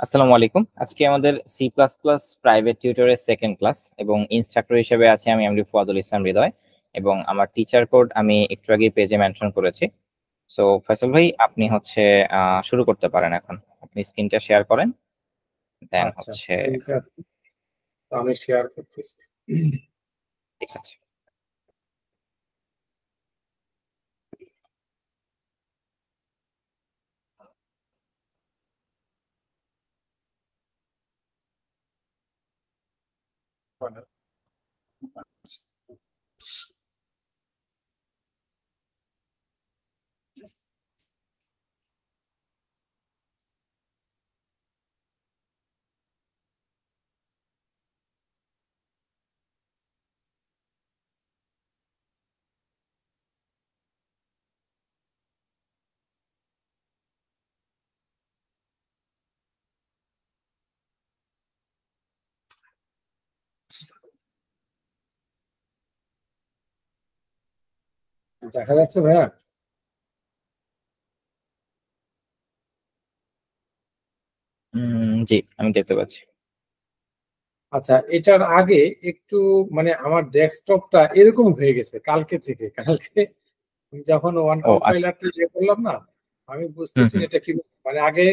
আসসালামু আলাইকুম। আজকে আমাদের সি প্লাস প্লাস প্রাইভেট টিউটরের সেকেন্ড ক্লাস এবং ইনস্ট্রাক্টর হিসেবে আছি আমি এমডি ফুয়াদুল ইসলাম হৃদয় এবং আমার টিচার কোড আমি একটু আগে পেজে মেনশন করেছি। সো ফয়সাল ভাই আপনি হচ্ছে শুরু করতে পারেন এখন। আপনি স্ক্রিনটা শেয়ার করেন, দেন আচ্ছা, হচ্ছে ঠিক আছে। তো আমি শেয়ার করতেছি। ঠিক আছে। দেখা যাচ্ছে ভাইয়া? জি, আমি দেখতে পাচ্ছি। আচ্ছা, এটার আগে একটু মানে আমার ডেস্কটপটা এরকম হয়ে গেছে কালকে থেকে। কালকে আমি যখন ওয়ান ও আচ্ছা। কম্পাইলারটা ইয়ে করলাম না, আমি হুম বুঝতেছি না হুম এটা কি। মানে আগে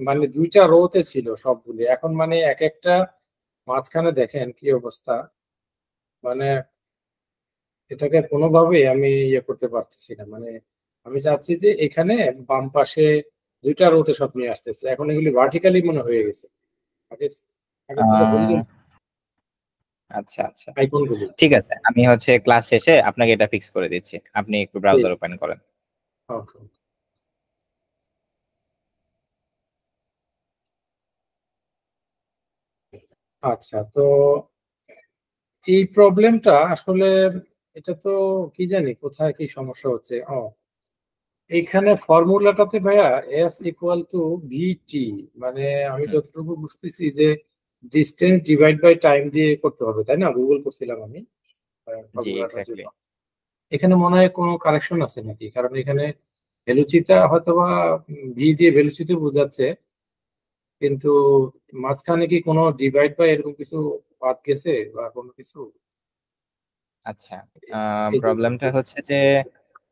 মানে দুইটা রোতে ছিল সবগুলি, এখন মানে এক একটা মাঝখানে দেখেন কি অবস্থা। মানে এটাকে কোনোভাবেই আমি ইয়ে করতে পারতেছি না। মানে আমি চাচ্ছি যে এখানে বাম পাশে দুইটা রোতে সব নিয়ে আসতেছে, এখন এগুলি ভার্টিক্যালি মনে হয়ে গেছে। আগে আগে ছিল আহ, হরিজন্টাল আচ্ছা আচ্ছা, আইকন গুলি। ঠিক আছে। আমি হচ্ছে ক্লাস শেষে আপনাকে এটা ফিক্স করে দিচ্ছি, আপনি একটু ব্রাউজার ওপেন করেন। ওকে। আচ্ছা, তো এই প্রবলেমটা আসলে এটা তো কি জানি কোথায় কি সমস্যা হচ্ছে। এইখানে ফর্মুলাটাতে ভাইয়া এস ইকুয়াল টু ভিটি, মানে আমি হুম, যতটুকু বুঝতেছি যে ডিস্টেন্স ডিভাইড বাই টাইম দিয়ে করতে হবে, তাই না? গুগল করছিলাম আমি জি ফর্মুলাটার জন্য। এক্স্যাক্টলি। এখানে মনে হয় কোনো কারেকশন আছে নাকি? কারণ এখানে ভেলুচিটা হয়তোবা ভি দিয়ে ভেলুচিতে বোঝাচ্ছে, কিন্তু মাঝখানে কি কোনো ডিভাইড বা এরকম কিছু বাদ গেছে বা কোনো কিছু? আচ্ছা, এই জন্য আর প্রবলেমটা কি। হচ্ছে যে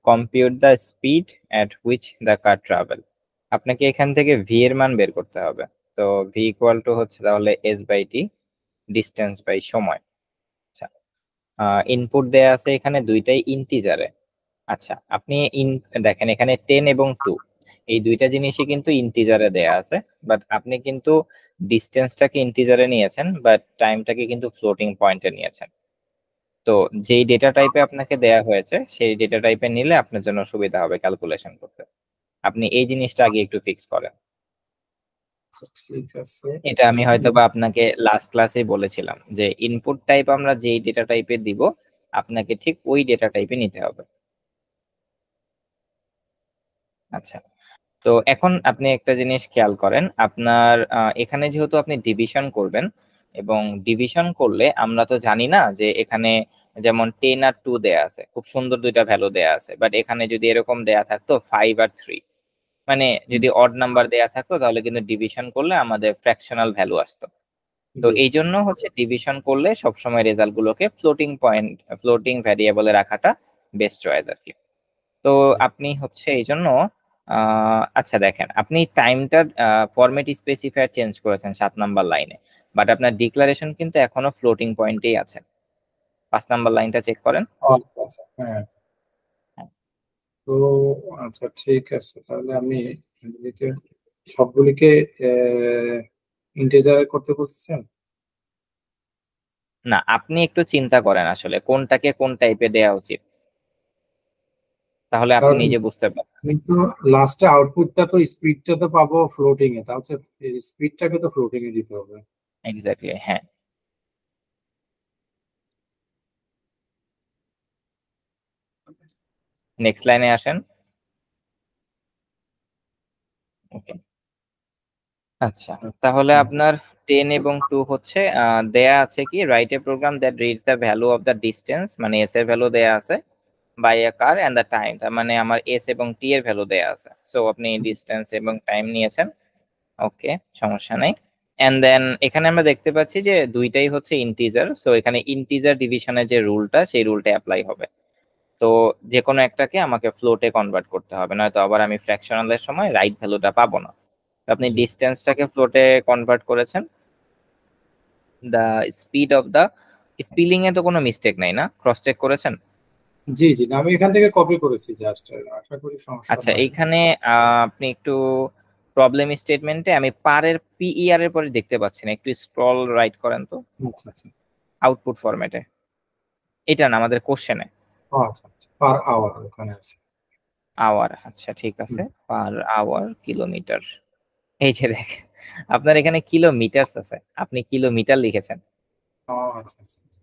compute the speed at which the car travel. আপনাকে এখান থেকে ভি এর মান বের করতে হবে। তো ভি ইকুয়াল টু হচ্ছে তাহলে S by T, distance by সময়। আচ্ছা, ইনপুট দেয়া আছে এখানে দুইটাই ইন্টিজারে। আচ্ছা, আপনি দেখেন এখানে 10 এবং 2 এই দুইটা জিনিসই কিন্তু ইন্টিজারে দেয়া আছে, বাট আপনি কিন্তু ডিস্টেন্সটাকে ইন্টিজারে নিয়েছেন বাট টাইমটাকে কিন্তু ফ্লোটিং পয়েন্টে নিয়েছেন। তো যেই ডেটা টাইপে আপনাকে দেয়া হয়েছে সেই ডেটা টাইপে নিলে আপনার জন্য সুবিধা হবে ক্যালকুলেশন করতে। আপনি এই জিনিসটা আগে একটু ফিক্স করেন। আচ্ছা, ঠিক আছে। এটা আমি হয়তোবা আপনাকে লাস্ট ক্লাসে বলেছিলাম যে ইনপুট টাইপ আমরা যেই ডেটা টাইপে দিব আপনাকে ঠিক ওই ডেটা টাইপে নিতে হবে। আচ্ছা, তো এখন আপনি একটা জিনিস খেয়াল করেন, আপনার এখানে যেহেতু আপনি ডিভিশন করবেন এবং ডিভিশন করলে আমরা তো জানি না যে এখানে যেমন 10 আর 2 দেয়া আছে, খুব সুন্দর দুইটা ভ্যালু দেয়া আছে, বাট এখানে যদি এরকম দেয়া থাকতো 5 আর 3, মানে যদি অড নাম্বার দেয়া থাকতো তাহলে কিন্তু ডিভিশন করলে আমাদের ফ্র্যাকশনাল ভ্যালু আসতো। তো জি। এই জন্য হচ্ছে ডিভিশন করলে সবসময় রেজাল্ট গুলোকে ফ্লোটিং পয়েন্ট, ফ্লোটিং ভ্যারিয়েবলে রাখাটা বেস্ট চয়েস আর কি। তো আপনি হচ্ছে এই জন্য আচ্ছা দেখেন আপনি টাইমটা ফরম্যাট স্পেসিফায়ার চেঞ্জ করেছেন 7 নাম্বার লাইনে, বাট আপনার ডিক্লারেশন কিন্তু এখনো ফ্লোটিং পয়েন্টেই আছে। 5 নাম্বার লাইনটা চেক করেন। আচ্ছা আচ্ছা, হ্যাঁ। তো আচ্ছা, ঠিক আছে, তাহলে আমি এগুলিকে সবগুলিকে ইন্টিজারে করতে বলছেন। না, আপনি একটু চিন্তা করেন আসলে কোনটাকে কোন টাইপে দেওয়া উচিত, তাহলে আপনি কারণ নিজে বুঝতে পারবেন। কিন্তু লাস্টে আউটপুটটা তো স্পিডটা তো পাবো ফ্লোটিং এ, তাহলে স্পিডটাকে তো ফ্লোটিং এ দিতে হবে। এক্স্যাক্টলি, হ্যাঁ। নেক্সট লাইনে আসেন। ওকে, আচ্ছা, তাহলে আচ্ছা, আপনার 10 এবং 2 হচ্ছে দেয়া আছে কি right a program that reads the value of the distance, মানে এস এর ভ্যালু দেয়া আছে, by a car and the time, তার মানে আমার এস এবং টি এর ভ্যালু দেয়া আছে। সো আপনি ডিস্টেন্স এবং টাইম নিয়েছেন। ওকে, সমস্যা নাই। এন্ড দেন এখানে আমরা দেখতে পাচ্ছি যে দুইটাই হচ্ছে ইন্টিজার, সো এখানে ইন্টিজার ডিভিশনের যে রুলটা সেই রুলটা অ্যাপ্লাই হবে। তো যে কোনো একটাকে আমাকে ফ্লোটে কনভার্ট করতে হবে, নয়তো আবার আমি ফ্র্যাকশনালের সময় রাইট ভ্যালুটা পাবো না। তো আপনি জি ডিস্টেন্সটাকে ফ্লোটে কনভার্ট করেছেন। দা স্পিড অফ দা, স্পেলিং এ তো কোনো মিস্টেক নাই না? ক্রস চেক করেছেন? জি জি, না, আমি এখান থেকে কপি করেছি জাস্ট, আশা করি সমস্যা আচ্ছা, না হবে। এইখানে আপনি একটু প্রবলেম স্টেটমেন্টে আমি পারের পিইআর এর পরে দেখতে পাচ্ছি না, একটু স্ক্রল রাইট করেন তো আচ্ছা আচ্ছা। আউটপুট ফরম্যাটে। এটা না, আমাদের কোশ্চেনে ও আচ্ছা আচ্ছা, পার আওয়ার ওখানে আছে। আওয়ার। আচ্ছা ঠিক আছে, হুম। Per hour kilometre. এই যে দেখেন, আপনার এখানে কিলোমিটারস আছে, আপনি কিলোমিটার লিখেছেন। ও আচ্ছা আচ্ছা আচ্ছা।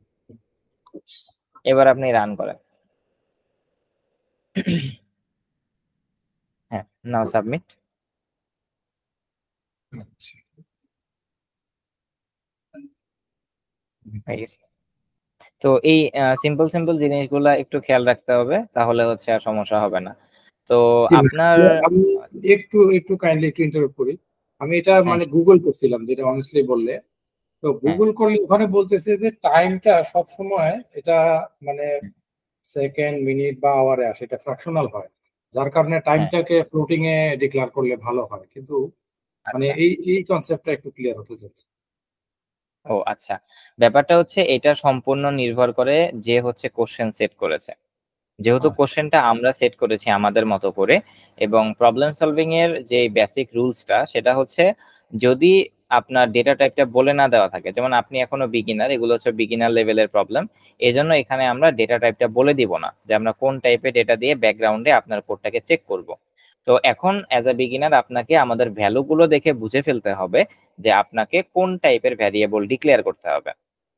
এবার আপনি রান করেন। হ্যাঁ, নাও সাবমিট। আচ্ছা। হয়ে গেছে। তো এই সিম্পল সিম্পল জিনিসগুলা একটু খেয়াল রাখতে হবে, তাহলে হচ্ছে আর সমস্যা হবে না। তো জি, আপনার আমি একটু একটু কাইন্ডলি একটু ইন্টারপ্ট করি। আমি এটা হ্যাঁ মানে গুগল করছিলাম, যেটা অনেস্টলি বললে। তো হ্যাঁ গুগল করলে ওখানে বলতেছে যে টাইমটা সব সময় এটা মানে সেকেন্ড, মিনিট বা আওয়ারে আসে, এটা ফ্র্যাকশনাল হয়, যার কারণে হ্যাঁ। টাইমটাকে ফ্লোটিং এ ডিক্লেয়ার করলে ভালো হয়। কিন্তু মানে আচ্ছা। এই কনসেপ্টটা একটু ক্লিয়ার হতে চাচ্ছে। ও আচ্ছা, ব্যাপারটা হচ্ছে এটা সম্পূর্ণ নির্ভর করে যে হচ্ছে কোশ্চেন সেট করেছে। যেহেতু আচ্ছা কোশ্চেনটা আমরা সেট করেছি আমাদের মতো করে, এবং প্রবলেম সলভিং এর যে বেসিক রুলসটা সেটা হচ্ছে, যদি আপনার ডেটা টাইপটা বলে না দেওয়া থাকে, যেমন আপনি এখনো বিগিনার, এগুলো হচ্ছে বিগিনার লেভেলের প্রবলেম, এই জন্য এখানে আমরা ডেটা টাইপটা বলে দিব না যে আমরা কোন টাইপের ডেটা দিয়ে ব্যাকগ্রাউন্ডে আপনার কোডটাকে চেক করব। তো এখন অ্যাজ আ বিগিনার আপনাকে আমাদের ভ্যালুগুলো দেখে বুঝে ফেলতে হবে যে আপনাকে কোন টাইপের ভ্যারিয়েবল ডিক্লেয়ার করতে হবে।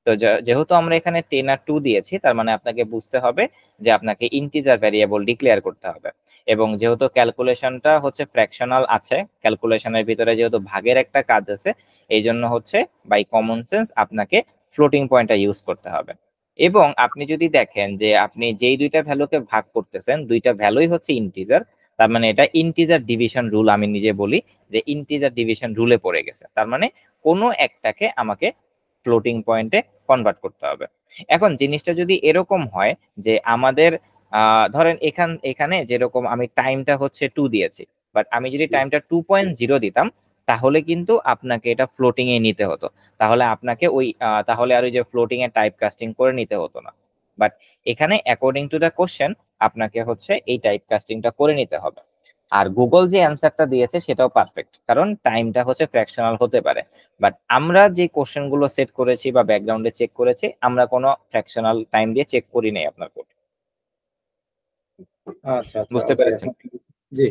তো যেহেতু আমরা এখানে 10 আর 2 দিয়েছি, তার মানে আপনাকে বুঝতে হবে যে আপনাকে ইন্টিজার ভ্যারিয়েবল ডিক্লেয়ার করতে হবে। এবং যেহেতু ক্যালকুলেশনটা হচ্ছে ফ্র্যাকশনাল আছে, ক্যালকুলেশনের ভিতরে যেহেতু ভাগের একটা কাজ আছে, এই জন্য হচ্ছে বাই কমন সেন্স আপনাকে ফ্লোটিং পয়েন্টটা ইউজ করতে হবে। এবং আপনি যদি দেখেন যে আপনি যেই দুইটা ভ্যালুকে ভাগ করতেছেন, দুইটা ভ্যালুই হচ্ছে ইন্টিজার, তার মানে এটা ইন্টিজার ডিভিশন রুল, আমি নিজে বলি যে ইন্টিজার ডিভিশন রুলে পড়ে গেছে। তার মানে কোনো একটাকে আমাকে ফ্লোটিং পয়েন্টে কনভার্ট করতে হবে। এখন জিনিসটা যদি এরকম হয় যে আমাদের ধরেন এখানে যেরকম আমি টাইমটা হচ্ছে 2 দিয়েছি, বাট আমি যদি টাইমটা 2.0 দিতাম, তাহলে কিন্তু আপনাকে এটা ফ্লোটিং এ নিতে হতো। তাহলে আপনাকে তাহলে আর ওই যে ফ্লোটিং এ টাইপ কাস্টিং করে নিতে হতো না। বাট এখানে অ্যাকর্ডিং টু দ্য কোশ্চেন আপনাকে হচ্ছে এই টাইপ কাস্টিংটা করে নিতে হবে। আর গুগল যে অ্যান্সারটা দিয়েছে সেটাও পারফেক্ট, কারণ টাইমটা হচ্ছে ফ্র্যাকশনাল হতে পারে। বাট আমরা যে কোশ্চেন গুলো সেট করেছি বা ব্যাকগ্রাউন্ডে চেক করেছি, আমরা কোনো ফ্র্যাকশনাল টাইম দিয়ে চেক করি নাই আপনার কোড। আচ্ছা আচ্ছা, বুঝতে ওকে পেরেছেন? এখন। জি।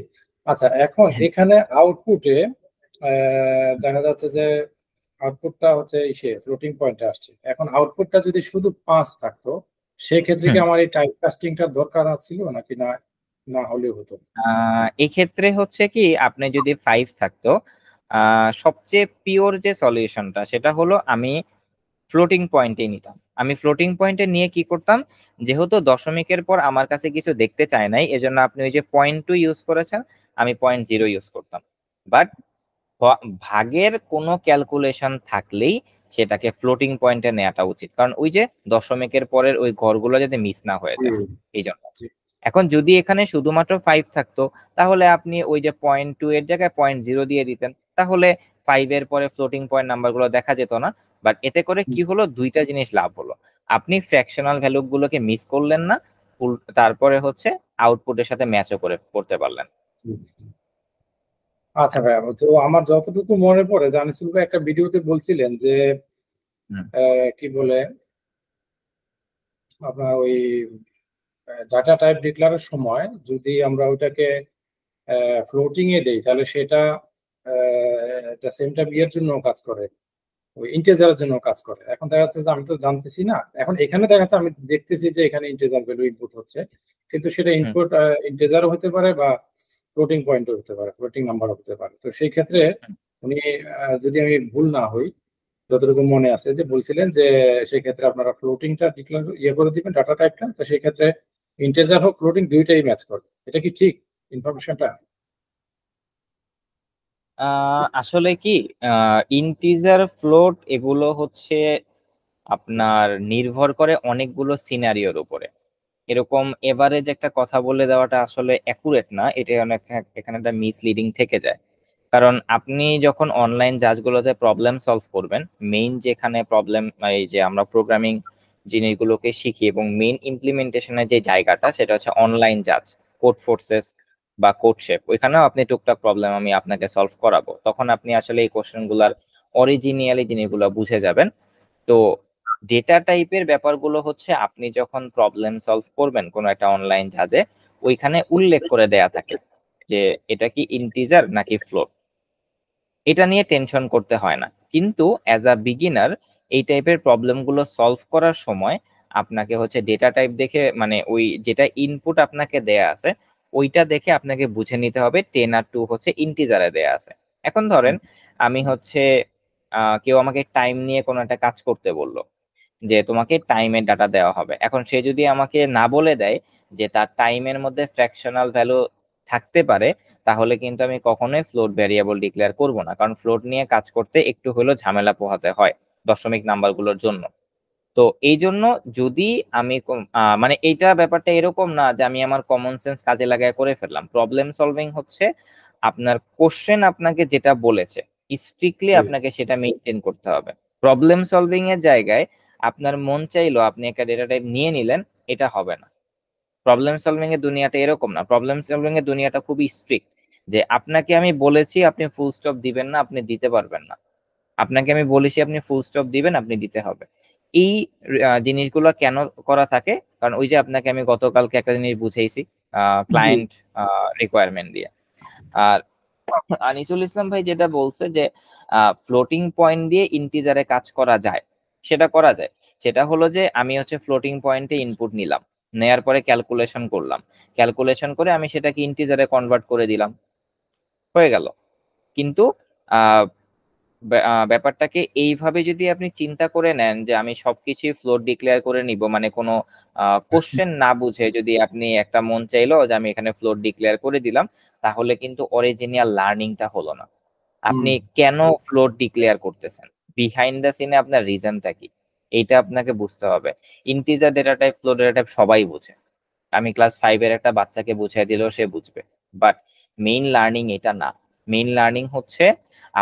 আচ্ছা, এখন এখানে আউটপুটে দেখা যাচ্ছে যে আউটপুটটা হচ্ছে ইসে ফ্লোটিং পয়েন্টে আসছে। এখন আউটপুটটা যদি শুধু 5 থাকতো, সেক্ষেত্রে কি হুম। আমার এই টাইপ কাস্টিংটার দরকার ছিল নাকি না, না হলেও হতো? এক্ষেত্রে হচ্ছে কি, আপনি যদি 5 থাকতো, সবচেয়ে পিওর যে সলিউশনটা সেটা হলো আমি ফ্লোটিং পয়েন্টে নিতাম। আমি ফ্লোটিং পয়েন্টে নিয়ে কি করতাম, যেহেতু দশমিকের পর আমার কাছে কিছু দেখতে চায় নাই, এজন্য আপনি ওই যে 0.2 ইউজ করেছেন, আমি 0.0 ইউজ করতাম। বাট ভাগের কোনো ক্যালকুলেশন থাকলেই সেটাকে ফ্লোটিং পয়েন্টে নেওয়াটা উচিত, কারণ ওই যে দশমিকের পরের ওই ঘরগুলো যাতে মিস না হয়ে যায়, এই জন্য। জি। এখন যদি এখানে শুধুমাত্র 5 থাকতো, তাহলে আপনি ওই যে 0.2 এর জায়গায় 0.0 দিয়ে দিতেন, তাহলে 5 এর পরে ফ্লোটিং পয়েন্ট নাম্বারগুলো দেখা যেত না। বাট এতে করে কি হলো, দুইটা জিনিস লাভ হলো। আপনি ফ্র্যাকশনাল ভ্যালু গুলোকে মিস করলেন না, তারপরে হচ্ছে আউটপুটের সাথে ম্যাচও করে করতে পারলেন। জি। আচ্ছা ভাইয়া, তো আমার যতটুকু মনে পড়ে যে আনিসুল ভাই একটা ভিডিওতে বলছিলেন যে হুম কি বলে আপনার ওই ডাটা টাইপ ডিক্লারের সময় যদি আমরা ওইটাকে ফ্লোটিং এ দেই, তাহলে সেটা সেমটা বিয়ের জন্য কাজ করে, ওই ইন্টেজারের জন্য কাজ করে। এখন দেখা যাচ্ছে যে আমি তো জানতেছি না, এখন এখানে দেখা যাচ্ছে আমি দেখতেছি যে এখানে ইন্টেজার ভ্যালু ইনপুট হচ্ছে, কিন্তু সেটা হুম ইনপুট ইন্টেজারও হতে পারে বা ফ্লোটিং পয়েন্টও হতে পারে, ফ্লোটিং নাম্বারও হতে পারে। তো সেই ক্ষেত্রে হুম। উনি যদি আমি ভুল না হই, যতটুকু মনে আছে যে বলছিলেন যে সেই ক্ষেত্রে আপনারা ফ্লোটিংটা ডিক্লেয়ার করে দিবেন ডাটা টাইপটা, তো সেই ক্ষেত্রে ইন্টেজার হোক ফ্লোটিং দুইটাই ম্যাচ করবে। এটা কি ঠিক ইনফরমেশনটা? আসলে কি ইন্টিজার ফ্লোট এগুলো হচ্ছে আপনার নির্ভর করে অনেকগুলো সিনারিওর উপরে। এরকম এভারেজ একটা কথা বলে দেওয়াটা আসলে অ্যাকুরেট না, এটা অনেক এখানে একটা মিসলিডিং থেকে যায়। কারণ আপনি যখন অনলাইন জাজগুলোতে প্রবলেম সলভ করবেন, মেইন যেখানে প্রবলেম, এই যে আমরা প্রোগ্রামিং জিনিসগুলোকে শিখি এবং মেইন ইমপ্লিমেন্টেশনের যে জায়গাটা সেটা হচ্ছে অনলাইন জাজ, কোড ফোর্সেস বা কোড শেপ, ওইখানেও আপনি টুকটাক প্রবলেম আমি আপনাকে সলভ করাবো, তখন আপনি আসলে এই কোশ্চেন গুলার অরিজিনিয়ালি জিনিসগুলো বুঝে যাবেন। তো ডেটা টাইপের ব্যাপারগুলো হচ্ছে আপনি যখন প্রবলেম সলভ করবেন কোনো একটা অনলাইন জাজে, ওইখানে উল্লেখ করে দেয়া থাকে যে এটা কি ইন্টিজার নাকি ফ্লোট, এটা নিয়ে টেনশন করতে হয় না। কিন্তু অ্যাজ আ বিগিনার এই টাইপের প্রবলেমগুলো সলভ করার সময় আপনাকে হচ্ছে ডেটা টাইপ দেখে, মানে ওই যেটা ইনপুট আপনাকে দেয়া আছে ওইটা দেখে আপনাকে বুঝে নিতে হবে 10 আর 2 হচ্ছে ইন্টিজারে দেয়া আছে। এখন ধরেন আমি হচ্ছে কেউ আমাকে টাইম নিয়ে কোনো একটা কাজ করতে বললো, যে তোমাকে টাইমের ডাটা দেওয়া হবে। এখন সে যদি আমাকে না বলে দেয় যে তার টাইমের মধ্যে ফ্র্যাকশনাল ভ্যালু থাকতে পারে, তাহলে কিন্তু আমি কখনোই ফ্লোট ভ্যারিয়েবল ডিক্লেয়ার করব না, কারণ ফ্লোট নিয়ে কাজ করতে একটু হলেও ঝামেলা পোহাতে হয় দশমিক নাম্বারগুলোর জন্য। তো এই জন্য যদি আমি মানে এইটা ব্যাপারটা এরকম না যে আমি আমার কমন সেন্স কাজে লাগায় করে ফেললাম। প্রবলেম সলভিং হচ্ছে আপনার কোশ্চেন আপনাকে যেটা বলেছে স্ট্রিক্টলি আপনাকে সেটা মেনটেন করতে হবে। প্রবলেম সলভিং এর জায়গায় আপনার মন চাইলো আপনি একটা ডেটা টাইপ নিয়ে নিলেন, এটা হবে না। প্রবলেম সলভিং এর দুনিয়াটা এরকম না, প্রবলেম সলভিং এর দুনিয়াটা খুবই স্ট্রিক্ট, যে আপনাকে আমি বলেছি আপনি ফুল স্টপ দিবেন না, আপনি দিতে পারবেন না। আপনাকে আমি বলেছি আপনি ফুল স্টপ দিবেন, আপনি দিতে হবে। এই জিনিসগুলো কেন করা থাকে? কারণ ওই যে আপনাকে আমি গতকালকে একটা জিনিস বুঝাইছি, জি। ক্লায়েন্ট রিকোয়ারমেন্ট দিয়ে। আর আনিসুল ইসলাম ভাই যেটা বলছে যে ফ্লোটিং পয়েন্ট দিয়ে ইন্টিজারে কাজ করা যায়, সেটা করা যায়। সেটা হলো যে আমি হচ্ছে ফ্লোটিং পয়েন্টে ইনপুট নিলাম, নেয়ার পরে ক্যালকুলেশন করলাম, ক্যালকুলেশন করে আমি সেটাকে ইন্টিজারে কনভার্ট করে দিলাম, হয়ে গেল। কিন্তু আহ ব্যাপারটাকে এইভাবে যদি আপনি চিন্তা করে নেন যে আমি সবকিছুই ফ্লোট ডিক্লেয়ার করে নিব, মানে কোনো কোশ্চেন না বুঝে যদি আপনি একটা মন চাইলো যে আমি এখানে ফ্লোট ডিক্লেয়ার করে দিলাম, তাহলে কিন্তু অরিজিনাল লার্নিংটা হলো না। হুম। আপনি কেন ফ্লোট ডিক্লেয়ার করতেছেন, বিহাইন্ড দ্য সিনে আপনার রিজনটা কি, এইটা আপনাকে বুঝতে হবে। Integer data type, float data type সবাই বুঝে, আমি ক্লাস 5 এর একটা বাচ্চাকে বুঝিয়ে দিলেও সে বুঝবে। বাট মেইন লার্নিং এটা না। মেইন লার্নিং হচ্ছে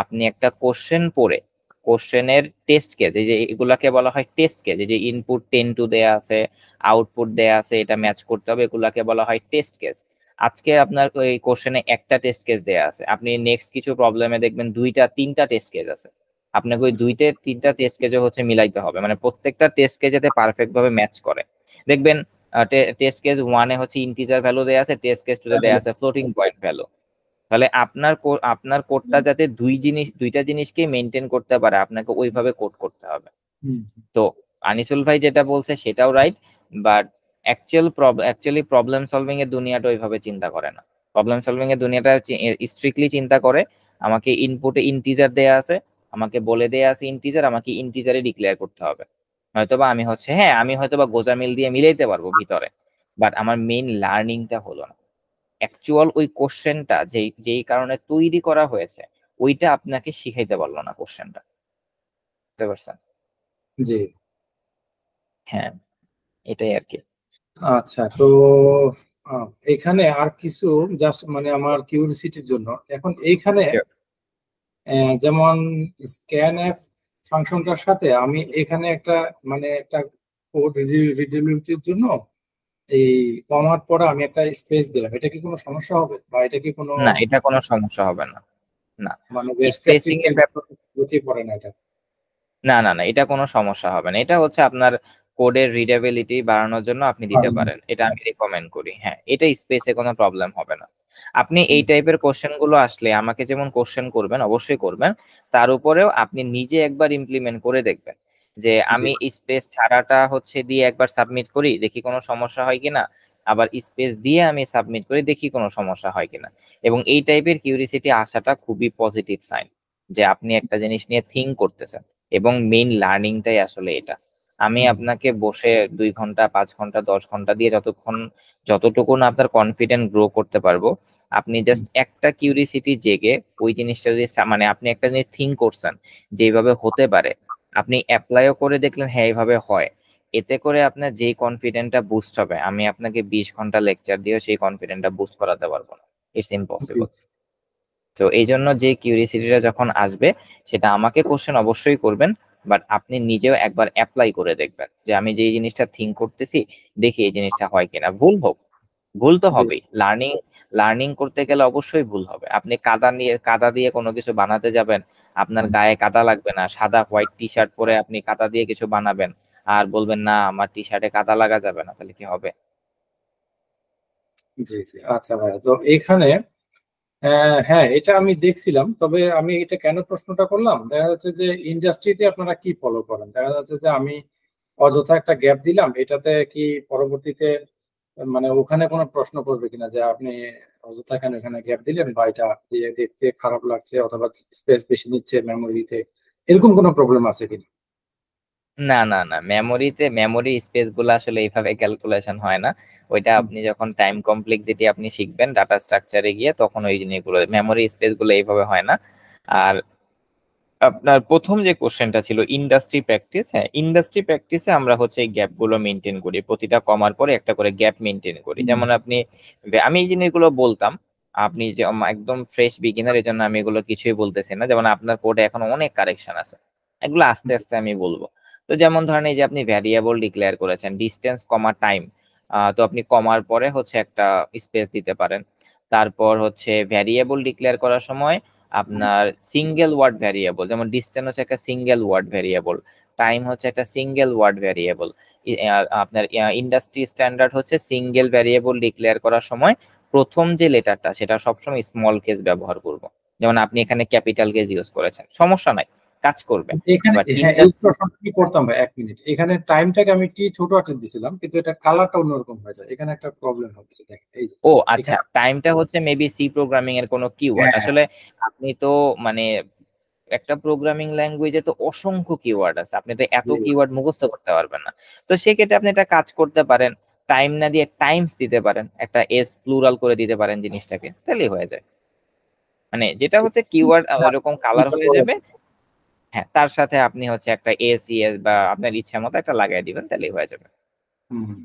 আপনি একটা কোশ্চেন পড়ে কোশ্চেনের টেস্ট কেস, এই যে এগুলাকে বলা হয় টেস্ট কেস, এই যে ইনপুট 10 to দেয়া আছে, আউটপুট দেয়া আছে, এটা ম্যাচ করতে হবে, এগুলাকে বলা হয় টেস্ট কেস। আজকে আপনার ওই কোশ্চেনে একটা টেস্ট কেস দেয়া আছে, আপনি নেক্সট কিছু প্রবলেমে দেখবেন 2টা 3টা টেস্ট কেস আছে। আপনাকে ওই 2টা 3টা টেস্ট কেসে হচ্ছে মিলাইতে হবে, মানে প্রত্যেকটা টেস্ট কেস যাতে পারফেক্ট ভাবে ম্যাচ করে। দেখবেন টেস্ট কেস 1-এ হচ্ছে ইন্টিজার ভ্যালু দেয়া আছে, টেস্ট কেস 2-তে দেয়া আছে ফ্লোটিং পয়েন্ট ভ্যালু। তাহলে আপনার কোডটা যাতে দুইটা জিনিসকে মেনটেন করতে পারে, আপনাকে ওইভাবে কোড করতে হবে। হুম। তো আনিসুল ভাই যেটা বলছে সেটাও right, but actually problem solving এর দুনিয়াটা ওইভাবে চিন্তা করে না। প্রবলেম সলভিং এর দুনিয়াটা স্ট্রিক্টলি চিন্তা করে আমাকে ইনপুটে ইন্টিজার দেয়া আছে, আমাকে বলে দেয়া আছে ইন্টিজার, আমাকে ইন্টিজারে ডিক্লেয়ার করতে হবে। হয়তোবা আমি হচ্ছে, হ্যাঁ আমি হয়তোবা গোজামিল দিয়ে মিলাইতে পারবো ভিতরে, বাট আমার মেইন লার্নিংটা হলো না। অ্যাকচুয়াল ওই কোশ্চেনটা যেই যেই কারণে তৈরি করা হয়েছে ওইটা আপনাকে শিখাইতে পারলো না কোশ্চেনটা, বুঝতে পারছেন? জি। হ্যাঁ, এটাই আর কি। আচ্ছা, তো এখানে আর কিছু জাস্ট মানে আমার কিউরিসিটির জন্য এখন এইখানে যেমন স্ক্যান এফ ফাংশনটার সাথে আমি এখানে একটা মানে একটা কোড রিডেবিলিটির জন্য এই কমার পরে আমি একটা স্পেস দিলাম, এটা কি কোনো সমস্যা হবে বা এটা কি কোনো না, এটা কোনো সমস্যা হবে না। না, মানে বেস্ট স্পেসিং প্র্যাকটিসের এর ব্যাপার, ভিতরে পড়ে না এটা? না না না, এটা কোনো সমস্যা হবে না। এটা হচ্ছে আপনার কোডের রিডেবিলিটি বাড়ানোর জন্য আপনি দিতে পারেন, এটা আমি রেকমেন্ড করি। হ্যাঁ, এটা স্পেসে কোনো প্রবলেম হবে না। আপনি এই টাইপের কোশ্চেন গুলো আসলে আমাকে যেমন কোশ্চেন করবেন, অবশ্যই করবেন, তার উপরেও আপনি নিজে একবার ইমপ্লিমেন্ট করে দেখবেন যে জি। আমি স্পেস ছাড়াটা হচ্ছে দিয়ে একবার সাবমিট করি, দেখি কোনো সমস্যা হয় কিনা, আবার স্পেস দিয়ে আমি সাবমিট করি, দেখি কোনো সমস্যা হয় কিনা। এবং এই টাইপের কিউরিসিটি আসাটা খুবই পজিটিভ সাইন যে আপনি একটা জিনিস নিয়ে থিঙ্ক করতেছেন, এবং মেইন লার্নিংটাই আসলে এটা। আমি হুম। আপনাকে বসে 2 ঘন্টা 5 ঘন্টা 10 ঘন্টা দিয়ে যতটুকু না আপনার কনফিডেন্ট গ্রো করতে পারবো, আপনি জাস্ট একটা কিউরিসিটি জেগে ওই জিনিসটা যদি মানে আপনি একটা জিনিস থিঙ্ক করছেন যে এইভাবে হতে পারে, আপনি অ্যাপ্লাইও করে দেখলেন হ্যাঁ এইভাবে হয়, এতে করে আপনার যেই কনফিডেন্টটা বুস্ট হবে, আমি আপনাকে 20 ঘন্টা লেকচার দিয়েও সেই কনফিডেন্টটা বুস্ট করাতে পারবো না। It's impossible. তো এই জন্য যে কিউরিসিটিটা যখন আসবে, সেটা আমাকে কোশ্চেন অবশ্যই করবেন, বাট আপনি নিজেও একবার অ্যাপ্লাই করে দেখবেন যে আমি যে জিনিসটা থিঙ্ক করতেছি, দেখি এই জিনিসটা হয় কিনা। ভুল হোক, ভুল তো জি হবেই, লার্নিং লার্নিং করতে গেলে অবশ্যই ভুল হবে। আপনি কাদা দিয়ে কোনো কিছু বানাতে যাবেন, আপনার গায়ে কাদা লাগবে না, সাদা হোয়াইট টি শার্ট পরে আপনি কাদা দিয়ে কিছু বানাবেন, আর বলবেন না আমার টি শার্টে কাদা লাগা যাবে না, তাহলে কি হবে? জি জি, আচ্ছা ভাই, তো এখানে হ্যাঁ, এটা আমি দেখছিলাম, তবে আমি এটা কেন প্রশ্নটা করলাম, দেখা যাচ্ছে যে ইন্ডাস্ট্রিতে আপনারা কি ফলো করেন, দেখা যাচ্ছে যে আমি অযথা একটা গ্যাপ দিলাম, এটাতে কি পরবর্তীতে মানে ওখানে কোনো প্রশ্ন করবে কিনা যে আপনি অযথা কেন এখানে গ্যাপ দিলেন, বা এটা দিয়ে দেখতে খারাপ লাগছে, অথবা স্পেস বেশি নিচ্ছে মেমোরিতে, এরকম কোনো প্রবলেম আছে কিনা? না না না, মেমোরি স্পেস গুলো আসলে এইভাবে ক্যালকুলেশন হয় না। ওইটা হুম, আপনি যখন টাইম কমপ্লেক্সিটি আপনি শিখবেন ডাটা স্ট্রাকচারে গিয়ে, তখন ওই জিনিসগুলো মেমোরি স্পেস গুলো এইভাবে হয় না। আর আপনার প্রথম যে কোশ্চেনটা ছিল ইন্ডাস্ট্রি প্র্যাকটিস, হ্যাঁ ইন্ডাস্ট্রি প্র্যাকটিসে আমরা হচ্ছে এই গ্যাপ গুলো মেনটেন করি, প্রতিটা কমার পরে একটা করে গ্যাপ মেনটেন করি। হুম, যেমন আপনি, আমি এই জিনিসগুলো বলতাম, আপনি যে একদম ফ্রেশ বিগিনার, এই জন্য আমি এগুলো কিছুই বলতেছি না। যেমন আপনার কোডে এখন অনেক কারেকশন আছে, এগুলো আস্তে হুম, আস্তে আমি বলবো। তো যেমন ধরেন এই যে আপনি ভ্যারিয়েবল ডিক্লেয়ার করেছেন ডিস্টেন্স কমা টাইম, তো আপনি কমার পরে হচ্ছে একটা স্পেস দিতে পারেন। তারপর হচ্ছে ভ্যারিয়েবল ডিক্লেয়ার করার সময় আপনার সিঙ্গেল ওয়ার্ড ভ্যারিয়েবল, যেমন ডিসটেন্স হচ্ছে একটা সিঙ্গেল ওয়ার্ড ভ্যারিয়েবল, টাইম হচ্ছে একটা সিঙ্গেল ওয়ার্ড ভ্যারিয়েবল। আপনার ইন্ডাস্ট্রি স্ট্যান্ডার্ড হচ্ছে সিঙ্গেল ভ্যারিয়েবল ডিক্লেয়ার করার সময় প্রথম যে লেটারটা সেটা সবসময় স্মল কেস ব্যবহার করব। যেমন আপনি এখানে ক্যাপিটাল কেস ইউজ করেছেন, সমস্যা নাই, কাজ করবে। এখানে বাট হ্যাঁ, এই প্রশ্নটা কি করতাম ভাই, 1 মিনিট, এখানে টাইমটাকে আমি টি ছোট হাতের দিছিলাম, কিন্তু এটা কালারটা অন্যরকম হয়ে যায়, এখানে একটা প্রবলেম হচ্ছে, দেখেন এই যে ও আচ্ছা, এখানে। টাইমটা হচ্ছে মেবি সি প্রোগ্রামিং এর কোনো কিওয়ার্ড হ্যাঁ, আসলে। আপনি তো মানে একটা প্রোগ্রামিং ল্যাঙ্গুয়েজে তো অসংখ্য কিওয়ার্ড আছে, আপনি তো এত জি, কিওয়ার্ড মুখস্থ করতে পারবেন না। তো সেক্ষেত্রে আপনি একটা কাজ করতে পারেন, টাইম না দিয়ে টাইমস দিতে পারেন, একটা এস প্লুরাল করে দিতে পারেন জিনিসটাকে, তাহলেই হয়ে যায়। মানে যেটা হচ্ছে কিওয়ার্ড এরকম কালার এটা হয়ে করে। যাবে, হ্যাঁ তার সাথে আপনি হচ্ছে একটা এস ইএস বা আপনার ইচ্ছা মতো একটা লাগাই দিবেন, তাহলেই হয়ে যাবে। হুম,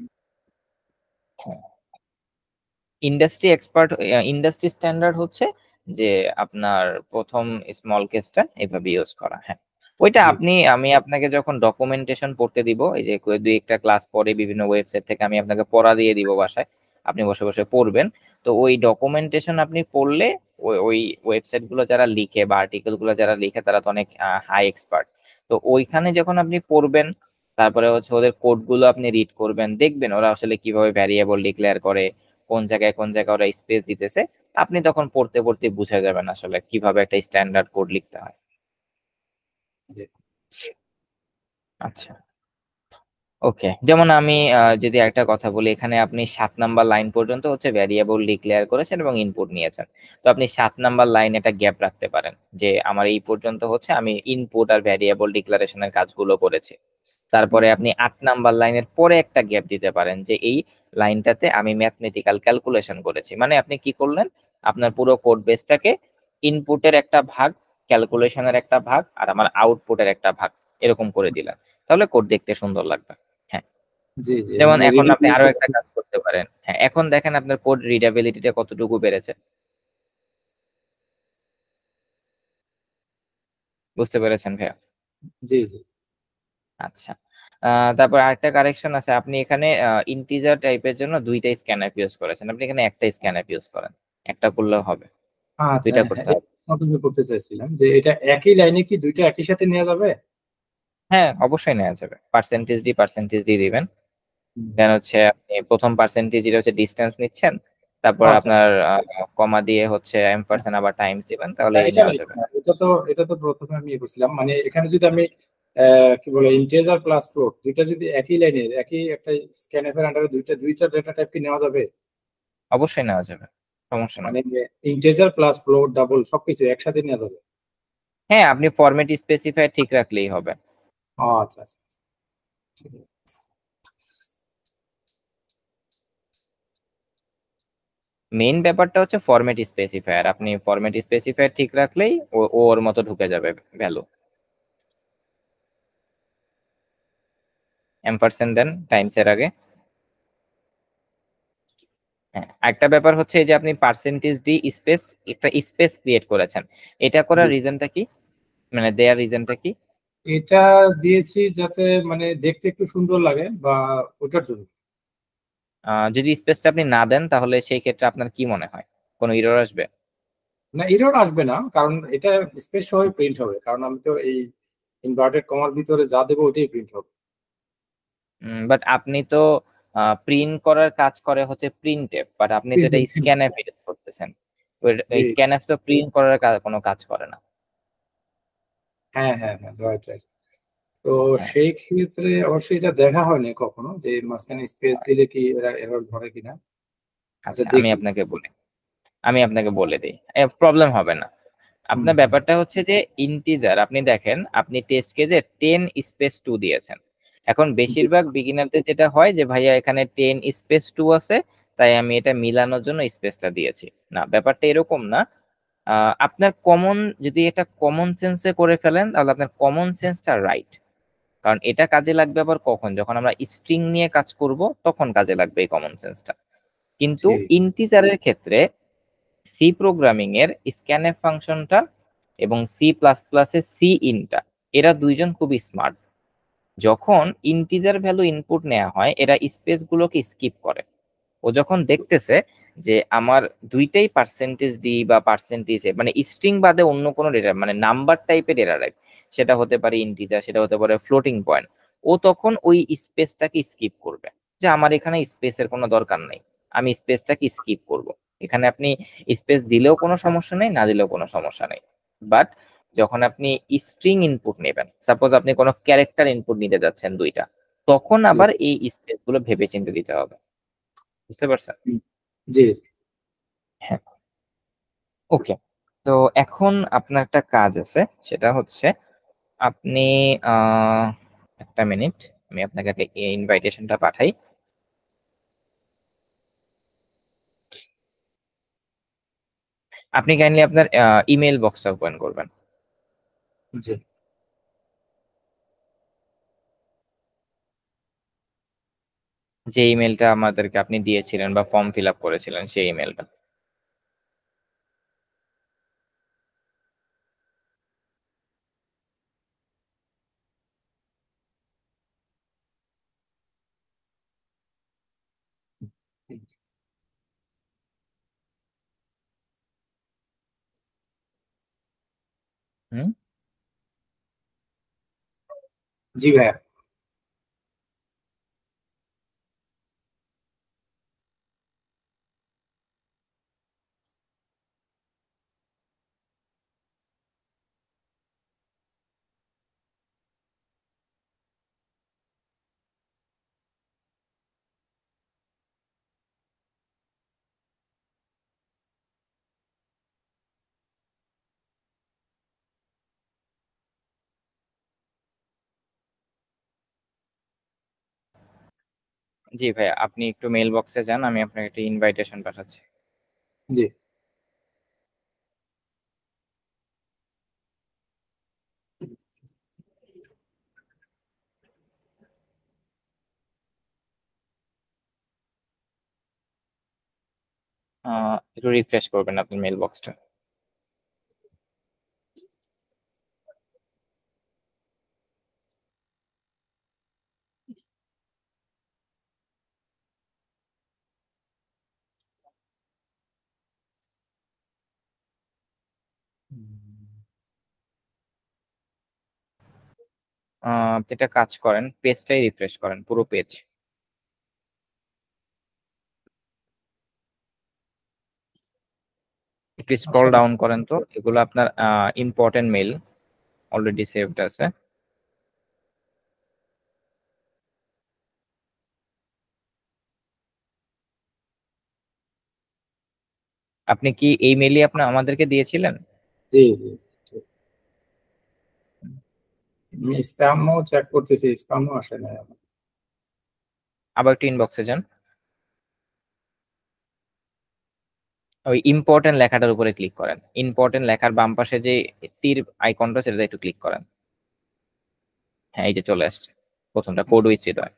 ইন্ডাস্ট্রি এক্সপার্ট, ইন্ডাস্ট্রি স্ট্যান্ডার্ড হচ্ছে যে আপনার প্রথম স্মল কেসটা এভাবে ইউজ করা, হ্যাঁ। ওইটা জি, আমি আপনাকে যখন ডকুমেন্টেশন পড়তে দিব, এই যে দুই একটা ক্লাস পরে বিভিন্ন ওয়েবসাইট থেকে আমি আপনাকে পড়া দিয়ে দিব বাসায়, আপনি বসে বসে পড়বেন। তো ওই ডকুমেন্টেশন আপনি পড়লে ওই ওই ওয়েবসাইট গুলো যারা লিখে বা আর্টিকেল গুলো যারা লিখে তারা তো অনেক হাই এক্সপার্ট। তো ওইখানে যখন আপনি পড়বেন, তারপরে হচ্ছে ওদের কোড গুলো আপনি রিড করবেন, দেখবেন ওরা আসলে কিভাবে ভ্যারিয়েবল ডিক্লেয়ার করে, কোন জায়গায় ওরা স্পেস দিতেছে, আপনি তখন পড়তে পড়তে বুঝে যাবেন আসলে কিভাবে একটা স্ট্যান্ডার্ড কোড লিখতে হয়। জি, আচ্ছা, ওকে। যেমন আমি যদি একটা কথা বলি, এখানে আপনি 7 নাম্বার লাইন পর্যন্ত হচ্ছে ভ্যারিয়েবল ডিক্লেয়ার করেছেন এবং ইনপুট নিয়েছেন। তো আপনি 7 নাম্বার লাইন একটা গ্যাপ রাখতে পারেন যে আমার এই পর্যন্ত হচ্ছে আমি ইনপুট আর ভ্যারিয়েবল ডিক্লারেশনের কাজগুলো করেছি। হুম, তারপরে আপনি 8 নাম্বার লাইনের পরে একটা গ্যাপ দিতে পারেন যে এই লাইনটাতে আমি ম্যাথমেটিক্যাল ক্যালকুলেশন করেছি। মানে আপনি কি করলেন, আপনার পুরো কোড বেসটাকে ইনপুটের একটা ভাগ, ক্যালকুলেশনের একটা ভাগ, আর আমার আউটপুটের একটা ভাগ, এরকম করে দিলেন, তাহলে কোড দেখতে সুন্দর লাগবে। হ্যাঁ, জি, জি, যেমন মানে এখন আপনি আরো রিডিবিলিটি। একটা কাজ করতে পারেন, হ্যাঁ এখন দেখেন আপনার কোড রিডাবিলিটিটা কতটুকু বেড়েছে, বুঝতে পেরেছেন ভাইয়া? জি, জি, আচ্ছা, তারপর আরেকটা কারেকশন আছে, আপনি এখানে ইন্টিজার টাইপের জন্য দুইটা স্ক্যানআপ ইউজ করেছেন, আপনি এখানে একটা স্ক্যানআপ ইউজ করেন, একটা করলেও হবে, আচ্ছা, দুইটা হ্যাঁ, করতে এই হবে। প্রশ্নটা আমি করতে চাইছিলাম যে এটা একই লাইনে কি দুইটা একই সাথে নেওয়া যাবে? হ্যাঁ অবশ্যই নেওয়া যাবে, পার্সেন্টেজ দিয়ে দিবেন। হুম, দেন হচ্ছে আপনি প্রথম পার্সেন্টেজ যেটা হচ্ছে ডিস্টেন্স নিচ্ছেন, তারপর আচ্ছা, আপনার কমা দিয়ে হচ্ছে এম্পারসেন্ট আবার টাইমস দিবেন, তাহলে না, এটা নেওয়া নেই, যাবে। এটা তো প্রথমে আমি ইয়ে করছিলাম, মানে এখানে যদি আমি কি বলে ইন্টিজার প্লাস ফ্লোট দুইটা যদি একই লাইনে একই একটা স্ক্যানএফ এর আন্ডারে দুইটা ডেটা টাইপ কি নেওয়া যাবে? অবশ্যই নেওয়া যাবে, সমস্যা নেই। মানে ইন্টিজার প্লাস ফ্লোট ডাবল সবকিছু একসাথে নেওয়া যাবে? হ্যাঁ আপনি ফরম্যাট স্পেসিফাই ঠিক রাখলেই হবে। ও আচ্ছা, আচ্ছা, আচ্ছা, ঠিক আছে। মেইন ব্যাপারটা হচ্ছে ফরম্যাট স্পেসিফায়ার। আপনি ফরম্যাট স্পেসিফায়ার ঠিক রাখলেই ওর মতো ঢুকে যাবে ভ্যালু। এম্পারসেন্ট দেন টাইমস এর আগে। হ্যাঁ, একটা ব্যাপার হচ্ছে এই যে আপনি পার্সেন্টেজ ডি স্পেস একটা স্পেস ক্রিয়েট করেছেন, এটা জি, করার রিজনটা কি, মানে দেয়ার রিজনটা কি? এটা দিয়েছি যাতে মানে দেখতে একটু সুন্দর লাগে বা ওটার জন্য। যদি স্পেসটা আপনি না দেন তাহলে সেই ক্ষেত্রে আপনার কি মনে হয়, কোনো এরর আসবে? না, এরর আসবে না, কারণ এটা স্পেস সহ প্রিন্ট হবে, কারণ আমি তো এই ইনভার্টেড কমার ভিতরে যা দেবো ওটাই প্রিন্ট হবে। বাট আপনি তো প্রিন্ট করার কাজ করে হচ্ছে প্রিন্টএফ, বাট আপনি তো এটা প্রিন্টিং। স্ক্যানএফ ইউজ করতেছেন। জি, স্ক্যানএফ তো প্রিন্ট করার কোনো কাজ করে না। হ্যাঁ হ্যাঁ হ্যাঁ, রাইট রাইট। তো হ্যাঁ, সেই ক্ষেত্রে অবশ্যই এটা দেখা হয়নি কখনো যে মাঝখানে স্পেস দিলে কি এরা এরর ধরে কিনা। আচ্ছা, আচ্ছা দেখি। আমি আপনাকে বলে দিই, প্রবলেম হবে না। হুম আপনার হুম, ব্যাপারটা হচ্ছে যে ইন্টিজার, আপনি দেখেন আপনি টেস্ট কেসে 10 স্পেস 2 দিয়েছেন। এখন জি বেশিরভাগ বিগিনারদের যেটা হয় যে ভাইয়া এখানে 10 স্পেস 2 আছে, তাই আমি এটা মিলানোর জন্য স্পেসটা দিয়েছি। না, ব্যাপারটা এরকম না। আপনার কমন, যদি এটা কমন সেন্সে করে ফেলেন তাহলে আপনার কমন সেন্সটা রাইট। কারণ এটা কাজে লাগবে আবার কখন, যখন আমরা স্ট্রিং নিয়ে কাজ করব তখন কাজে লাগবে এই কমন সেন্সটা। কিন্তু ঠিক। ইন্টিজারের ক্ষেত্রে সি প্রোগ্রামিং এর স্ক্যানএফ ফাংশনটা এবং সি প্লাস প্লাস এর সি ইনটা, এরা দুইজন খুবই স্মার্ট। যখন ইন্টিজার ভ্যালু ইনপুট নেওয়া হয় এরা স্পেস গুলোকে স্কিপ করে। ও যখন দেখতেছে যে আমার দুইটাই পার্সেন্টেজ ডি বা পার্সেন্টেজ এ, মানে স্ট্রিং বাদে অন্য কোনো ডেটা মানে নাম্বার টাইপের ডেটা টাইপ, সেটা হতে পারে ইন্টিজার, সেটা হতে পারে ফ্লোটিং পয়েন্ট, ও তখন ওই স্পেসটাকে স্কিপ করবে। যে আমার এখানে স্পেসের কোনো দরকার নেই, আমি স্পেসটাকে স্কিপ করব। এখানে আপনি স্পেস দিলেও কোনো সমস্যা নেই, না দিলেও কোনো সমস্যা নেই। বাট যখন আপনি স্ট্রিং ইনপুট নেবেন, সাপোজ আপনি কোনো ক্যারেক্টার ইনপুট নিতে যাচ্ছেন দুইটা, তখন জি আবার এই স্পেস গুলো ভেবে চিন্তে দিতে হবে। বুঝতে পারছেন? হুম, জি হ্যাঁ। ওকে। তো এখন আপনার একটা কাজ আছে, সেটা হচ্ছে আপনি আহ একটা মিনিট, আমি আপনাকে একটা ইনভাইটেশনটা পাঠাই। আপনি কাইন্ডলি আপনার ইমেল বক্সটা ওপেন করবেন। জি। যে ইমেলটা আমাদেরকে আপনি দিয়েছিলেন বা ফর্ম ফিল আপ করেছিলেন সেই ইমেলটা। হুম। জি ভাইয়া। জি ভাইয়া, আপনি একটু মেল বক্সে যান, আমি আপনাকে একটা ইনভাইটেশন পাঠাচ্ছি। জি। একটু রিফ্রেশ করবেন আপনার মেল বক্সটা। আপনি একটা কাজ করেন, পেজটাই রিফ্রেশ করেন, পুরো পেজ। একটু স্ক্রল আচ্ছা, ডাউন করেন তো, এগুলো আপনার ইম্পর্টেন্ট মেল, অলরেডি সেভড আছে। আপনি কি এই মেইলই আপনি আমাদেরকে দিয়েছিলেন? জি জি জি, ঠিক। আমি স্প্যামও চেক করতেছি, স্প্যামও আসে না আমার। আবার একটু ইনবক্সে যান। ওই ইম্পর্টেন্ট লেখাটার উপরে ক্লিক করেন। ইম্পর্টেন্ট লেখার বাম পাশে যে তীর আইকনটা সেটাতে একটু ক্লিক করেন। হ্যাঁ, এই যে চলে আসছে প্রথমটা, কোড উইথ হৃদয়।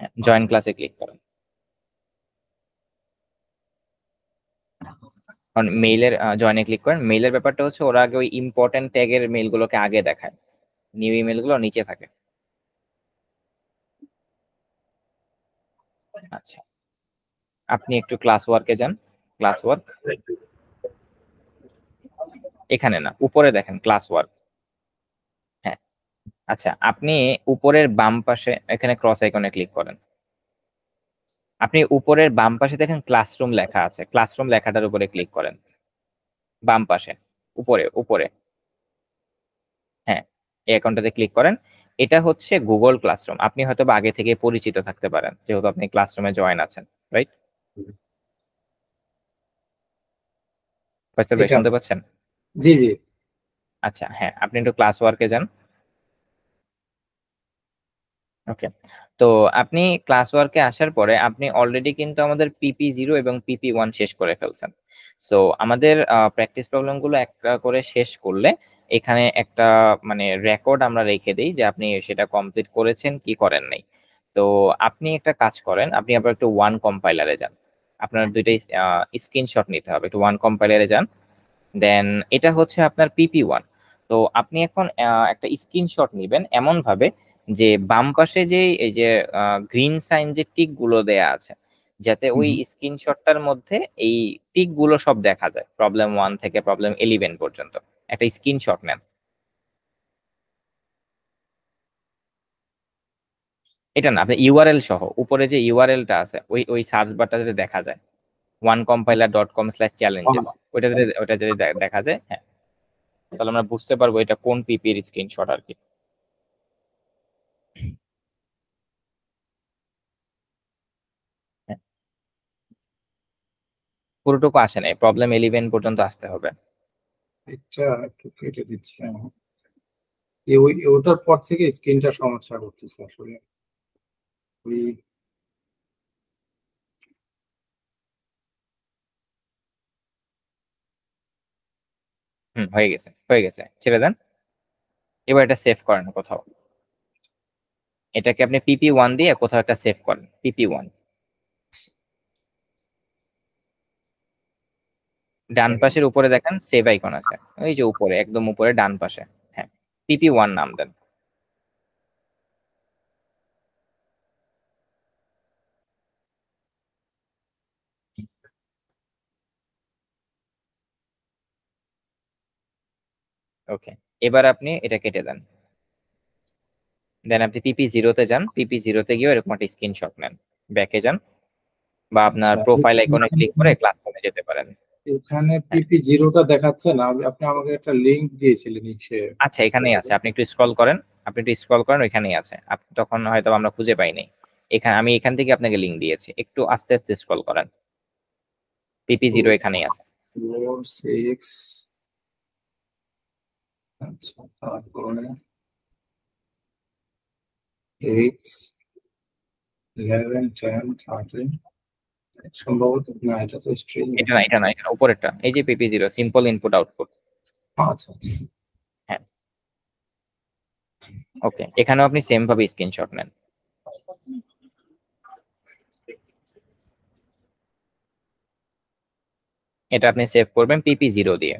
হ্যাঁ, জয়েন আচ্ছা। ক্লাসে ক্লিক করেন। কারণ মেইলের জয়েনে ক্লিক করেন। মেইলের ব্যাপারটা হচ্ছে ওরা আগে ওই ইম্পর্টেন্ট ট্যাগের মেইলগুলোকে আগে দেখায়, নিউ ইমেল গুলো নিচে থাকে। আচ্ছা, আপনি একটু ক্লাস ওয়ার্কে যান। ক্লাস ওয়ার্ক এখানে না, উপরে দেখেন ক্লাস ওয়ার্ক। হ্যাঁ, আচ্ছা, আপনি উপরের বাম পাশে এখানে ক্রস আইকনে ক্লিক করেন। আপনি উপরের বাম পাশে দেখেন ক্লাসরুম লেখা আছে, ক্লাসরুম লেখাটার উপরে ক্লিক করেন। বাম পাশে উপরে উপরে, হ্যাঁ, এই অ্যাকাউন্টটাতে ক্লিক করেন। এটা হচ্ছে গুগল ক্লাসরুম। আপনি হয়তো বা আগে থেকে পরিচিত থাকতে পারেন, যেহেতু আপনি ক্লাসরুমে জয়েন আছেন, রাইট? ফয়সাল ভাই এটা, শুনতে পাচ্ছেন? জি জি। আচ্ছা, হ্যাঁ, আপনি একটু ক্লাস ওয়ার্কে যান। ওকে, তো আপনি ক্লাস ওয়ার্কে আসার পরে আপনি অলরেডি কিন্তু আমাদের PP0 এবং PP1 শেষ করে ফেলছেন। সো আমাদের প্র্যাকটিস প্রবলেম গুলো একটা করে শেষ করলে এখানে একটা মানে রেকর্ড আমরা রেখে দিই যে আপনি সেটা কমপ্লিট করেছেন কি করেন নাই। তো আপনি একটা কাজ করেন, আপনি আবার একটু ওয়ান কম্পাইলারে যান। আপনার দুইটাই স্ক্রিনশট নিতে হবে, একটু ওয়ান কম্পাইলারে যান। দেন এটা হচ্ছে আপনার PP1। তো আপনি এখন একটা স্ক্রিনশট নেবেন এমন ভাবে যে বাম পাশে যে এই যে গ্রিন সাইন যে টিক গুলো দেয়া আছে, যাতে ওই স্ক্রিনশটটার মধ্যে এই টিক গুলো সব দেখা যায়, প্রবলেম 1 থেকে প্রবলেম 11 পর্যন্ত। একটা স্ক্রিনশট নেন। এটা না, আপনি ইউআরএল সহ উপরে যে ইউআরএলটা আছে ওই ওই সার্চ বারটাতে দেখা যায়, onecompiler.com/challenges, ওইটা যদি দেখা যায়, হ্যাঁ, তাহলে আমরা বুঝতে পারবো এটা কোন পিপির স্ক্রিনশট আর কি। হ্যাঁ, পুরোটুকু আসে নাই, প্রবলেম 11 পর্যন্ত আসতে হবে। এটা একটু কেটে দিচ্ছি আমি। ওটার পর থেকে স্ক্রিনটা সমস্যা করতেছে আসলে। ওই হয়ে গেছে, হয়ে গেছে, ছেড়ে দেন। এবার এটা সেভ করেন কোথাও। এটাকে আপনি PP1 দিয়ে কোথাও একটা সেভ করেন, PP1। ডান পাশের উপরে দেখেন সেভ আইকন আছে, ওই যে উপরে একদম উপরে ডান পাশে। হ্যাঁ, PP1 নাম দেন। ওকে, এবার আপনি এটা কেটে দেন। দেন আপনি PP0 তে যান। PP0 তে গিয়ে এরকম একটা স্ক্রিনশট নেন, ব্যাকে যান, বা আপনার আচ্ছা, প্রোফাইল আইকনে ক্লিক করে ক্লাসরুমে যেতে পারেন। এখানে হ্যাঁ, PP0টা দেখাচ্ছে না। আপনি আমাকে একটা লিংক দিয়েছিলেন নিচে। আচ্ছা, এখানেই আছে, আপনি একটু স্ক্রল করেন। আপনি একটু স্ক্রল করেন, ওইখানেই আছে। আপনি তখন হয়তো আমরা খুঁজে পাইনি। এখানে আমি এখান থেকে আপনাকে লিংক দিয়েছি, একটু আস্তে আস্তে স্ক্রল করেন। PP0 এখানেই আছে। 4 6, আচ্ছা, তারপরে 8 11 10 13, সম্ভবত না, এটা তো স্ট্রিং। এটা না, এটা না, এটা না, উপরেরটা, এই যে PP0 সিম্পল ইনপুট আউটপুট। আচ্ছা আচ্ছা। হ্যাঁ, ওকে, এখানেও আপনি সেম ভাবে স্ক্রিনশট নেন। এটা আপনি সেভ করবেন PP0 দিয়ে।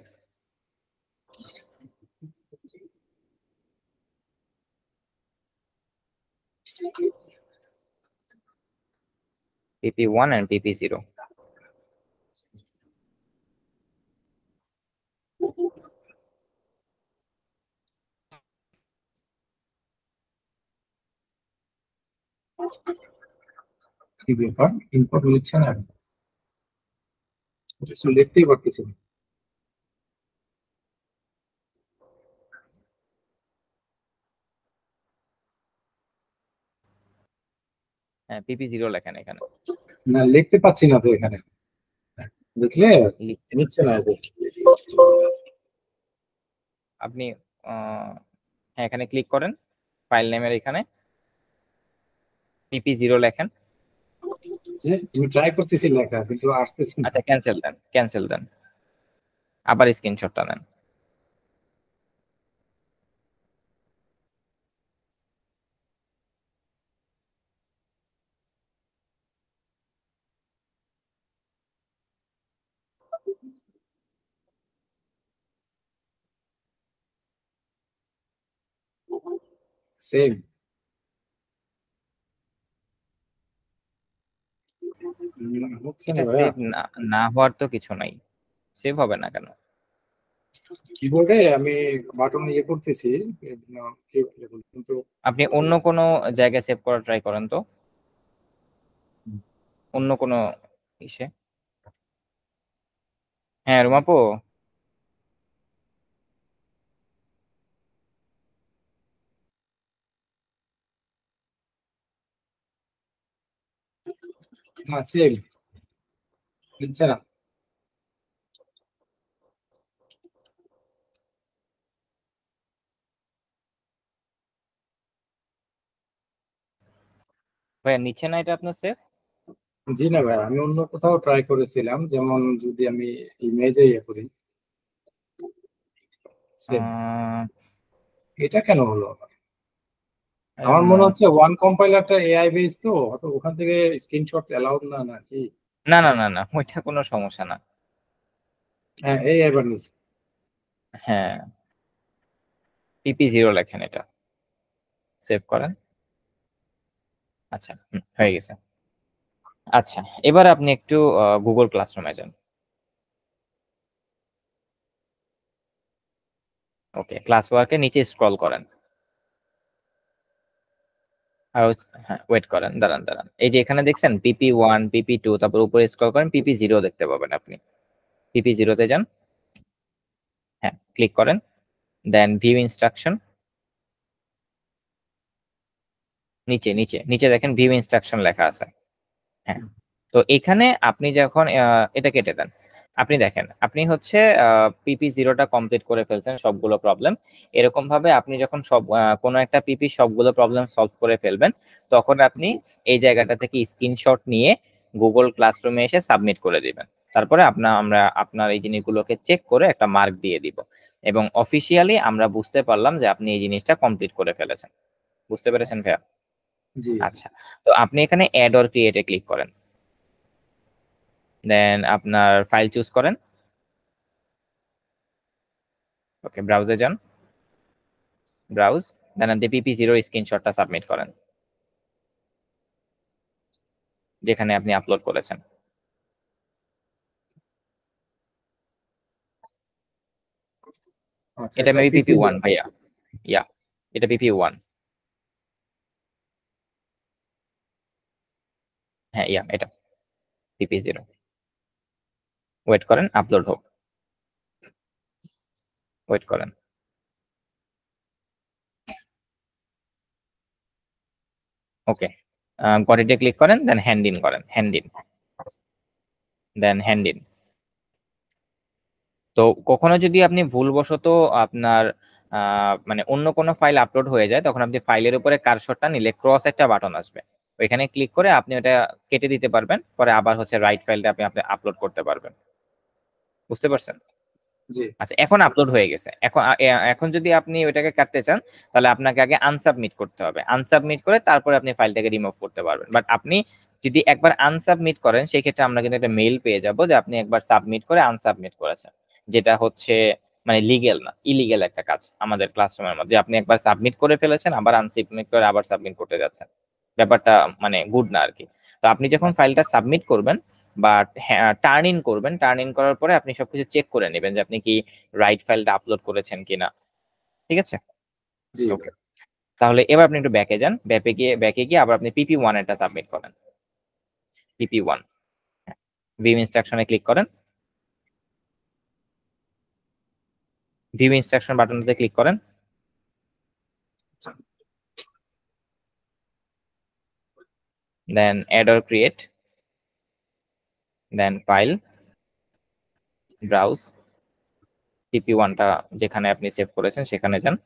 PP1 and PP0। কি ব্যাপার, ইনপুট নিচ্ছে না? কিছু লিখতেই পারতেছি না। হ্যাঁ, PP0 লেখেন এখানে। না, লিখতে পাচ্ছি না তো এখানে। দেখলে লিখতে নিচ্ছে না এদের। আপনি হ্যাঁ, এখানে ক্লিক করেন, ফাইল নেমের এখানে PP0 লেখেন। যে আমি ট্রাই করতেছি লেখা কিন্তু আসতেছে না। আচ্ছা ক্যান্সেল দেন, আবার স্ক্রিনশটটা নেন। সেম হচ্ছে না এটা ভাইয়া। সেভ না, না হওয়ার তো কিছু নাই, সেভ হবে না কেন? কিবোর্ডে আমি বাটন ইয়ে করতেছি কিন্তু আপনি অন্য কোনো জায়গায় সেভ করার ট্রাই করেন তো, অন্য কোনো ইসে। হ্যাঁ রুমাপু, না সেম হচ্ছে না। ভাইয়া নিচে না এটা আপনার সেভ? জি না ভাই, আমি অন্য কোথাও ট্রাই করেছিলাম, যেমন যদি আমি ইমেজে ইয়ে করি সেম। এটা কেন হলো? আই আমার ডোন্ট নো। মনে হচ্ছে ওয়ান কম্পাইলারটা এআই বেস, তো অত ওখান থেকে স্ক্রিনশট অ্যালাউড না নাকি? না, ওইটা কোনো সমস্যা না। হ্যাঁ এই এবার নিছি। হ্যাঁ PP0 লেখেন, এটা সেভ করেন। আচ্ছা হয়ে গেছে। আচ্ছা এবার আপনি একটু গুগল ক্লাসরুমে যান। ওকে, ক্লাস ওয়ার্কে নিচে স্ক্রল করেন। আর হ্যাঁ ওয়েট করেন, দাঁড়ান, এই যে এখানে দেখছেন PP1 PP2, তারপর উপরে স্ক্রল করেন PP0 দেখতে পাবেন আপনি। PP0 তে যান, হ্যাঁ ক্লিক করেন, দেন ভিউ ইনস্ট্রাকশন। নিচে নিচে নিচে দেখেন ভিউ ইনস্ট্রাকশন লেখা আছে। হ্যাঁ, তো এখানে আপনি যখন এটা কেটে দেন, আপনি দেখেন আপনি হচ্ছে PP0টা কমপ্লিট করে ফেলছেন সবগুলো প্রবলেম। এরকম ভাবে আপনি যখন সব কোনো একটা পিপি সবগুলো প্রবলেম সলভ করে ফেলবেন, তখন আপনি এই জায়গাটা থেকে স্ক্রিনশট নিয়ে গুগল ক্লাসরুমে এসে সাবমিট করে দিবেন। তারপরে আমরা আপনার এই জিনিসগুলোকে চেক করে একটা মার্ক দিয়ে দিব, এবং অফিসিয়ালি আমরা বুঝতে পারলাম যে আপনি এই জিনিসটা কমপ্লিট করে ফেলেছেন। বুঝতে পেরেছেন ভাইয়া? জি জি। আচ্ছা, তো আপনি এখানে অ্যাড অর ক্রিয়েটে ক্লিক করেন, দেন আপনার ফাইল চুজ করেন। ওকে, ব্রাউজে যান, ব্রাউজ, দেন আপনি PP0 স্ক্রিনশটটা সাবমিট করেন যেখানে আপনি আপলোড করেছেন। আচ্ছা এটা এটা মেবি পিপি PP1 ভাইয়া। ইয়া, এটা PP1। হ্যাঁ ইয়া, এটা PP0। ওয়েট করেন, আপলোড হোক, ওয়েট করেন। ওকে, গট ক্লিক করেন, দেন হ্যান্ড ইন করেন, hand in, then hand in. তো কখনো যদি আপনি ভুলবশত আপনার মানে অন্য কোনো ফাইল আপলোড হয়ে যায়, তখন আপনি ফাইলের উপরে কার্সরটা নিলে ক্রস একটা বাটন আসবে, ওইখানে ক্লিক করে আপনি ওটা কেটে দিতে পারবেন, পরে আবার হচ্ছে রাইট ফাইলটা আপনি আপনি আপলোড করতে পারবেন। বুঝতে পারছেন? জি আচ্ছা এখন আপলোড হয়ে গেছে, এখন এখন যদি আপনি ওইটাকে কাটতে চান, তাহলে আপনাকে আগে আনসাবমিট করতে হবে। আনসাবমিট করে তারপরে আপনি ফাইলটাকে রিমুভ করতে পারবেন। বাট আপনি যদি একবার আনসাবমিট করেন, সেই ক্ষেত্রে আমরা কিন্তু একটা মেইল পেয়ে যাব যে আপনি একবার সাবমিট করে আনসাবমিট করেছেন, যেটা হচ্ছে মানে লিগেল না, ইলিগেল একটা কাজ আমাদের ক্লাসরুমের মধ্যে। আপনি একবার সাবমিট করে ফেলেছেন, আবার আনসাবমিট করে আবার সাবমিট করতে যাচ্ছেন, ব্যাপারটা মানে গুড না আর কি। তো আপনি যখন ফাইলটা সাবমিট করবেন বা টার্ন ইন করবেন, টার্ন ইন করার পরে আপনি সবকিছু চেক করে নেবেন যে আপনি কি রাইট ফাইলটা আপলোড করেছেন কিনা। ঠিক আছে? জি। ওকে, তাহলে এবার আপনি একটু ব্যাকে গিয়ে আবার আপনি PP1 এরটা সাবমিট করেন। PP1, ভিউ ইনস্ট্রাকশনে ক্লিক করেন, ভিউ ইনস্ট্রাকশন বাটনটাতে ক্লিক করেন, then add or create, then file, browse, PP1টা যেখানে আপনি সেভ করেছেন সেখানে যান।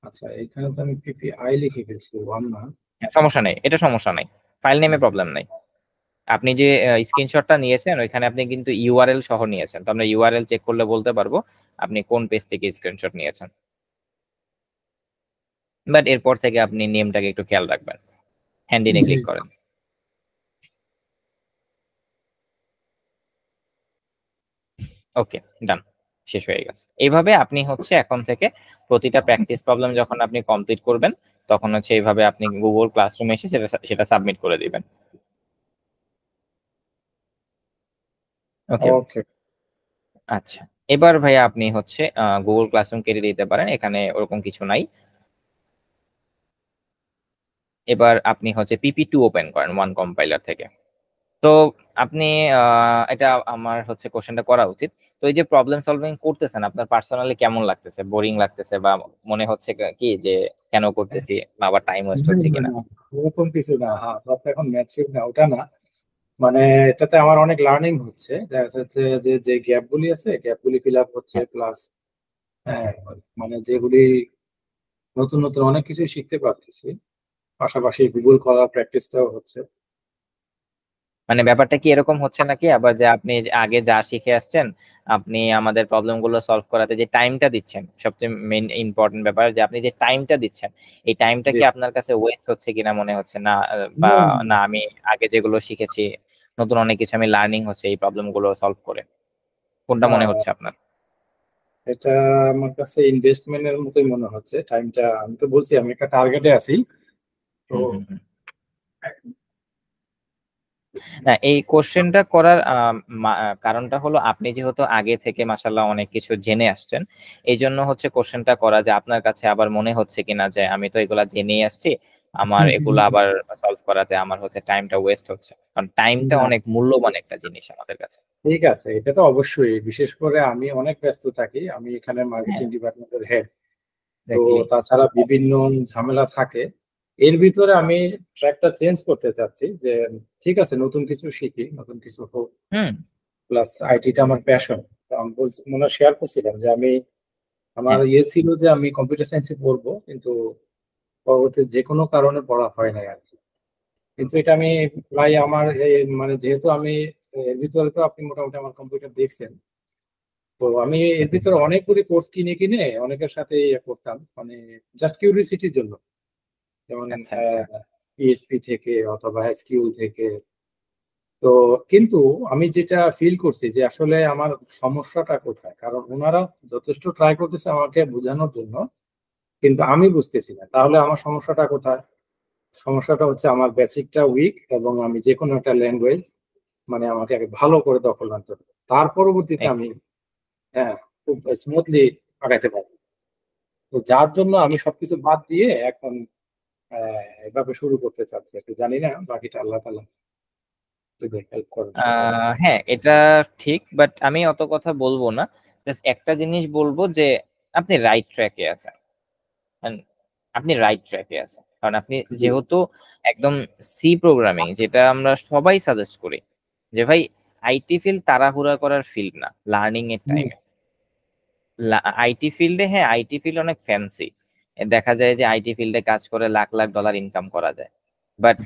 আচ্ছা এখানে তো আমি পিপি আই লিখে ফেলছি, ওয়ান না। সমস্যা নেই, এটা সমস্যা নাই, ফাইল নেমে প্রবলেম নাই। আপনি যে স্ক্রিনশটটা নিয়েছেন ওইখানে আপনি কিন্তু ইউআরএল সহ নিয়েছেন, তো আমরা ইউআরএল চেক করলে বলতে পারবো আপনি কোন পেজ থেকে স্ক্রিনশট নিয়েছেন। বাট এরপর থেকে আপনি নেমটাকে একটু খেয়াল রাখবেন, হ্যান্ডিনে জি। ক্লিক করেন। ওকে, ডান, শেষ হয়ে গেছে। এইভাবে আপনি হচ্ছে এখন থেকে প্রতিটা প্র্যাকটিস প্রবলেম যখন আপনি কমপ্লিট করবেন তখন হচ্ছে এইভাবে আপনি গুগল ক্লাসরুমে এসে সেটা সেটা সাবমিট করে দিবেন। ওকে। ওকে। আচ্ছা, এবার ভাইয়া আপনি হচ্ছে গুগল ক্লাসরুম কেটে দিতে পারেন, এখানে ওরকম কিছু নাই। এবার আপনি হচ্ছে পিপি2 ওপেন করেন ওয়ান কম্পাইলার থেকে। তো আপনি এটা আমার হচ্ছে কোশ্চেনটা করা উচিত। তো এই যে প্রবলেম সলভিং করতেছেন আপনার পার্সোনালি কেমন লাগতেছে, বোরিং লাগতেছে বা মনে হচ্ছে কি যে কেন করতেছি বা আবার টাইম ওয়েস্ট হচ্ছে কিনা? ওরকম কিছু না, হ্যাঁ আমরা তো এখন ম্যাচিউর না, ওটা না। মানে এটাতে আমার অনেক লার্নিং হচ্ছে, দেখা যাচ্ছে যে যে গ্যাপ গুলি আছে গ্যাপ গুলি ফিল আপ হচ্ছে, হ্যাঁ, প্লাস মানে যেগুলি নতুন নতুন অনেক কিছু শিখতে পারতেছি, পাশাপাশি গুগল করার প্র্যাকটিসটাও হচ্ছে। মানে ব্যাপারটা কি এরকম হচ্ছে নাকি আবার যে আপনি যে আগে যা শিখে আসছেন, আপনি আমাদের প্রবলেম গুলো সলভ করাতে যে টাইমটা দিচ্ছেন, সবচেয়ে মেইন ইম্পর্টেন্ট ব্যাপার যে আপনি যে টাইমটা দিচ্ছেন এই টাইমটা জি। কি আপনার কাছে ওয়েস্ট হচ্ছে কিনা মনে হচ্ছে না, বা না আমি আগে যেগুলো শিখেছি নতুন অনেক কিছু আমি লার্নিং হচ্ছে এই প্রবলেম গুলো সলভ করে, কোনটা না, মনে হচ্ছে আপনার? এটা আমার কাছে ইনভেস্টমেন্টের মতোই মনে হচ্ছে টাইমটা। আমি তো বলছি আমি একটা টার্গেটে আছি তো। হুম হুম হুম। না, এই কোশ্চেনটা করার কারণটা হলো আপনি যেহেতু আগে থেকে মাসাল্লাহ অনেক কিছু জেনে আসছেন, এই জন্য হচ্ছে কোশ্চেনটা করা যে আপনার কাছে আবার মনে হচ্ছে কিনা যে আমি তো এগুলা জেনেই আসছি, আমার এগুলো আবার সলভ করাতে আমার হচ্ছে টাইমটা ওয়েস্ট হচ্ছে, কারণ টাইমটা না, অনেক মূল্যবান একটা জিনিস আমাদের কাছে। ঠিক আছে, এটা তো অবশ্যই। বিশেষ করে আমি অনেক ব্যস্ত থাকি, আমি এখানে হ্যাঁ, মার্কেটিং ডিপার্টমেন্টের হেড। তো এক্স্যাক্টলি। তাছাড়া বিভিন্ন ঝামেলা থাকে, এর ভিতরে আমি ট্র্যাকটা চেঞ্জ করতে চাচ্ছি যে ঠিক আছে নতুন কিছু শিখি, নতুন কিছু হোক, হুম। প্লাস আইটিটা আমার প্যাশন। তো আমি বলছি, মনে হয় শেয়ার করছিলাম যে আমি, আমার হ্যাঁ, ইয়ে ছিল যে আমি কম্পিউটার সায়েন্সে পড়বো, কিন্তু পরবর্তী যে কোনো কারণে পড়া হয় নাই আর কি। কিন্তু এটা আচ্ছা আমি আচ্ছা। প্রায় আমার মানে যেহেতু আমি এর ভিতরে তো আপনি মোটামুটি আমার কম্পিউটার দেখছেন, তো আমি এর ভিতরে অনেকগুলি কোর্স কিনে কিনে অনেকের সাথে ইয়ে করতাম, মানে জাস্ট কিউরিসিটির জন্য, যেমন আচ্ছা আচ্ছা আচ্ছা। পিএইচপি থেকে অথবা এসকিউএল থেকে। তো কিন্তু আমি যেটা ফিল করছি যে আসলে আমার সমস্যাটা কোথায়, কারণ ওনারা যথেষ্ট ট্রাই করতেছে আমাকে বোঝানোর জন্য, কিন্তু আমি বুঝতেছি না তাহলে আমার সমস্যাটা কোথায়। সমস্যাটা হচ্ছে আমার বেসিকটা উইক, এবং আমি যে কোনো একটা ল্যাঙ্গুয়েজ মানে আমাকে আগে ভালো করে দখল আনতে হবে, তার পরবর্তীতে আমি হ্যাঁ খুব স্মুথলি আগাইতে পারবো। তো যার জন্য আমি সবকিছু বাদ দিয়ে এখন এভাবে শুরু করতে চাচ্ছি, একটু জানি না বাকিটা আল্লাহ তাআলা যদি হেল্প করেন সেটা। হ্যাঁ, এটা ঠিক, বাট আমি অত কথা বলবো না। জাস্ট একটা জিনিস বলবো যে আপনি রাইট ট্র্যাকে আছেন। And আপনি রাইট ট্র্যাকে আছেন, কারণ আপনি জি। যেহেতু একদম সি প্রোগ্রামিং, যেটা আমরা সবাই সাজেস্ট করি যে ভাই আইটি ফিল্ড তাড়াহুড়া করার ফিল্ড না, লার্নিং এর হুম। টাইমে। আইটি ফিল্ডে, হ্যাঁ আইটি ফিল্ড অনেক ফ্যান্সি, দেখা যায় যে আইটি ফিল্ডে কাজ করে লাখ লাখ ডলার ইনকাম করা যায়, বাট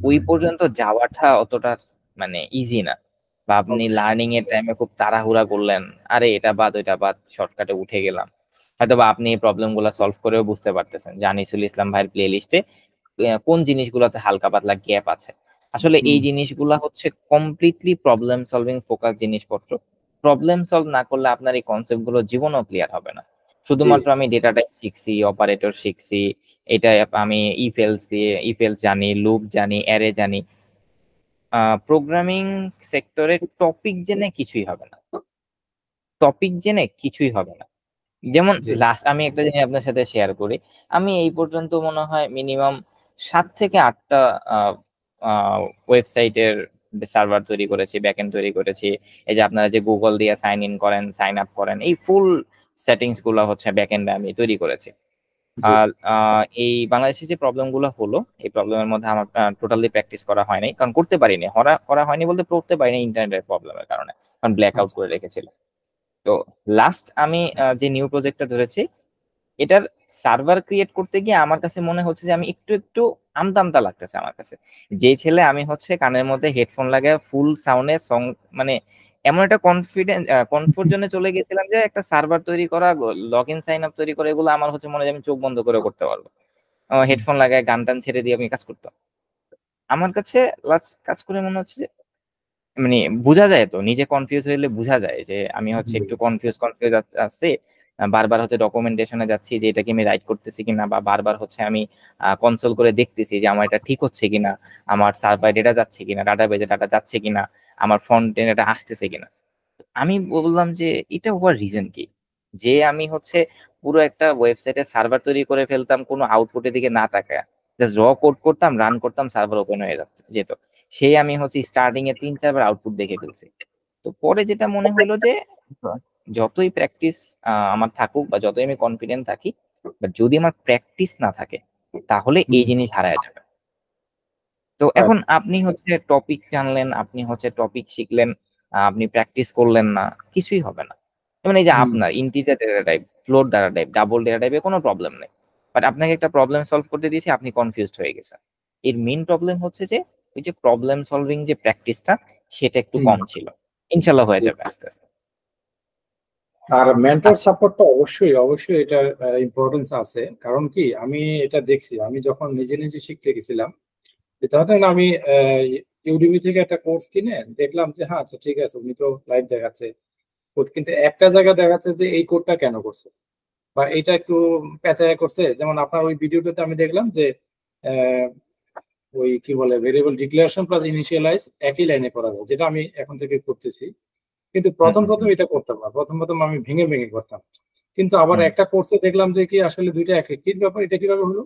ওই পর্যন্ত যাওয়াটা অতটা মানে ইজি না। বা আপনি অবশ্যই। লার্নিং এর টাইমে খুব তাড়াহুড়া করলেন, আরে এটা বাদ ওইটা বাদ শর্টকাটে উঠে গেলাম, হয়তো বা আপনি এই প্রবলেম গুলা সলভ করেও বুঝতে পারতেছেন যে আনিসুল ইসলাম ভাইয়ের প্লে লিস্টে কোন জিনিসগুলোতে হালকা পাতলা গ্যাপ আছে। আসলে এই হুম। জিনিসগুলা হচ্ছে কমপ্লিটলি প্রবলেম সলভিং ফোকাস জিনিসপত্র। প্রবলেম সলভ না করলে আপনার এই কনসেপ্ট গুলো জীবনও ক্লিয়ার হবে না। জি। শুধুমাত্র আমি ডেটা টাইপ শিখছি, অপারেটর শিখছি, এটা আমি ইফেলস দিয়ে ইফেলস জানি, লুপ জানি, অ্যারে জানি, প্রোগ্রামিং সেক্টরে টপিক জেনে কিছুই হবে না, টপিক জেনে কিছুই হবে না। যেমন জি। লাস্ট আমি একটা জিনিস আপনার সাথে শেয়ার করি, আমি এই পর্যন্ত মনে হয় মিনিমাম 7 থেকে 8টা ওয়েবসাইটের সার্ভার তৈরি করেছি, ব্যাকএন্ড তৈরি করেছি। এই যে আপনারা যে গুগল দিয়ে সাইন ইন করেন, সাইন আপ করেন, এই ফুল সেটিংস গুলো হচ্ছে ব্যাকএন্ডে আমি তৈরি করেছি। জি। আর এই বাংলাদেশে যে প্রবলেম গুলো হলো, এই প্রবলেমের মধ্যে আমার টোটালি প্র্যাকটিস করা হয়নি, কারণ করতে পারিনি, করা হয়নি বলতে পড়তে পারিনি ইন্টারনেটের প্রবলেমের কারণে, কারণ ব্ল্যাক আউট আচ্ছা। করে রেখেছিল। তো লাস্ট আমি যে নিউ প্রজেক্টটা ধরেছি এটার সার্ভার ক্রিয়েট করতে গিয়ে আমার কাছে মনে হচ্ছে যে আমি একটু একটু আমতা আমতা লাগতেছে আমার কাছে। যে ছেলে আমি হচ্ছে কানের মধ্যে হেডফোন লাগিয়ে ফুল সাউন্ডে সং, মানে এমন একটা কমফোর্ট জোনে চলে গেছিলাম যে একটা সার্ভার তৈরি করা, লগ ইন সাইন আপ তৈরি করা, এগুলো আমার হচ্ছে মনে হয় আমি চোখ বন্ধ করে করতে পারবো। হেডফোন লাগায় গান টান ছেড়ে দিয়ে আমি কাজ করতাম। আমার কাছে লাস্ট কাজ করে মনে হচ্ছে যে মানে বোঝা যায়, তো নিজে কনফিউজ হইলে বোঝা যায় যে আমি হচ্ছে একটু কনফিউজ আছে। বারবার হচ্ছে ডকুমেন্টেশনে যাচ্ছি যে এটা কি আমি রাইট করতেছি কিনা, বা বারবার হচ্ছে আমি কনসোল করে দেখতেছি যে আমার এটা ঠিক হচ্ছে কিনা, আমার সার্ভার ডেটা যাচ্ছে কিনা, ডাটাবেজে ডাটা যাচ্ছে কিনা, আমার ফ্রন্ট এন্ড এটা আসতেছে কিনা। আমি বললাম যে এটা হওয়ার রিজন কি, যে আমি হচ্ছে পুরো একটা ওয়েবসাইটে সার্ভার তৈরি করে ফেলতাম কোনো আউটপুটের দিকে না তাকায়, জাস্ট র কোড করতাম, রান করতাম, সার্ভার ওপেন হয়ে যেত। সেই আমি হচ্ছে স্টার্টিং এ 3-4 বার আউটপুট দেখে ফেলছি। তো পরে যেটা মনে হলো যে যতই প্র্যাকটিস আমার থাকুক বা যতই আমি কনফিডেন্ট থাকি, বাট যদি আমার প্র্যাকটিস না থাকে তাহলে এই জিনিস হারায় যাবে। তো এখন আপনি হচ্ছে টপিক জানলেন, আপনি হচ্ছে টপিক শিখলেন, আপনি প্র্যাকটিস করলেন না, কিছুই হবে না। যেমন এই যে আপনার integer data type, float data type, double data টাইপে কোনো প্রবলেম নেই, বাট আপনাকে একটা প্রবলেম সলভ করতে দিয়েছি, আপনি কনফিউজড হয়ে গেছেন। এর মেইন প্রবলেম হচ্ছে যে ওই যে প্রবলেম সলভিং যে প্র্যাকটিসটা, সেটা একটু কম ছিল। ইনশাল্লাহ হয়ে যাবে আস্তে আস্তে। আর মেন্টর আচ্ছা। সাপোর্টটা অবশ্যই অবশ্যই এটার ইম্পর্টেন্স আছে। কারণ কি, আমি এটা দেখছি, আমি যখন নিজে নিজে শিখতে গেছিলাম, ধরেন আমি ইউডিমি থেকে একটা কোর্স কিনে দেখলাম যে হ্যাঁ আচ্ছা ঠিক আছে, উনি তো লাইভ দেখাচ্ছে, কিন্তু একটা জায়গা দেখাচ্ছে যে এই কোডটা কেন করছে, বা এটা একটু পেঁচায় করছে। যেমন আপনার ওই ভিডিওটাতে আমি দেখলাম যে আহ, ওই কি বলে, ভেরিয়েবল ডিক্লারেশন প্লাস ইনিশিয়ালাইজ একই লাইনে করা যায়, যেটা আমি এখন থেকে করতেছি। কিন্তু হুম প্রথম হুম প্রথম হুম। এটা করতাম না, প্রথম প্রথম আমি ভেঙে ভেঙে করতাম। কিন্তু আবার হুম একটা কোর্সে দেখলাম যে কি আসলে দুইটা এক একই ব্যাপার, এটা কিভাবে হলো।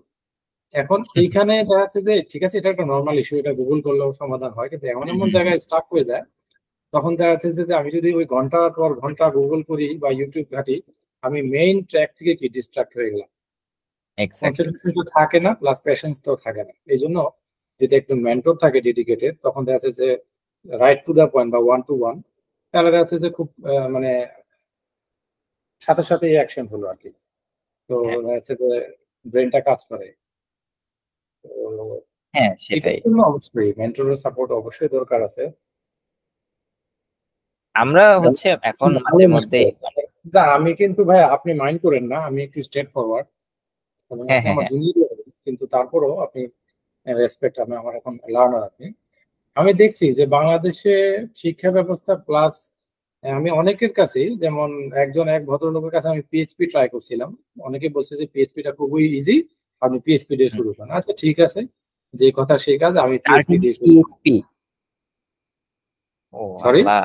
এখন এইখানে দেখা যাচ্ছে যে ঠিক আছে, এটা একটা নর্মাল ইস্যু, এটা গুগল করলেও সমাধান হয়, কিন্তু এমন হুম এমন হুম হুম। জায়গায় স্টাক হয়ে যায়, তখন দেখা যাচ্ছে যে আমি যদি ওই ঘন্টার পর ঘন্টা গুগল করি বা ইউটিউব ঘাঁটি, আমি মেইন ট্র্যাক থেকে কি ডিস্ট্রাক্ট হয়ে গেলাম। এক্স্যাক্টলি। কনসেন্ট্রেশন তো থাকে না, প্লাস প্যাশেন্স তো থাকে না। এই জন্য যদি একটু মেন্টর থাকে ডেডিকেটেড, তখন দেখা যাচ্ছে যে রাইট টু দা পয়েন্ট বা ওয়ান টু ওয়ান, তাহলে দেখা যাচ্ছে যে খুব মানে সাথে সাথে অ্যাকশন হলো আর কি। তো হ্যাঁ দেখা যাচ্ছে যে ব্রেনটা কাজ করে। তো হ্যাঁ, এটার সেটাই। জন্য অবশ্যই মেন্টরের সাপোর্ট অবশ্যই দরকার আছে। আমরা হচ্ছে এখন ভালো মাঝে মধ্যে mentor। আমি কিন্তু ভাই, আপনি মাইন্ড করেন না, আমি একটু স্ট্রেট ফরওয়ার্ড, এবং হ্যাঁ আপনি হ্যাঁ আমার হ্যাঁ। জুনিয়র, কিন্তু তারপরেও আপনি রেসপেক্ট, আমি আমার এখন লার্নার আপনি। আমি দেখছি যে বাংলাদেশে শিক্ষা ব্যবস্থা প্লাস আমি অনেকের কাছেই, যেমন এক ভদ্রলোকের কাছে আমি পিএইচপি ট্রাই করছিলাম। অনেকে বলছে যে পিএইচপিটা খুবই ইজি, আপনি পিএইচপি দিয়ে হুম। শুরু করেন। আচ্ছা ঠিক আছে, যে কথা সেই কাজ, আমি পিএইচপি স্টার্টিং দিয়ে শুরু পিএইচপি? করছি। ও সরি। আল্লাহ,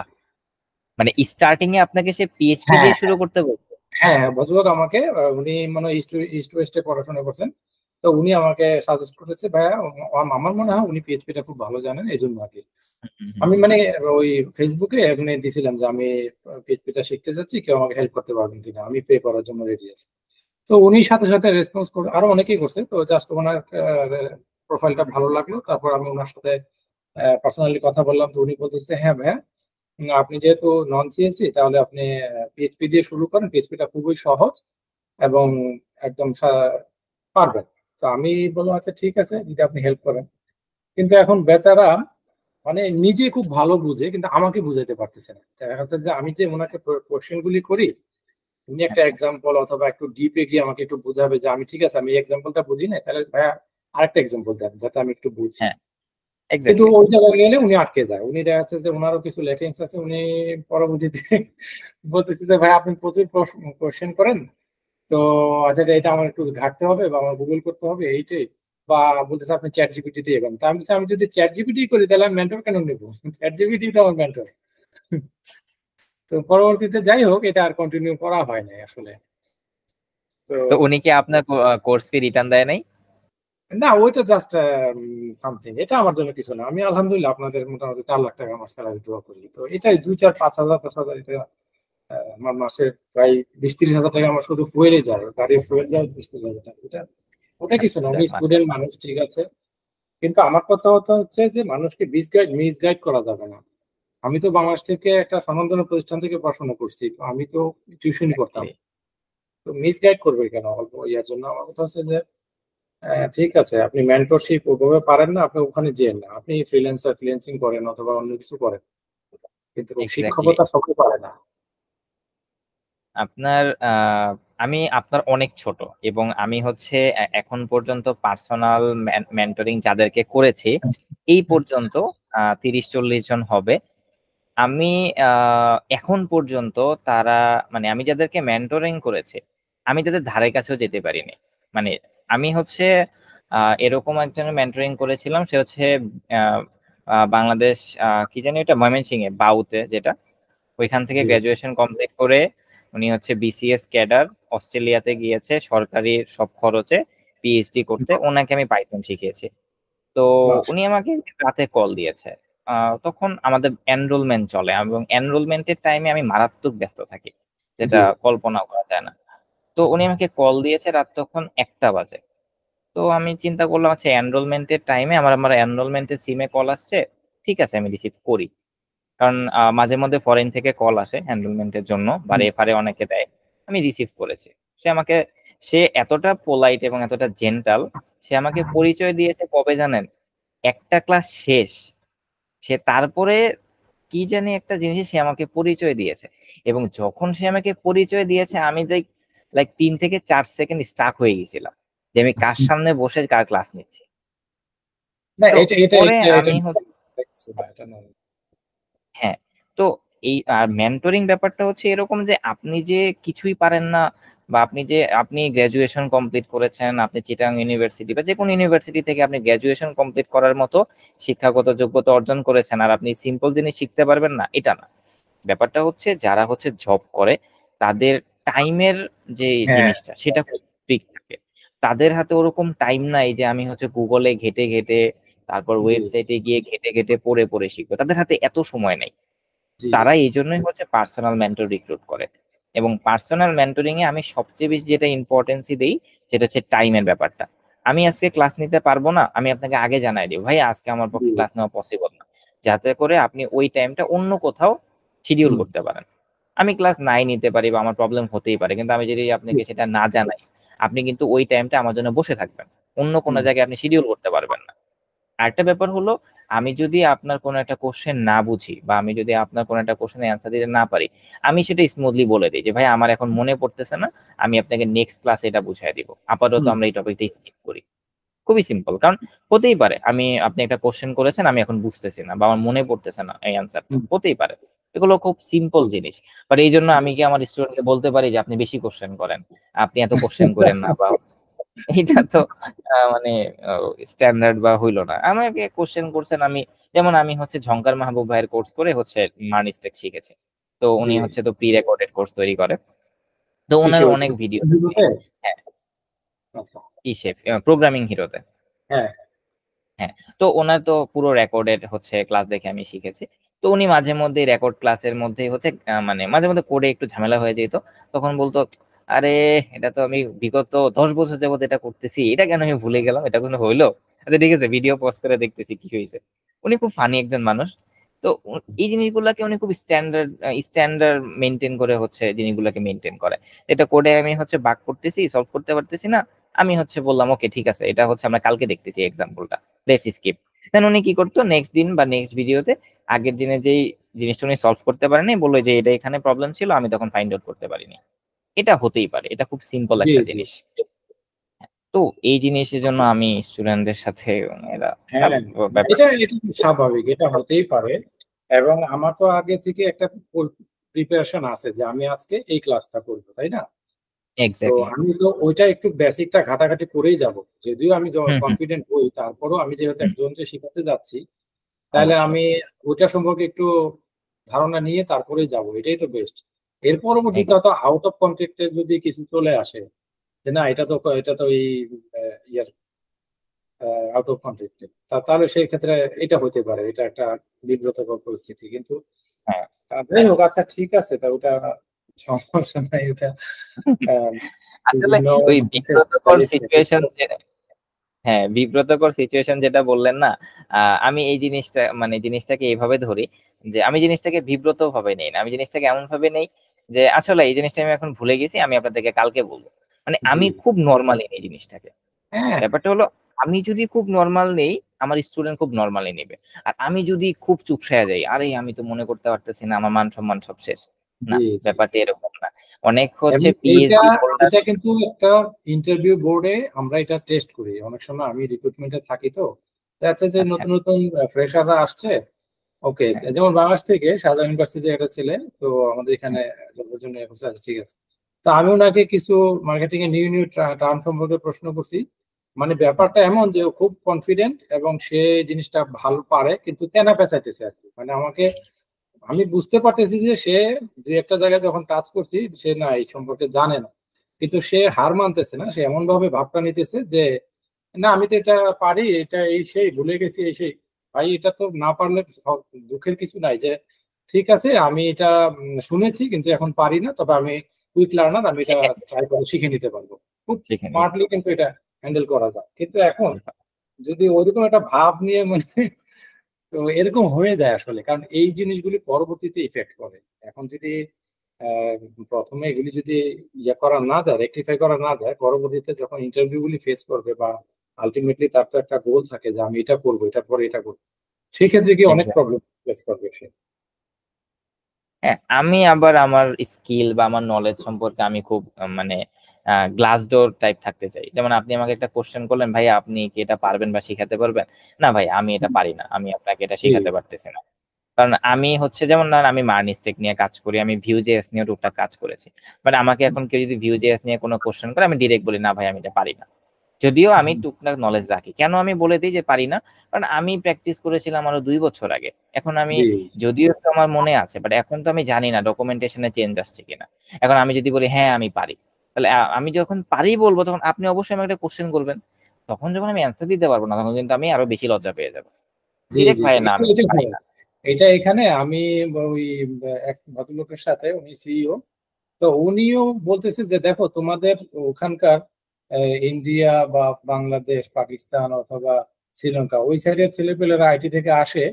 মানে স্টার্টিং এ আপনাকে সে পিএইচপি হ্যাঁ দিয়ে শুরু করতে বলছে? হ্যাঁ হ্যাঁ, ভদ্রলোক আমাকে উনি মানে ইস্ট ওয়েস্টে পড়াশোনা করছেন। তো উনি আমাকে সাজেস্ট করেছে, ভাইয়া আমার মনে হয় উনি পিএইচপিটা খুব ভালো জানেন, এই জন্য আর কি। হুম হুম আমি হুম। মানে ওই ফেসবুকে এমনি দিছিলাম যে আমি পিএইচপিটা শিখতে যাচ্ছি, কেউ আমাকে হেল্প করতে পারবেন কিনা, আমি পে করার জন্য রেডি আছি। তো উনি সাথে সাথে রেসপন্স করে, আরো অনেকেই করছে। তো জাস্ট ওনার প্রোফাইলটা ভালো লাগলো, তারপর আমি ওনার সাথে পার্সোনালি কথা বললাম। তো উনি বলতেছে হ্যাঁ ভাইয়া, আপনি যেহেতু নন সিএসসি, তাহলে আপনি পিএইচপি দিয়ে শুরু করেন, পিএইচপিটা খুবই সহজ এবং একদম পারবেন। তো আমি বললাম আচ্ছা ঠিক আছে, যদি আপনি হেল্প করেন। কিন্তু এখন বেচারা মানে নিজে খুব ভালো বুঝে, কিন্তু আমাকে বুঝাইতে পারতেছে না। দেখা যাচ্ছে যে আমি যে ওনাকে কোশ্চেন গুলি করি, উনি একটা আচ্ছা। এক্সাম্পল অথবা একটু ডিপে গিয়ে আমাকে একটু বোঝাবে যে আমি ঠিক আছে, আমি এই এক্সাম্পলটা বুঝি না, তাহলে ভাইয়া আরেকটা এক্সাম্পল দেন যাতে আমি একটু বুঝি। হ্যাঁ, কিন্তু এক্স্যাক্টলি। ওই জায়গায় গেলে উনি আটকে যায়। উনি দেখা যাচ্ছে যে ওনারও কিছু লেকিংস আছে। উনি পরবর্তীতে বলতেছে যে ভাই আপনি প্রচুর কোশ্চেন করেন, তো আচ্ছা এটা আমার একটু ঘাটতে হবে বা আমার গুগল করতে হবে এইটাই। বা বলতেছে আপনি চ্যাট জিপিটি দিয়ে এগোন। তা আমি বলছি, আমি যদি চ্যাট জিপিটি করি তাহলে আমি মেন্টর কেন নেবো? চ্যাট জিপিটি তো আমার মেন্টর। তো পরবর্তীতে যাই হোক, এটা আর কন্টিনিউ করা হয় নাই আসলে। তো তো উনি কি আপনার কোর্স ফি রিটার্ন দেয় নাই? না, ওইটা জাস্ট সামথিং, এটা আমার জন্য কিছু না। আমি আলহামদুলিল্লাহ আপনাদের মোটামুটি 4 লাখ টাকা আমার স্যালারি দেওয়া করি, তো এটাই 2, 4, 5 হাজার 10 হাজার, এটা আমার মাসে প্রায় 20, 30 হাজার টাকা আমার শুধু ফুয়েলে যায়, গাড়ির ফুয়েল যায় 20, 30 হাজার টাকা। এটা ওটা কিছু আচ্ছা, না, উনি যাক স্টুডেন্ট মাশাআল্লাহ। মানুষ, ঠিক আছে। কিন্তু আমার কথা হচ্ছে যে মানুষকে মিসগাইড করা যাবে না। আমি তো বাংলাদেশ থেকে একটা স্বনামধন্য প্রতিষ্ঠান থেকে পড়াশোনা করছি, তো আমি তো টিউশনই করতাম। এক্স্যাক্টলি। তো মিসগাইড করবে কেন অল্প ইয়ার জন্য? আমার কথা হচ্ছে যে ঠিক আছে, আপনি মেন্টরশিপ ওভাবে পারেন না, আপনি ওখানে যেন না, আপনি ফ্রিল্যান্সিং করেন অথবা অন্য কিছু করেন, কিন্তু এক্স্যাক্টলি। শিক্ষকতা সবাই পারে না। আপনার আমি আপনার অনেক ছোট, এবং আমি হচ্ছে এখন পর্যন্ত পার্সোনাল মেন্টরিং যাদেরকে করেছি এই পর্যন্ত 30-40 জন হবে। আমি এখন পর্যন্ত তারা, মানে আমি যাদেরকে মেন্টরিং করেছি আমি তাদের ধারে কাছেও যেতে পারিনি। মানে আমি হচ্ছে এরকম একজনের মেন্টরিং করেছিলাম, সে হচ্ছে আহ, বাংলাদেশ, কি জানি এটা, ময়মনসিংহে বাউতে যেটা, ওইখান থেকে জি। গ্রাজুয়েশন কমপ্লিট করে উনি হচ্ছে বিসিএস ক্যাডার, অস্ট্রেলিয়াতে গিয়েছে সরকারি সব খরচে পিএইচডি করতে। ওনাকে আমি পাইথন শিখিয়েছি। তো উনি মাশাআল্লাহ। আমাকে রাতে কল দিয়েছে। তখন আমাদের এনরোলমেন্ট চলে, এবং এনরোলমেন্টের টাইমে আমি মারাত্মক ব্যস্ত থাকি, যেটা জি। কল্পনা করা যায় না। তো উনি আমাকে কল দিয়েছে রাত তখন 1টা বাজে। তো আমি চিন্তা করলাম, আচ্ছা এনরোলমেন্টের টাইমে আমার আমার এনরোলমেন্টের সিমে কল আসছে, ঠিক আছে আমি রিসিভ করি। কারণ মাঝে মধ্যে ফরেন থেকে কল আসে এনরোলমেন্টের জন্য, বা হুম। রেফারে অনেকে দেয়। আমি রিসিভ করেছি। সে আমাকে, সে এতটা পোলাইট এবং এতটা জেন্টাল, সে আমাকে পরিচয় দিয়েছে কবে জানেন? একটা ক্লাস শেষ, সে তারপরে কি জানি একটা জিনিস সে আমাকে পরিচয় দিয়েছে। এবং যখন সে আমাকে পরিচয় দিয়েছে আমি লাইক 3 থেকে 4 সেকেন্ড স্টাক হয়ে গেছিলাম, যে আমি কার সামনে বসে কার ক্লাস নিচ্ছি। না, তো এটা এটা পরে এটা এটা আমি, দেখছো না, এটা না। হ্যাঁ, তো এই মেন্টরিং ব্যাপারটা হচ্ছে এরকম যে আপনি যে কিছুই পারেন না, বা আপনি গ্রাজুয়েশন কমপ্লিট করেছেন, আপনি চিটাগাং ইউনিভার্সিটি বা যে কোনো ইউনিভার্সিটি থেকে আপনি গ্রাজুয়েশন কমপ্লিট করার মতো শিক্ষাগত যোগ্যতা অর্জন করেছেন, আর আপনি সিম্পল জিনিস শিখতে পারবেন না, এটা না। ব্যাপারটা হচ্ছে যারা হচ্ছে জব করে তাদের টাইমের যে হ্যাঁ। জিনিসটা সেটা খুব স্ট্রিক্ট থাকে। তাদের হাতে ওরকম টাইম নাই যে আমি হচ্ছে গুগলে ঘেটে ঘেটে, তারপর জি। ওয়েবসাইটে গিয়ে ঘেটে ঘেটে পড়ে পড়ে শিখবো, তাদের হাতে এত সময় নেই। জি। তারা এই জন্যই হচ্ছে পার্সোনাল মেন্টর রিক্রুট করে। এবং পার্সোনাল মেন্টরিং এ আমি সবচেয়ে বেশি যেটা ইম্পর্টেন্সই দেই, সেটা হচ্ছে টাইমের ব্যাপারটা। আমি আজকে ক্লাস নিতে পারবো না, আমি আপনাকে আগে জানাই দিই, ভাই আজকে আমার জি। পক্ষে ক্লাস নেওয়া পসিবল না, যাতে করে আপনি ওই টাইমটা অন্য কোথাও শিডিউল হুম। করতে পারেন। আমি ক্লাস নাই নিতে পারি বা আমার প্রবলেম হতেই পারে, কিন্তু আমি যদি আপনাকে সেটা না জানাই, আপনি কিন্তু ওই টাইমটা আমার জন্য বসে থাকবেন, অন্য কোনো হুম। জায়গায় আপনি শিডিউল করতে পারবেন না। আরেকটা ব্যাপার হলো, আমি যদি আপনার কোনো একটা কোশ্চেন না বুঝি, বা আমি যদি আপনার কোনো একটা কোশ্চেনের অ্যান্সার দিতে না পারি, আমি সেটা স্মুথলি বলে দিই যে ভাই আমার এখন মনে পড়তেছে না, আমি আপনাকে নেক্সট ক্লাসে এটা বুঝাই দিব, আপাতত হুম। আমরা এই টপিকটা স্কিপ করি। খুবই সিম্পল। কারণ হতেই পারে আপনি একটা কোশ্চেন করেছেন, আমি এখন বুঝতেছি না বা আমার মনে পড়তেছে না এই অ্যান্সারটা, হুম। হতেই পারে। এগুলো খুব সিম্পল জিনিস। বাট এই জন্য জি। আমি কি আমার স্টুডেন্টকে বলতে পারি যে আপনি বেশি কোশ্চেন করেন, আপনি এত কোশ্চেন করেন না, বা এটা তো মানে স্ট্যান্ডার্ড বা হইলো না। আমাকে কোশ্চেন করছেন, আমি যেমন আমি হচ্ছে ঝংকার মাহবুব ভাইয়ের কোর্স করে হচ্ছে মার্নিস্টেক শিখেছি। তো জি। উনি হচ্ছে তো প্রি রেকর্ডেড কোর্স তৈরি করে। তো ওনার কিসে ওই অনেক ভিডিও বিন্দুতে? হ্যাঁ, আচ্ছা। ইসে প্রোগ্রামিং হিরোতে। হ্যাঁ। হ্যাঁ, তো ওনার তো পুরো রেকর্ডেড হচ্ছে ক্লাস দেখে আমি শিখেছি। তো উনি মাঝে মধ্যে রেকর্ড ক্লাসের মধ্যে হচ্ছে মানে মাঝে মধ্যে কোডে একটু ঝামেলা হয়ে যেত। তখন বলতো, আরে এটা তো আমি বিগত 10 বছর যাবত এটা করতেছি, এটা কেন আমি ভুলে গেলাম, এটা কোনো হইলো? আচ্ছা ঠিক আছে, ভিডিও পজ করে দেখতেছি কি হয়েছে। উনি খুব ফানি একজন মানুষ। তো এই জিনিসগুলোকে উনি খুব স্ট্যান্ডার্ড মেনটেন করে হচ্ছে জিনিসগুলোকে মেনটেন করে। এটা কোডে আমি হচ্ছে বাগ করতেছি, সলভ করতে পারতেছি না, আমি হচ্ছে বললাম ওকে ঠিক আছে, এটা হচ্ছে আমরা কালকে দেখতেছি এক্সাম্পলটা, লেটস স্কিপ। দেন উনি কি করতো, নেক্সট দিন বা নেক্সট ভিডিওতে আগের দিনে যেই জিনিসটা উনি সলভ করতে পারেনি বললো যে এটা এখানে প্রবলেম ছিল, আমি তখন ফাইন্ড আউট করতে পারিনি। এটা হতেই পারে, এটা খুব সিম্পল জি। একটা জি। জিনিস। তো এই জিনিসের জন্য আমি স্টুডেন্টদের সাথে এরা হ্যাঁ, ব্যাপার। এটা এটা খুব স্বাভাবিক, এটা হতেই পারে। এবং আমার তো আগে থেকে একটা প্রিপারেশন আছে যে আমি আজকে এই ক্লাসটা করবো, তাই না? তো এক্স্যাক্টলি। আমি তো ওইটা একটু বেসিকটা ঘাটাঘাটি করেই যাব। যদিও আমি হুম হুম। কনফিডেন্ট হই, তারপরেও আমি যেহেতু হুম, একজনকে শেখাতে যাচ্ছি, তাহলে অবশ্যই। আমি ওইটা সম্পর্কে একটু ধারণা নিয়ে তারপরেই যাব, এটাই তো বেস্ট। এর পরবর্তীতে হয়তো আউট অফ কন্টেক্সটে যদি কিছু চলে আসে যে না, এটা তো এই ইয়ার আউট অফ কন্টেক্সট, তাহলে সেই ক্ষেত্রে এটা হতে পারে, এটা একটা বিব্রতকর পরিস্থিতি। কিন্তু হ্যাঁ। যাই হোক, আচ্ছা ঠিক আছে, তা ওটা সমস্যা নাই, ওটা আহ, আসলে বিভিন্ন ওই মানুষের বিব্রতকর চালিয়ে সিচুয়েশন, হ্যাঁ বিব্রতকর সিচুয়েশন যেটা বললেন না, আমি এই জিনিসটা মানে জিনিসটাকে এইভাবে ধরি, যে আমি জিনিসটাকে বিব্রত ভাবে নেই না, আমি জিনিসটাকে এমন ভাবে নেই যে আসলে এই জিনিসটা আমি এখন ভুলে গেছি, আমি আপনাদেরকে কালকে বলবো। মানে জি। আমি খুব নর্মালি এই জিনিসটাকে, হ্যাঁ, ব্যাপারটা হলো আমি যদি খুব নর্মাল নেই, আমার স্টুডেন্ট খুব নর্মালি নেবে। আর আমি যদি খুব চুপসায়া যাই, আরে আমি তো মনে করতে পারতেছি না, আমার মান সম্মান সব শেষ। না, জি, জি। ব্যাপারটা এরকম না। অনেক হচ্ছে এবং এইটা পিএইচডি হোল্ডার। এটা কিন্তু একটা ইন্টারভিউ বোর্ডে আমরা এটা টেস্ট করি অনেক সময়। আমি রিক্রুটমেন্টে থাকি, তো দেখা যাচ্ছে যে আচ্ছা। নতুন নতুন ফ্রেশাররা আসছে। ওকে, হ্যাঁ, যেমন বাংলাদেশ থেকে শাহজাহান ইউনিভার্সিটি একটা ছেলে, তো আমাদের এখানে জবের জন্য এসেছে, আচ্ছা, ঠিক আছে। তো আমি ওনাকে কিছু মার্কেটিং এর নিউ নিউ টার্ম সম্পর্কে প্রশ্ন করছি। মানে হ্যাঁ, ব্যাপারটা এমন যে ও খুব কনফিডেন্ট এবং সে জিনিসটা ভালো পারে, কিন্তু তেনা পেঁচাইতেছে আর কি। মানে আমাকে, আমি বুঝতে পারতেছি যে সে দুই একটা জায়গায় যখন টাচ করছি, সে না এই সম্পর্কে জানে না, কিন্তু সে হার মানতেছে না। সে এমন ভাবে ভাবটা নিতেছে যে না, আমি তো এটা পারি, এটা এই সেই ভুলে গেছি, এই সেই। ভাই, এটা তো না পারলে দুঃখের কিছু নাই। যে ঠিক আছে, আমি এটা শুনেছি কিন্তু এখন পারি না, তবে আমি কুইক লার্নার, আমি এটা শিখে ট্রাই করে শিখে নিতে পারবো। খুব শিখে নিবে। স্মার্টলি কিন্তু এটা হ্যান্ডেল করা যায়। কিন্তু এখন যদি ওইরকম একটা ভাব নিয়ে, মানে তো এরকম হয়ে যায় আসলে, কারণ এই জিনিসগুলি পরবর্তীতে ইফেক্ট করে। এখন যদি আহ, প্রথমে এগুলি যদি ইয়ে করা না যায়, রেকটিফাই করা না যায়, পরবর্তীতে যখন ইন্টারভিউ গুলি ফেস করবে বা আলটিমেটলি তার তো একটা গোল থাকে যে আমি এটা করবো, এটার পরে এটা করবো, সেই ক্ষেত্রে কি অনেক এক্সাক্ট। প্রবলেম ফেস করবে সে। হ্যাঁ, আমি আবার আমার স্কিল বা আমার নলেজ সম্পর্কে আমি খুব মানে গ্লাস ডোর টাইপ থাকতে চাই। যেমন আপনি আমাকে একটা কোশ্চেন করলেন, ভাই আপনি কি এটা পারবেন বা শিখাতে পারবেন? না ভাই, আমি এটা পারি না, আমি আপনাকে এটা জি, শিখাতে পারতেছি না। কারণ আমি হচ্ছে যেমন ধরেন আমি মার্নিস্টেক নিয়ে কাজ করি, আমি ভিউ জেএস নিয়ে টুকটাক কাজ করেছি। বাট আমাকে এখন কেউ যদি ভিউ জেএস নিয়ে কোনো কোশ্চেন করে, আমি ডিরেক্ট বলি না ভাই, আমি এটা পারি না। যদিও আমি টুকটাক নলেজ রাখি, কেন আমি বলে দিই যে পারি না, কারণ আমি প্র্যাকটিস করেছিলাম আরো 2 বছর আগে। এখন আমি, জি, যদিও একটু আমার মনে আছে, বাট এখন তো আমি জানি না ডকুমেন্টেশনে চেঞ্জ আসছে কিনা। এখন আমি যদি বলি হ্যাঁ আমি পারি, তাহলে আমি যখন পারি বলবো, তখন আপনি অবশ্যই আমাকে একটা কোশ্চেন করবেন। তখন যখন আমি অ্যান্সার দিতে পারবো না, তখন কিন্তু আমি আরো বেশি লজ্জা পেয়ে যাবো। জি, ডিরেক্ট জি, ভাই জি, না, এটা আমি এটা পারি হয়। না। এটা এখানে আমি ওই এক ভদ্রলোকের সাথে, উনি সিইও, তো উনিও বলতেছে যে দেখো তোমাদের ওখানকার ইন্ডিয়া বা বাংলাদেশ, পাকিস্তান অথবা শ্রীলঙ্কা, ওই সাইডের ছেলেপেলেরা আইটি থেকে আসে,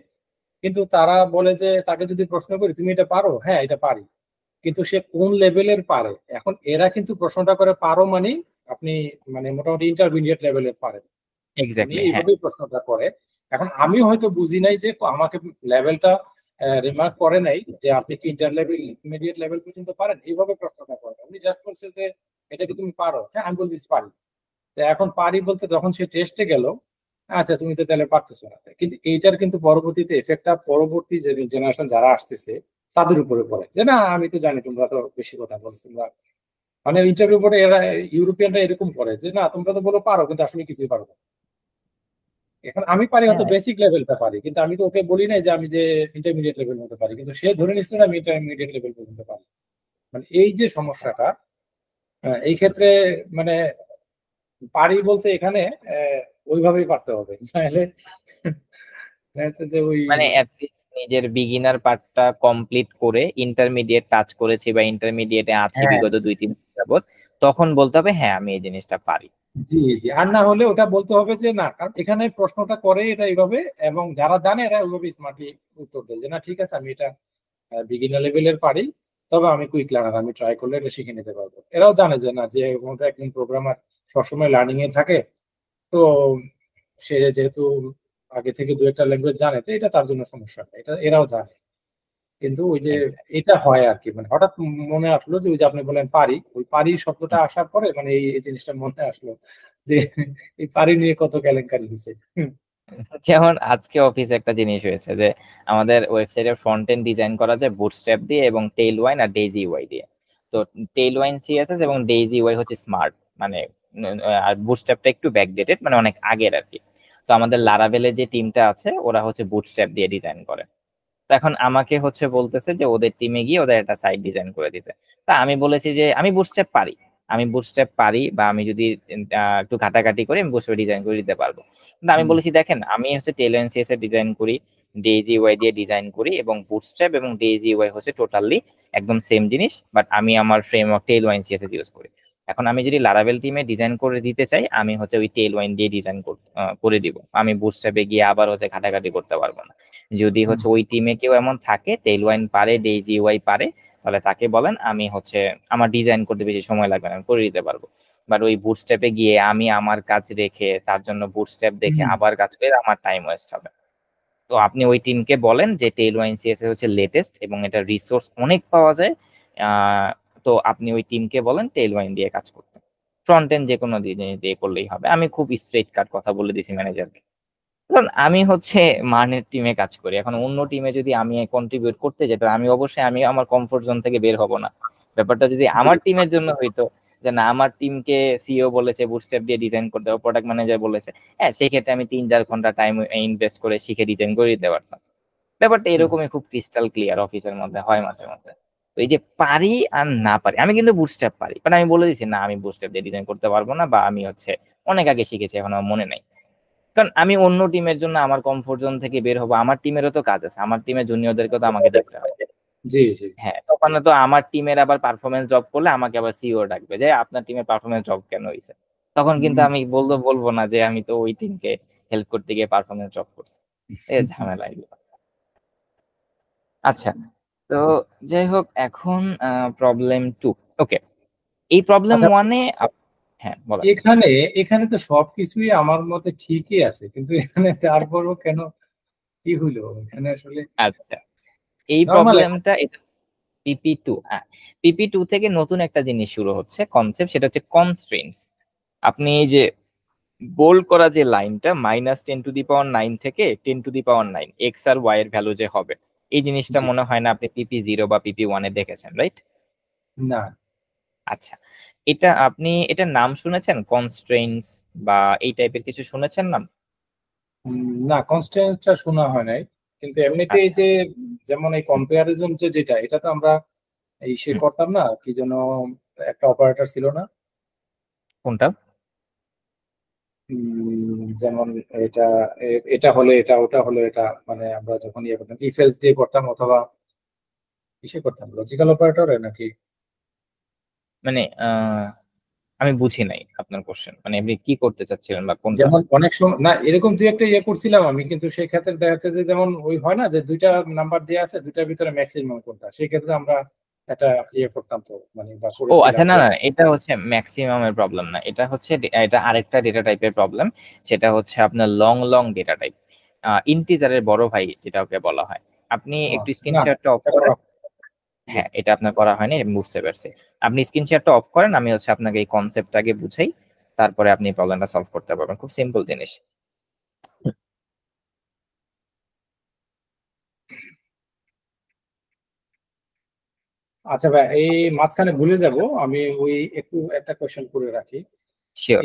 কিন্তু তারা বলে যে তাকে যদি প্রশ্ন করি তুমি এটা পারো, হ্যাঁ এটা পারি, কিন্তু সে কোন লেভেলের পারে। এখন এরা কিন্তু প্রশ্নটা করে পারো মানে আপনি মানে মোটামুটি ইন্টারমিডিয়েট লেভেলের পারেন। উনি এক্স্যাক্টলি, হ্যাঁ। এইভাবেই প্রশ্নটা করে। এখন আমি হয়তো বুঝি নাই যে আমাকে লেভেলটা রিমার্ক করে নাই যে আপনি কি ইন্টার লেভেল ইন্টারমিডিয়েট লেভেল পর্যন্ত পারেন, এইভাবে প্রশ্নটা করে। উনি জাস্ট বলছে যে এটা কি তুমি পারো, হ্যাঁ আমি বলতেছি পারি। তো এখন পারি বলতে যখন সে টেস্টে গেল, আচ্ছা তুমি তো তাহলে পারতেছো না, কিন্তু এইটার কিন্তু পরবর্তীতে এফেক্টটা পরবর্তী যে জেনারেশন যারা আসতেছে তাদের উপরে পড়ে যে না আমি তো জানি তোমরা তো বেশি কথা বলো, তোমরা মানে ইন্টারভিউ পরে এরা ইউরোপিয়ানরা এরকম করে যে না তোমরা তো বলো পারো, কিন্তু আসলে কিছুই পারো না। এখন আমি পারি হয়তো হ্যাঁ, বেসিক লেভেলটা পারি, কিন্তু আমি তো ওকে বলি নাই যে আমি যে ইন্টারমিডিয়েট লেভেল মতো পারি, কিন্তু সে ধরে নিচ্ছে যে আমি ইন্টারমিডিয়েট লেভেল পর্যন্ত পারি। মানে এই যে সমস্যাটা, এই ক্ষেত্রে মানে পারি বলতে এখানে আহ, ওইভাবেই পারতে হবে, নাহলে দেখা যাচ্ছে যে ওই। মানে অ্যাটলিস্ট নিজের বিগিনার পার্টটা কমপ্লিট করে ইন্টারমিডিয়েট টাচ করেছি বা ইন্টারমিডিয়েটে আছি হ্যাঁ, বিগত 2-3 বছর যাবত, তখন বলতে হবে হ্যাঁ আমি এই জিনিসটা পারি। জি, জি, আর না হলে ওটা বলতে হবে যে না, কারণ এখানে প্রশ্নটা করে এটা এইভাবে, এবং যারা জানে এরা ওইভাবে স্মার্টলি উত্তর দেয় যে না ঠিক আছে আমি এটা বিগিনার লেভেলের পারি, তবে আমি কুইক লার্নার, আমি ট্রাই করলে এটা শিখে নিতে পারবো। এরাও জানে যে না, যে কোনো একজন প্রোগ্রামার সবসময় লার্নিং এ থাকে, তো সে যেহেতু আগে থেকে দু একটা ল্যাঙ্গুয়েজ জানে, তো এটা তার জন্য সমস্যা না, এটা এরাও জানে। কিন্তু ওই যে এক্স্যাক্টলি। এটা হয় আর কি, মানে হঠাৎ মনে আসলো যে ওই যে আপনি বলেন পারি, ওই পারি শব্দটা আসার পরে মানে এই জিনিসটা মনে আসলো যে এই পারি নিয়ে কত কেলেঙ্কারি হয়েছে। যেমন আজকে অফিসে একটা জিনিস হয়েছে যে আমাদের ওয়েবসাইটের ফ্রন্ট এন্ড ডিজাইন করা যায় বুটস্ট্র্যাপ দিয়ে এবং টেইল ওয়াইন আর ডেইজি ওয়াই দিয়ে। তো টেইল ওয়াইন সিএসএস এবং ডেইজি ওয়াই হচ্ছে স্মার্ট, মানে আর বুটস্ট্র্যাপটা একটু ব্যাকডেটেড, মানে অনেক আগের আর কি। তো আমাদের লারাভেলের যে টিমটা আছে ওরা হচ্ছে বুটস্ট্র্যাপ দিয়ে ডিজাইন করে। তো এখন আমাকে হচ্ছে বলতেছে যে ওদের টিমে গিয়ে ওদের একটা সাইট ডিজাইন করে দিতে। তা আমি বলেছি যে আমি বুটস্ট্র্যাপ পারি, আমি বুটস্ট্র্যাপ পারি, বা আমি যদি একটু ঘাটাঘাটি করে আমি বুটস্ট্র্যাপ ডিজাইন করে দিতে পারবো। কিন্তু আমি হুম, বলেছি দেখেন আমি হচ্ছে টেলএনসিএস এর ডিজাইন করি, ডেইজি ওয়াই দিয়ে ডিজাইন করি, এবং বুটস্ট্র্যাপ এবং ডেইজি ওয়াই হচ্ছে টোটালি একদম সেম জিনিস, বাট আমি আমার ফ্রেমওয়ার্ক টেল ওয়াইন সিএসএস ইউজ করি। এখন আমি যদি লারাভেল টিমে ডিজাইন করে দিতে চাই, আমি হচ্ছে ওই টেল ওয়াইন দিয়ে ডিজাইন করে দিব, আমি বুটস্ট্র্যাপে গিয়ে আবার হচ্ছে ঘাটাঘাটি করতে পারবো না। যদি হুম, হচ্ছে ওই টিমে কেউ এমন থাকে টেইল ওয়াইন পারে, ডেইজি ওয়াই পারে, তাহলে তাকে বলেন আমি হচ্ছে আমার ডিজাইন করতে বেশি সময় লাগবে না, আমি করে দিতে পারবো। বাট ওই বুটস্ট্র্যাপে গিয়ে আমি আমার কাজ রেখে তার জন্য বুটস্ট্র্যাপ দেখে আবার কাজ করে আমার টাইম ওয়েস্ট হবে। তো আপনি ওই টিমকে বলেন যে টেইলওয়াইন সিএসএস হচ্ছে লেটেস্ট এবং এটা রিসোর্স অনেক পাওয়া যায়। আহ, তো আপনি ওই টিমকে বলেন টেইলওয়াইন দিয়ে কাজ করতে, ফ্রন্ট এন্ড যে কোনো জিনিস দিয়ে করলেই হবে। আমি খুব স্ট্রেট কাট কথা বলে দিছি ম্যানেজারকে, কারণ আমি হচ্ছে মানের টিমে কাজ করি। এখন অন্য টিমে যদি আমি কন্ট্রিবিউট করতে যেতাম, আমি অবশ্যই আমি আমার কমফোর্ট জোন থেকে বের হব না। ব্যাপারটা যদি আমার টিমের জন্য হইতো, যে না আমার টিমকে সিইও বলেছে বুটস্ট্র্যাপ দিয়ে ডিজাইন করতে হবে, প্রোডাক্ট ম্যানেজার বলেছে, হ্যাঁ সেই ক্ষেত্রে আমি 3-4 ঘন্টা টাইম ইনভেস্ট করে শিখে ডিজাইন করে দিতে পারতাম। ব্যাপারটা এরকমই খুব ক্রিস্টাল ক্লিয়ার অফিসের মধ্যে হয় মাঝে মধ্যে। তো এই যে পারি আর না পারি, আমি কিন্তু বুটস্ট্র্যাপ পারি, বাট আমি বলে দিছি না আমি বুটস্ট্র্যাপ দিয়ে ডিজাইন করতে পারবো না, বা আমি হচ্ছে অনেক আগে শিখেছি এখন আমার মনে নাই। কারণ আমি অন্য টিমের জন্য আমার কমফোর্ট জোন থেকে বের হবো, আমার টিমেরও তো কাজ আছে, আমার টিমের জুনিয়রদেরকেও তো আমাকে দেখতে হবে। জি জি। হ্যাঁ, তখন তো আমার টিমের আবার পারফরমেন্স জব করলে আমাকে আবার সিইও ডাকবে যে আপনার টিমের পারফরমেন্স জব কেন হয়েছে। তখন কিন্তু আমি বলবো না যে আমি তো ওই টিমকে হেল্প করতে গিয়ে পারফরমেন্স জব করছি। এই ঝামেলা এগুলো। আচ্ছা, তো যাই হোক, এখন প্রবলেম 2। ওকে, এই প্রবলেম আচ্ছা, 1-এ হ্যাঁ বলেন। এখানে এখানে তো সবকিছুই আমার মতে ঠিকই আছে, কিন্তু এখানে তারপরও কেন কি হইলো এখানে আসলে? আচ্ছা, এই নর্মাল। প্রবলেমটা পিপি 2, হ্যাঁ পিপি 2 থেকে নতুন একটা জিনিস শুরু হচ্ছে কনসেপ্ট, সেটা হচ্ছে কনস্ট্রেন্টস। আপনি এই যে বোল্ড করা যে লাইনটা -10⁹ থেকে 10⁹ এক্স আর ওয়াই এর ভ্যালু যে হবে, এই জিনিসটা জি। মনে হয় না আপনি পিপি 0 বা পিপি 1-এ দেখেছেন, রাইট? না। আচ্ছা, এটা আপনি এটার নাম শুনেছেন কনস্ট্রেন্টস বা এই টাইপের কিছু শুনেছেন নাম? না, কনস্ট্যান্টটা শোনা হয় নাই। কিন্তু এমনিতে এই আচ্ছা। যে যেমন এই কম্পারিজন যে যেটা, এটা তো আমরা এই সে হুম, করতাম না, কি যেন একটা অপারেটর ছিল না? কোনটা? যেমন এটা এটা হলে এটা, ওটা হলে এটা, মানে আমরা যখন ইয়ে করতাম ইফ এলস দিয়ে করতাম, অথবা কিসে করতাম, লজিক্যাল অপারেটরে নাকি? মানে আমি বুঝি নাই আপনার কোশ্চেন, মানে আপনি কি করতে চাচ্ছিলেন বা কোনটা? যেমন অনেক সময় না এরকম দুই একটা ইয়ে করছিলাম আমি, কিন্তু সেই ক্ষেত্রে দেখা যাচ্ছে যে যেমন ওই হয় না যে দুইটা নাম্বার দেওয়া আছে, দুইটার ভিতরে ম্যাক্সিমাম কোনটা, সেই ক্ষেত্রে আমরা একটা ইয়ে করতাম তো, মানে বা ও করেছিলাম আচ্ছা, না যে। না, এটা হচ্ছে ম্যাক্সিমামের প্রবলেম না, এটা হচ্ছে এটা আরেকটা ডেটা টাইপের প্রবলেম। সেটা হচ্ছে আপনার লং লং ডেটা টাইপ, ইন্টিজারের বড় ভাই যেটা ওকে বলা হয়। আপনি একটু স্ক্রিন না, শেয়ারটা অফ এটা করেন। করা। জি। হ্যাঁ, এটা আপনার করা হয়নি, আমি বুঝতে পারছি। আপনি স্ক্রিন শেয়ারটা অফ করেন, আমি হচ্ছে আপনাকে এই কনসেপ্টটা আগে বুঝাই, তারপরে আপনি প্রবলেমটা সলভ করতে পারবেন, খুব সিম্পল জিনিস। আচ্ছা ভাই, এই মাঝখানে ভুলে যাব আমি, ওই একটু একটা কোয়েশ্চেন করে রাখি। শিওর।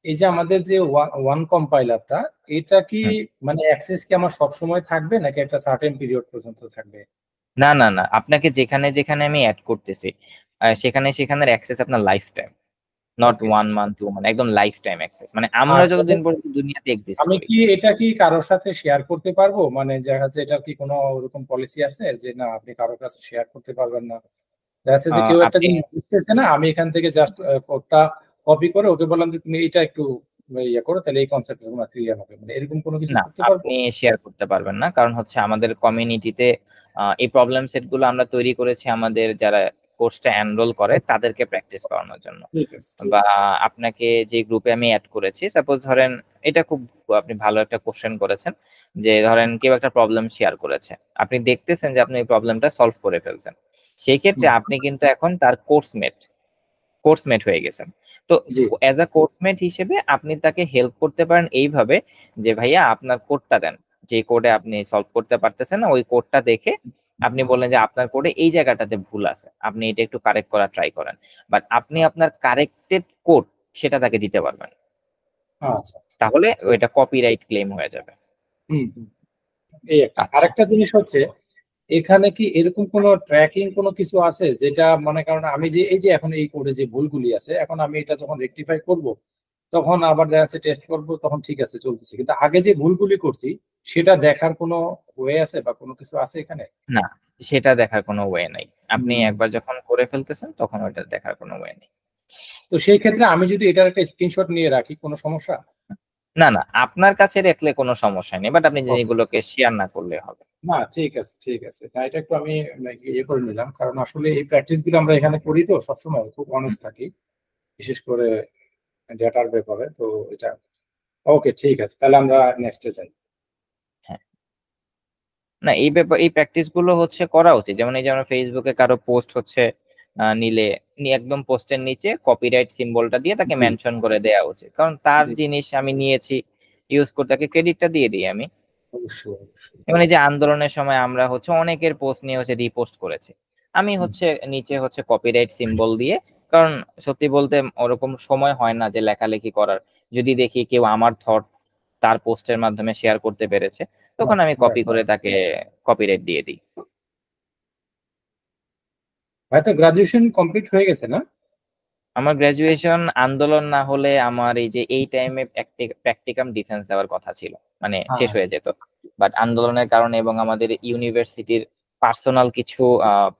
এই যে আমাদের যে ওয়ান কম্পাইলারটা, এটা কি মানে অ্যাক্সেস কি আমার সব সময় থাকবে নাকি একটা সার্টেন পিরিয়ড পর্যন্ত থাকবে? না না না, আপনাকে যেখানে যেখানে আমি অ্যাড করতেছি সেখানে সেখানের অ্যাক্সেস আপনার life time, not okay. 1 month 2 month, একদম লাইফ টাইম অ্যাক্সেস, মানে আমরা আর যতদিন পর্যন্ত দুনিয়াতে এক্সিস্ট আমি করি। কি এটা কি কারোর সাথে শেয়ার করতে পারবো? মানে দেখা যাচ্ছে এটা কি কোনো ওরকম পলিসি আছে যে না আপনি কারোর কাছে শেয়ার করতে পারবেন না? দেখা যাচ্ছে যে কেউ একটা আপনি জিনিস বুঝতেছে না, আমি এখান থেকে জাস্ট কোডটা কপি করে ওকে বললাম যে তুমি এটা একটু ইয়ে করো, তাহলে এই কনসেপ্ট তোমার ক্লিয়ার হবে, মানে এরকম কোনো কিছু না, করতে পারবো? আপনি শেয়ার করতে পারবেন না, কারণ হচ্ছে আমাদের কমিউনিটিতে এই প্রবলেম সেট গুলো আমরা তৈরি করেছি আমাদের যারা কোর্সটা এনরোল করে তাদেরকে প্র্যাকটিস করানোর জন্য। ঠিক আছে, ঠিক বা আছে। আপনাকে যে গ্রুপে আমি অ্যাড করেছি, সাপোজ ধরেন, এটা খুব আপনি ভালো একটা কোশ্চেন করেছেন, যে ধরেন কেউ একটা প্রবলেম শেয়ার করেছে, আপনি দেখতেছেন যে আপনি এই প্রবলেমটা সলভ করে ফেলছেন, সেই ক্ষেত্রে হুম, আপনি কিন্তু এখন তার কোর্সমেট হয়ে গেছেন। তো জি। অ্যাজ আ কোর্সমেট হিসেবে আপনি তাকে হেল্প করতে পারেন এইভাবে, যে ভাইয়া আপনার কোডটা দেন, যে কোডে আপনি সলভ করতে পারতেছেন না ওই কোডটা দেখে আপনি বললেন যে আপনার কোডে এই জায়গাটাতে ভুল আছে, আপনি এটা একটু কারেক্ট করা ট্রাই করেন। বাট আপনি আপনার কারেক্টেড কোড সেটা তাকে দিতে পারবেন, আচ্ছা আচ্ছা আচ্ছা, তাহলে ঠিক। ওইটা কপিরাইট ক্লেম হয়ে যাবে। হুম হুম। এই একটা আচ্ছা, আরেকটা জিনিস হচ্ছে, এখানে কি এরকম কোনো ট্র্যাকিং কোনো কিছু আছে যেটা মনে করেন আমি যে এই যে এখন এই কোডে যে ভুলগুলি আছে, এখন আমি এটা যখন রেকটিফাই করব, তখন আবার দেখা যাচ্ছে টেস্ট করব, তখন ঠিক আছে চলতেছে, কিন্তু আগে যে ভুলগুলি করছি সেটা দেখার কোনো ওয়ে আছে বা কোনো কিছু আছে এখানে? না সেটা দেখার কোনো ওয়ে নাই, আপনি হুম। একবার যখন করে ফেলতেছেন তখন ওইটা দেখার কোনো ওয়ে নেই। তো সেই ক্ষেত্রে আমি যদি এটার একটা স্ক্রিনশট নিয়ে রাখি, কোনো সমস্যা? না না, আপনার কাছে রাখলে কোনো সমস্যা নেই, বাট আপনি ওকে। জিনিসগুলোকে শেয়ার না করলে হবে। না, ঠিক আছে ঠিক আছে, না এটা একটু আমি ইয়ে করে নিলাম, কারণ আসলে এই প্র্যাকটিস গুলো আমরা এখানে করি তো সবসময় খুব অনেস্ট থাকি, বিশেষ করে ডেটার ব্যাপারে। তো এটা ওকে, ঠিক আছে, তাহলে আমরা নেক্সটে যাই। হ্যাঁ, না এই ব্যাপার এই প্র্যাকটিস গুলো হচ্ছে করা উচিত। যেমন এই যেমন ফেসবুকে কারো পোস্ট হচ্ছে নিলে একদম পোস্টের নিচে কপিরাইট সিম্বলটা দিয়ে তাকে জি মেনশন করে দেওয়া উচিত, কারণ তার জি, জিনিস আমি নিয়েছি ইউজ করে তাকে ক্রেডিটটা দিয়ে দিই আমি। অবশ্যই অবশ্যই। এবং এই যে আন্দোলনের সময় আমরা হচ্ছে অনেকের পোস্ট নিয়ে হচ্ছে রিপোস্ট করেছি, আমি হুম, হচ্ছে নিচে হচ্ছে কপিরাইট সিম্বল দিয়ে, কারণ সত্যি বলতে ওরকম সময় হয় না যে লেখালেখি করার। যদি দেখি কেউ আমার থট তার পোস্টের মাধ্যমে শেয়ার করতে পেরেছে, তখন right, আমি কপি right. করে তাকে কপিরাইট দিয়ে দিই। ভাই তো গ্রাজুয়েশন কমপ্লিট হয়ে গেছে না? আমার গ্রাজুয়েশন আন্দোলন না হলে আমার এই যে এই টাইমে প্র্যাকটিকাম ডিফেন্স দেওয়ার কথা ছিল, মানে শেষ হ্যাঁ। হয়ে যেত। বাট আন্দোলনের কারণে এবং আমাদের ইউনিভার্সিটির পার্সোনাল কিছু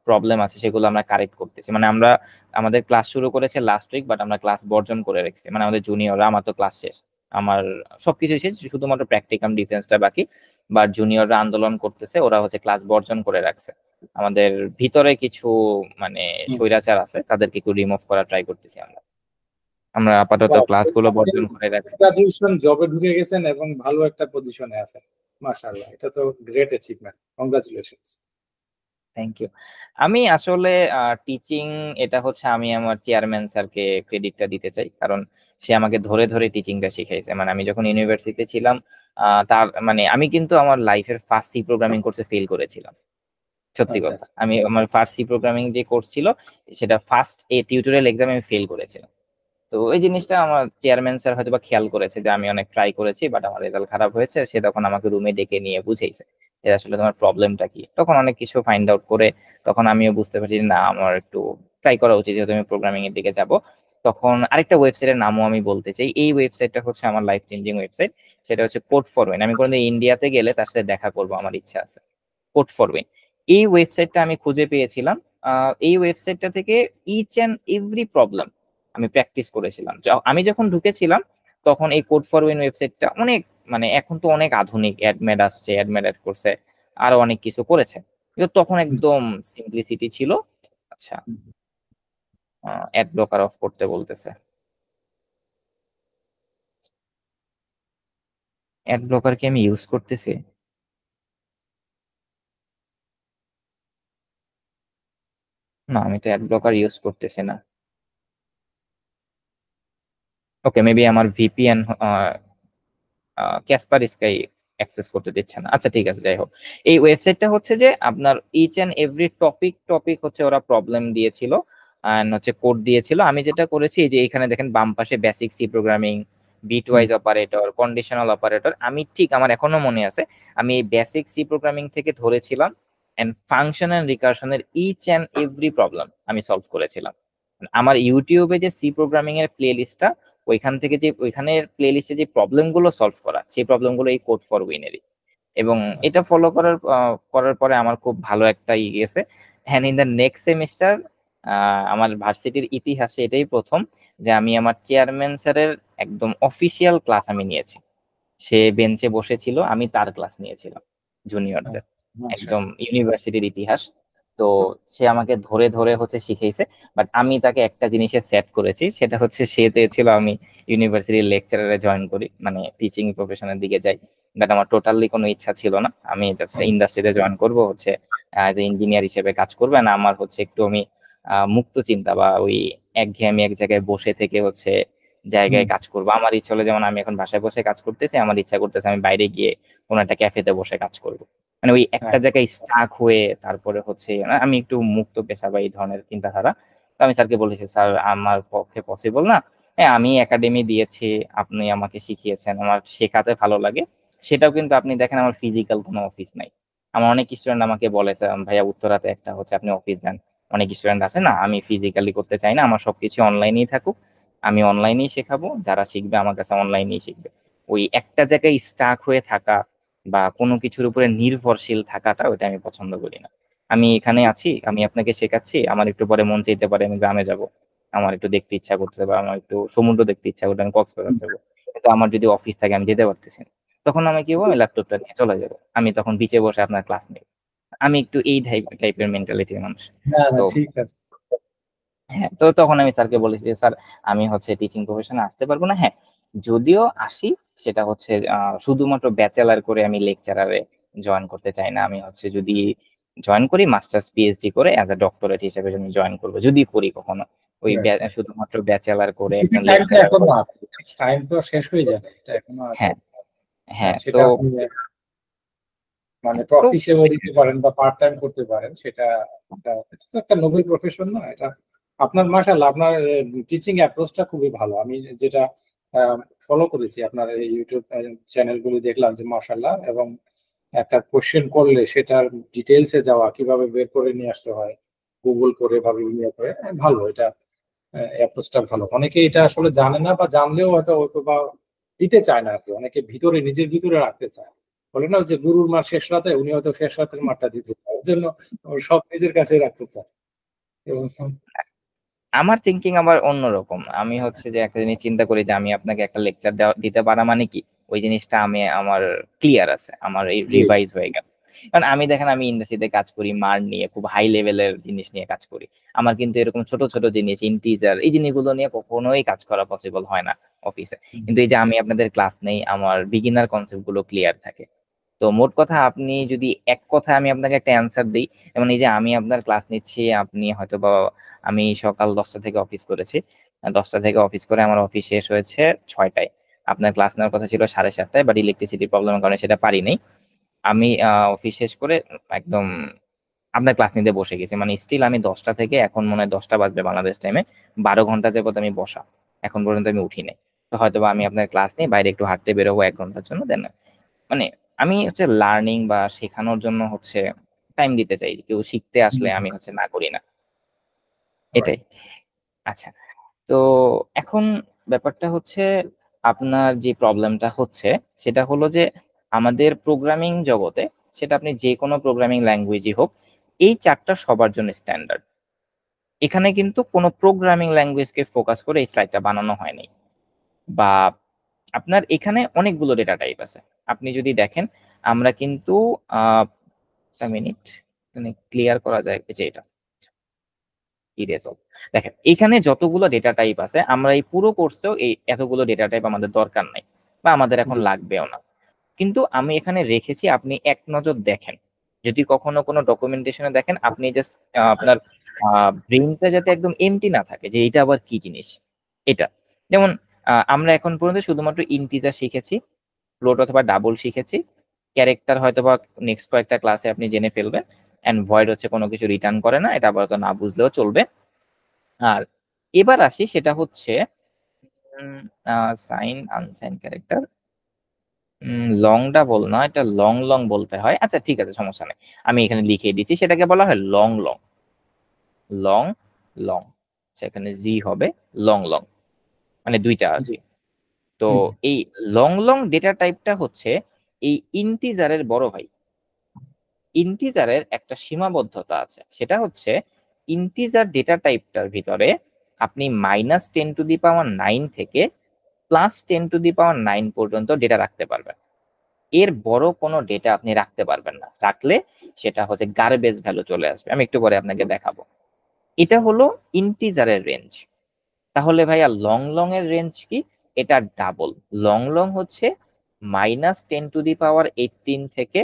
প্রবলেম আছে, সেগুলো আমরা কারেক্ট করতেছি। মানে আমরা আমাদের ক্লাস শুরু করেছে লাস্ট উইক, বাট আমরা ক্লাস বর্জন করে রেখেছি। মানে আমাদের জুনিয়ররা, আমার তো ক্লাস শেষ, আমার সবকিছু শেষ, শুধুমাত্র প্র্যাকটিকাম ডিফেন্সটা বাকি। বাট জুনিয়ররা আন্দোলন করতেছে, ওরা হচ্ছে ক্লাস বর্জন করে রাখছে। আমাদের ভিতরে কিছু মানে হুম। স্বৈরাচার আছে, তাদেরকে একটু রিমুভ করার ট্রাই করতেছি আমরা। আমরা আপাতত ক্লাসগুলো বর্জন করে রাখছি। গ্রাজুয়েশন জবে ঢুকে গেছেন এবং ভালো একটা পজিশনে আছেন, মাশাআল্লাহ, এটা তো great achievement, congratulations. Thank you. আমি আসলে টিচিং, এটা হচ্ছে আমি আমার চেয়ারম্যান স্যারকে ক্রেডিটটা দিতে চাই, কারণ সে আমাকে ধরে ধরে টিচিংটা শিখাইছে। মানে আমি যখন ইউনিভার্সিটিতে ছিলাম, তার মানে আমি কিন্তু আমার লাইফের ফার্স্ট সি প্রোগ্রামিং কোর্সে ফেল করেছিলাম। সত্যি আচ্ছা কথা, আচ্ছা। আমি আমার ফার্স্ট সি প্রোগ্রামিং যে কোর্স ছিল, সেটা ফার্স্ট টিউটোরিয়াল এক্সামে আমি ফেল করেছিলাম। তো ওই জিনিসটা আমার চেয়ারম্যান স্যার হয়তো বা খেয়াল করেছে যে আমি অনেক ট্রাই করেছি, বাট আমার রেজাল্ট খারাপ হয়েছে। সে তখন আমাকে রুমে ডেকে নিয়ে বুঝাইছে যে আসলে তোমার প্রবলেমটা কি। তখন অনেক কিছু ফাইন্ড আউট করে তখন আমিও বুঝতে পারছি যে না, আমার একটু ট্রাই করা উচিত, যেহেতু আমি প্রোগ্রামিং এর দিকে যাব। তখন আরেকটা ওয়েবসাইটের নামও আমি বলতে চাই, এই ওয়েবসাইটটা হচ্ছে আমার লাইফ চেঞ্জিং ওয়েবসাইট। সেটা হচ্ছে কোড ফর উইন। আমি কোনদিন ইন্ডিয়াতে গেলে তার সাথে দেখা করবো, আমার ইচ্ছা আছে। কোড ফর উইন, এই ওয়েবসাইটটা আমি খুঁজে পেয়েছিলাম। এই ওয়েবসাইটটা থেকে ইচ অ্যান্ড এভরি প্রবলেম আমি প্র্যাকটিস করেছিলাম। আমি যখন ঢুকেছিলাম তখন এই কোড ফর উইন ওয়েবসাইটটা অনেক, মানে এখন তো অনেক আধুনিক, অ্যাডমেড আসছে, অ্যাডমেড অ্যাড করছে, আরো অনেক কিছু করেছে, কিন্তু তখন একদম সিম্পলিসিটি ছিল। আচ্ছা, অ্যাড ব্লকার অফ করতে বলতেছে। অ্যাড ব্লকার কি আমি ইউজ করতেছি? না, আমি তো অ্যাড ব্লকার ইউজ করতেছি না। ওকে, মেবি আমার ভিপিএন ক্যাসপার স্কাই অ্যাক্সেস করতে দিচ্ছে না। আচ্ছা ঠিক আছে, যাই হোক। এই ওয়েবসাইটটা হচ্ছে যে আপনার each and every topic topic হচ্ছে ওরা প্রবলেম দিয়েছিল and হচ্ছে কোড দিয়েছিল। আমি যেটা করেছি, এই যে এখানে দেখেন বাম পাশে বেসিক সি প্রোগ্রামিং, বিট হুম, ওয়াইজ অপারেটর, কন্ডিশনাল অপারেটর, আমি ঠিক আমার এখনো মনে আছে, আমি এই বেসিক সি প্রোগ্রামিং থেকে ধরেছিলাম এন্ড ফাংশন এন্ড রিকারশনের ইচ এন্ড এভরি প্রবলেম আমি সলভ করেছিলাম। আমার ইউটিউবে যে সি প্রোগ্রামিং এর প্লে লিস্টটা, ওইখান থেকে যে ওইখানের প্লে লিস্টে যে প্রবলেম গুলো সলভ করা, সেই প্রবলেম গুলো এই কোড ফর উইনেরই। এবং আচ্ছা। এটা ফলো করার পরে আমার খুব ভালো একটা গেছে। Hand in the next semester আমার ভার্সিটির ইতিহাসে এটাই প্রথম যে আমি আমার চেয়ারম্যান স্যারের একদম অফিসিয়াল ক্লাস আমি নিয়েছি। সে বেঞ্চে বসেছিল, আমি তার ক্লাস নিয়েছিলাম জুনিয়রদের, একদম মাশাআল্লাহ। ইউনিভার্সিটির ইতিহাস। তো সে আমাকে ধরে ধরে হচ্ছে শিখাইছে। বাট আমি তাকে একটা জিনিসে সেট করেছি, সেটা হচ্ছে সে চেয়েছিল আমি ইউনিভার্সিটির লেকচারারে জয়েন করি, মানে টিচিং প্রফেশনের দিকে যাই। বাট আমার টোটালি কোনো ইচ্ছা ছিল না, আমি জাস্ট হুম, ইন্ডাস্ট্রিতে জয়েন করব, হচ্ছে যে ইঞ্জিনিয়ার হিসেবে কাজ করবে না। আমার হচ্ছে একটু আমি মুক্ত চিন্তা বা ওই একঘেয়েমি এক জায়গায় বসে থেকে হচ্ছে হুম, জায়গায় কাজ করবো। আমার ইচ্ছা হলো, যেমন আমি এখন বাসায় বসে কাজ করতেছি, আমার ইচ্ছা করতেছে আমি বাইরে গিয়ে কোনো একটা ক্যাফেতে বসে কাজ করব। মানে ওই একটা হ্যাঁ, জায়গায় স্টাক হয়ে তারপরে হচ্ছে আমি একটু মুক্ত পেশা বা এই ধরনের চিন্তাধারা। তো আমি স্যারকে বলেছি, স্যার আমার পক্ষে পসিবল না। হ্যাঁ, আমি একাডেমি দিয়েছি, আপনি আমাকে শিখিয়েছেন, আমার শেখাতে ভালো লাগে। সেটাও কিন্তু আপনি দেখেন আমার ফিজিক্যাল কোনো অফিস নাই। আমার অনেক স্টুডেন্ট আমাকে বলে, "স্যার, ভাইয়া উত্তরাতে একটা হচ্ছে আপনি অফিস দেন।" অনেক স্টুডেন্ট আছে, না আমি ফিজিক্যালি করতে চাই না, আমার সবকিছু অনলাইনেই থাকুক, আমি অনলাইনেই শেখাবো, যারা শিখবে আমার কাছে অনলাইনেই শিখবে। ওই একটা জায়গায় স্টাক হয়ে থাকা বা কোনো কিছুর উপরে নির্ভরশীল থাকাটা, ওটা আমি পছন্দ করি না। আমি এখানে আছি, আমি আপনাকে শেখাচ্ছি, আমার একটু পরে মন চাইতে পারে আমি গ্রামে যাব, আমার একটু দেখতে ইচ্ছা করতে বা আমার একটু সমুদ্র দেখতে ইচ্ছা করতে আমি কক্সবাজার হুম, যাবো, কিন্তু আমার যদি অফিস থাকে আমি যেতে পারতেছি না। তখন আমি কি করবো, আমি ল্যাপটপটা নিয়ে চলে যাবো, আমি তখন বিচে বসে আপনার ক্লাস নেব। আমি একটু এই টাইপের মেন্টালিটির মানুষ। না না, তো ঠিক আছে। হ্যাঁ, তো তখন আমি স্যারকে বলেছি যে স্যার, আমি হচ্ছে টিচিং প্রফেশনে আসতে পারবো না। হ্যাঁ, যদিও আসি, সেটা হচ্ছে শুধুমাত্র ব্যাচেলার করে আমি লেকচারারে জয়েন করতে চাই না। আমি হচ্ছে যদি জয়েন করি, মাস্টার্স পিএইচডি করে অ্যাজ আ ডক্টরেট হিসেবে আমি জয়েন করবো, যদি করি কখনো। ওই Right. শুধুমাত্র ব্যাচেলার করে সেটা একজন টাইম তো লেকচারার। এখনো আছে, টাইম তো শেষ হয়ে যাবে, এটা এখনো আছে। হ্যাঁ, হ্যাঁ, হ্যাঁ। তো সেটা আপনি মানে তো প্রক্সি হিসেবে দিতে পারেন বা পার্ট টাইম করতে পারেন, এটা তো একটা নোবেল প্রফেশন না এটা। আপনার মাশাআল্লাহ, আপনার টিচিং অ্যাপ্রোচটা খুবই ভালো। আমি যেটা ফলো করেছি আপনার এই ইউটিউব চ্যানেলগুলি, দেখলাম যে মাশাআল্লাহ, এবং একটা কোশ্চেন করলে সেটার ডিটেলসে যাওয়া, কিভাবে বের করে নিয়ে আসতে হয় গুগল করে বা বিভিন্ন ইয়ে করে, ভালো এটা। অ্যাপ্রোচটা ভালো। অনেকে এটা আসলে জানে না, বা জানলেও হয়তো বা দিতে চায় না আর কি। অনেকে ভিতরে, নিজের ভিতরে রাখতে চায়। বলে না যে গুরুর মার শেষ রাতে, উনি হয়তো শেষ রাতের মারটা দিতে চায়, ওর জন্য ও সব নিজের কাছে রাখতে চায়। এবং আমার থিঙ্কিং আবার অন্যরকম। আমি হচ্ছে যে একটা জিনিস চিন্তা করি যে আমি আপনাকে একটা লেকচার দিতে পারা মানে কি, ওই জিনিসটা আমি আমার ক্লিয়ার আছে, আমার এই জি। রিভাইজ হয়ে গেল। কারণ আমি দেখেন, আমি ইন্ডাস্ট্রিতে কাজ করি, মার নিয়ে খুব হাই লেভেলের জিনিস নিয়ে কাজ করি। আমার কিন্তু এরকম ছোট ছোট জিনিস, ইন্টিজার, এই জিনিসগুলো নিয়ে কখনোই কাজ করা পসিবল হয় না অফিসে। কিন্তু এই যে আমি আপনাদের ক্লাস নেই, আমার বিগিনার কনসেপ্ট গুলো ক্লিয়ার থাকে। তো মোট কথা, আপনি যদি এক কথায় আমি আপনাকে একটা অ্যান্সার দিই, যেমন এই যে আমি আপনার ক্লাস নিচ্ছি, আপনি হয়তো বা, আমি সকাল 10টা থেকে অফিস করেছি, 10টা থেকে অফিস করে আমার অফিস শেষ হয়েছে 6টায়। আপনার ক্লাস নেওয়ার কথা ছিল 7:30টায়, বাট ইলেকট্রিসিটি প্রবলেমের কারণে সেটা পারি নাই। আমি অফিস শেষ করে একদম আপনার ক্লাস নিতে বসে গেছি, মানে স্টিল আমি 10টা থেকে এখন মনে হয় 10টা বাজবে বাংলাদেশ টাইমে, 12 ঘন্টা যাবত আমি বসা, এখন পর্যন্ত আমি উঠি নাই। তো হয়তো বা আমি আপনার ক্লাস নিয়ে বাইরে একটু হাঁটতে বেরোবো 1 ঘন্টার জন্য, দেন মানে আমি হচ্ছে লার্নিং বা শেখানোর জন্য হচ্ছে টাইম দিতে চাই। কেউ শিখতে আসলে আমি হচ্ছে না করি না, এটাই। আচ্ছা, তো এখন ব্যাপারটা হচ্ছে, আপনার যে প্রবলেমটা হচ্ছে সেটা হলো যে আমাদের প্রোগ্রামিং জগতে, সেটা আপনি যে কোনো প্রোগ্রামিং ল্যাঙ্গুয়েজই হোক, এই চারটা সবার জন্য স্ট্যান্ডার্ড। এখানে কিন্তু কোনো প্রোগ্রামিং ল্যাঙ্গুয়েজকে ফোকাস করে এই স্লাইডটা বানানো হয়নি। বা আপনার এখানে অনেকগুলো ডেটা টাইপ আছে। আপনি যদি দেখেন, আমরা কিন্তু একটা মিনিট, এখানে ক্লিয়ার করা যায় যে এটা ইরেজ অল। দেখেন, এখানে যতগুলো ডেটা টাইপ আছে, আমরা এই পুরো কোর্সেও এই এতগুলো ডেটা টাইপ আমাদের দরকার নাই, বা আমাদের এখন জি। লাগবেও না। কিন্তু আমি এখানে রেখেছি, আপনি এক নজর দেখেন। যদি কখনো কোনো ডকুমেন্টেশনে দেখেন, আপনি জাস্ট আপনার ব্রেইনটা যাতে একদম এমটি না থাকে যে এটা আবার কি জিনিস। এটা যেমন আমরা এখন পর্যন্ত শুধুমাত্র ইন্টিজার শিখেছি, ফ্লোট অথবা ডাবল শিখেছি, ক্যারেক্টার হয়তো বা নেক্সট কয়েকটা ক্লাসে আপনি জেনে ফেলবেন। অ্যান্ড ভয়েড হচ্ছে কোনো কিছু রিটার্ন করে না, এটা আপাতত না বুঝলেও চলবে। আর এবার আসি, সেটা হচ্ছে signed unsigned character, long double না, এটা লং লং বলতে হয়। আচ্ছা ঠিক আছে, সমস্যা নেই, আমি এখানে লিখে দিচ্ছি, সেটাকে বলা হয় লং লং। লং লং, সেখানে জি হবে লং লং, মানে দুইটা আর জি। কি। তো হুম। এই লং লং ডেটা টাইপটা হচ্ছে এই ইন্টিজারের বড় ভাই। ইন্টিজারের একটা সীমাবদ্ধতা আছে, সেটা হচ্ছে ইন্টিজার ডেটা টাইপটার ভিতরে আপনি -10⁹ থেকে +10⁹ পর্যন্ত ডেটা রাখতে পারবেন। এর বড় কোনো ডেটা আপনি রাখতে পারবেন না, রাখলে সেটা হচ্ছে গার্বেজ ভ্যালু চলে আসবে। আমি একটু পরে আপনাকে দেখাবো। এটা হলো ইন্টিজারের রেঞ্জ। তাহলে ভাইয়া লং লং এর রেঞ্জ কি? এটা ডাবল। লং লং হচ্ছে -10⁻18 থেকে